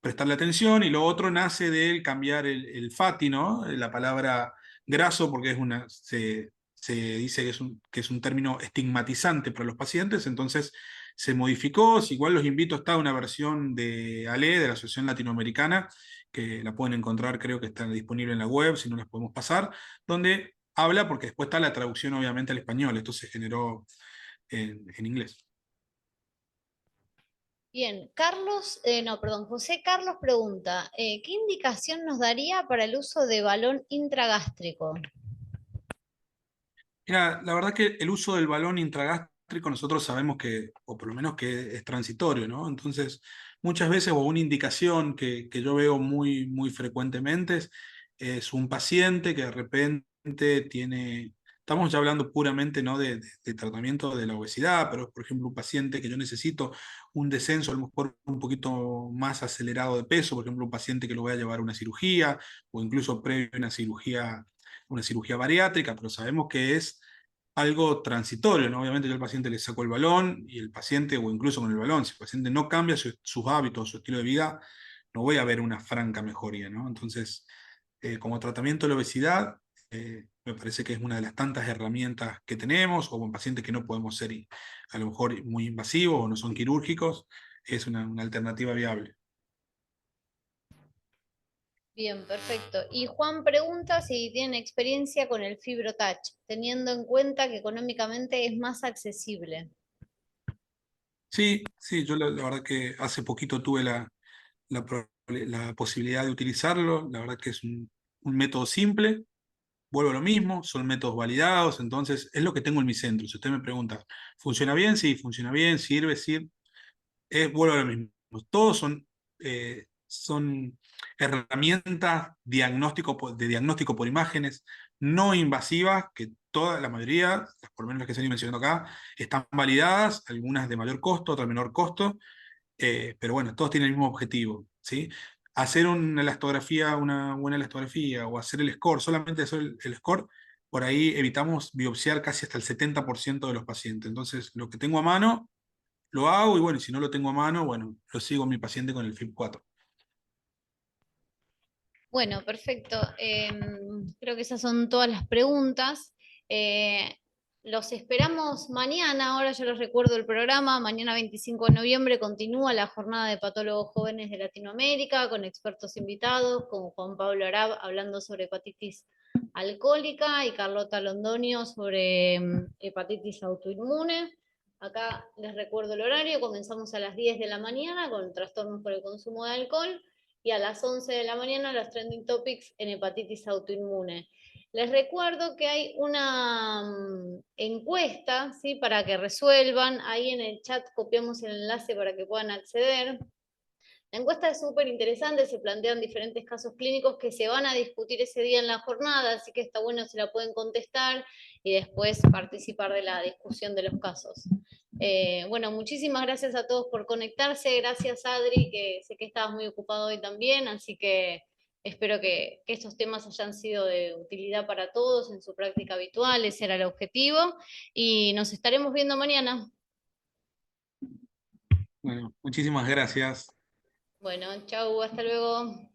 prestarle atención. Y lo otro nace del cambiar el fatty, ¿no? La palabra graso, porque se dice que es un término estigmatizante para los pacientes, entonces se modificó. Igual los invito, está una versión de ALE, de la Asociación Latinoamericana, que la pueden encontrar, creo que está disponible en la web, si no las podemos pasar, donde habla, porque después está la traducción obviamente al español, esto se generó en inglés. Bien, José Carlos pregunta, ¿qué indicación nos daría para el uso de balón intragástrico? Mira, la verdad que el uso del balón intragástrico nosotros sabemos que, o por lo menos que es transitorio, ¿no? Entonces, muchas veces, o una indicación que yo veo muy frecuentemente es un paciente que de repente tiene, estamos ya hablando puramente, ¿no? de tratamiento de la obesidad, pero por ejemplo un paciente que yo necesito un descenso a lo mejor un poquito más acelerado de peso, por ejemplo un paciente que lo voy a llevar a una cirugía, o incluso previo a una cirugía bariátrica, pero sabemos que es algo transitorio, ¿no? Obviamente yo al paciente le saco el balón y el paciente, o incluso con el balón, si el paciente no cambia sus hábitos, su estilo de vida, no voy a ver una franca mejoría, ¿no? Entonces, como tratamiento de la obesidad, Me parece que es una de las tantas herramientas que tenemos, o en pacientes que no podemos ser a lo mejor muy invasivos o no son quirúrgicos, es una alternativa viable. Bien, perfecto. Y Juan pregunta si tienen experiencia con el FibroTouch, teniendo en cuenta que económicamente es más accesible. Sí, sí, yo la verdad que hace poquito tuve la posibilidad de utilizarlo, la verdad que es un método simple, vuelvo a lo mismo, son métodos validados, entonces es lo que tengo en mi centro. Si usted me pregunta, ¿funciona bien? Sí, funciona bien, sirve, sí, vuelvo a lo mismo. Todos son herramientas de diagnóstico por imágenes no invasivas, que toda la mayoría, por lo menos las que se han ido mencionando acá, están validadas, algunas de mayor costo, otras de menor costo, pero bueno, todos tienen el mismo objetivo, ¿sí? Hacer una elastografía, una buena elastografía, o hacer el score, solamente hacer el score, por ahí evitamos biopsiar casi hasta el 70% de los pacientes. Entonces, lo que tengo a mano, lo hago, y bueno, y si no lo tengo a mano, bueno, lo sigo a mi paciente con el FIB4. Bueno, perfecto. Creo que esas son todas las preguntas. Los esperamos mañana, ahora yo les recuerdo el programa, mañana 25 de noviembre continúa la jornada de patólogos jóvenes de Latinoamérica con expertos invitados, como Juan Pablo Arab hablando sobre hepatitis alcohólica y Carlota Londonio sobre hepatitis autoinmune. Acá les recuerdo el horario, comenzamos a las 10 de la mañana con trastornos por el consumo de alcohol y a las 11 de la mañana los trending topics en hepatitis autoinmune. Les recuerdo que hay una encuesta, ¿sí? Para que resuelvan, ahí en el chat copiamos el enlace para que puedan acceder. La encuesta es súper interesante, se plantean diferentes casos clínicos que se van a discutir ese día en la jornada, así que está bueno si la pueden contestar y después participar de la discusión de los casos. Bueno, muchísimas gracias a todos por conectarse, gracias Adri, que sé que estabas muy ocupado hoy también, así que espero que estos temas hayan sido de utilidad para todos en su práctica habitual, ese era el objetivo, y nos estaremos viendo mañana. Bueno, muchísimas gracias. Bueno, chau, hasta luego.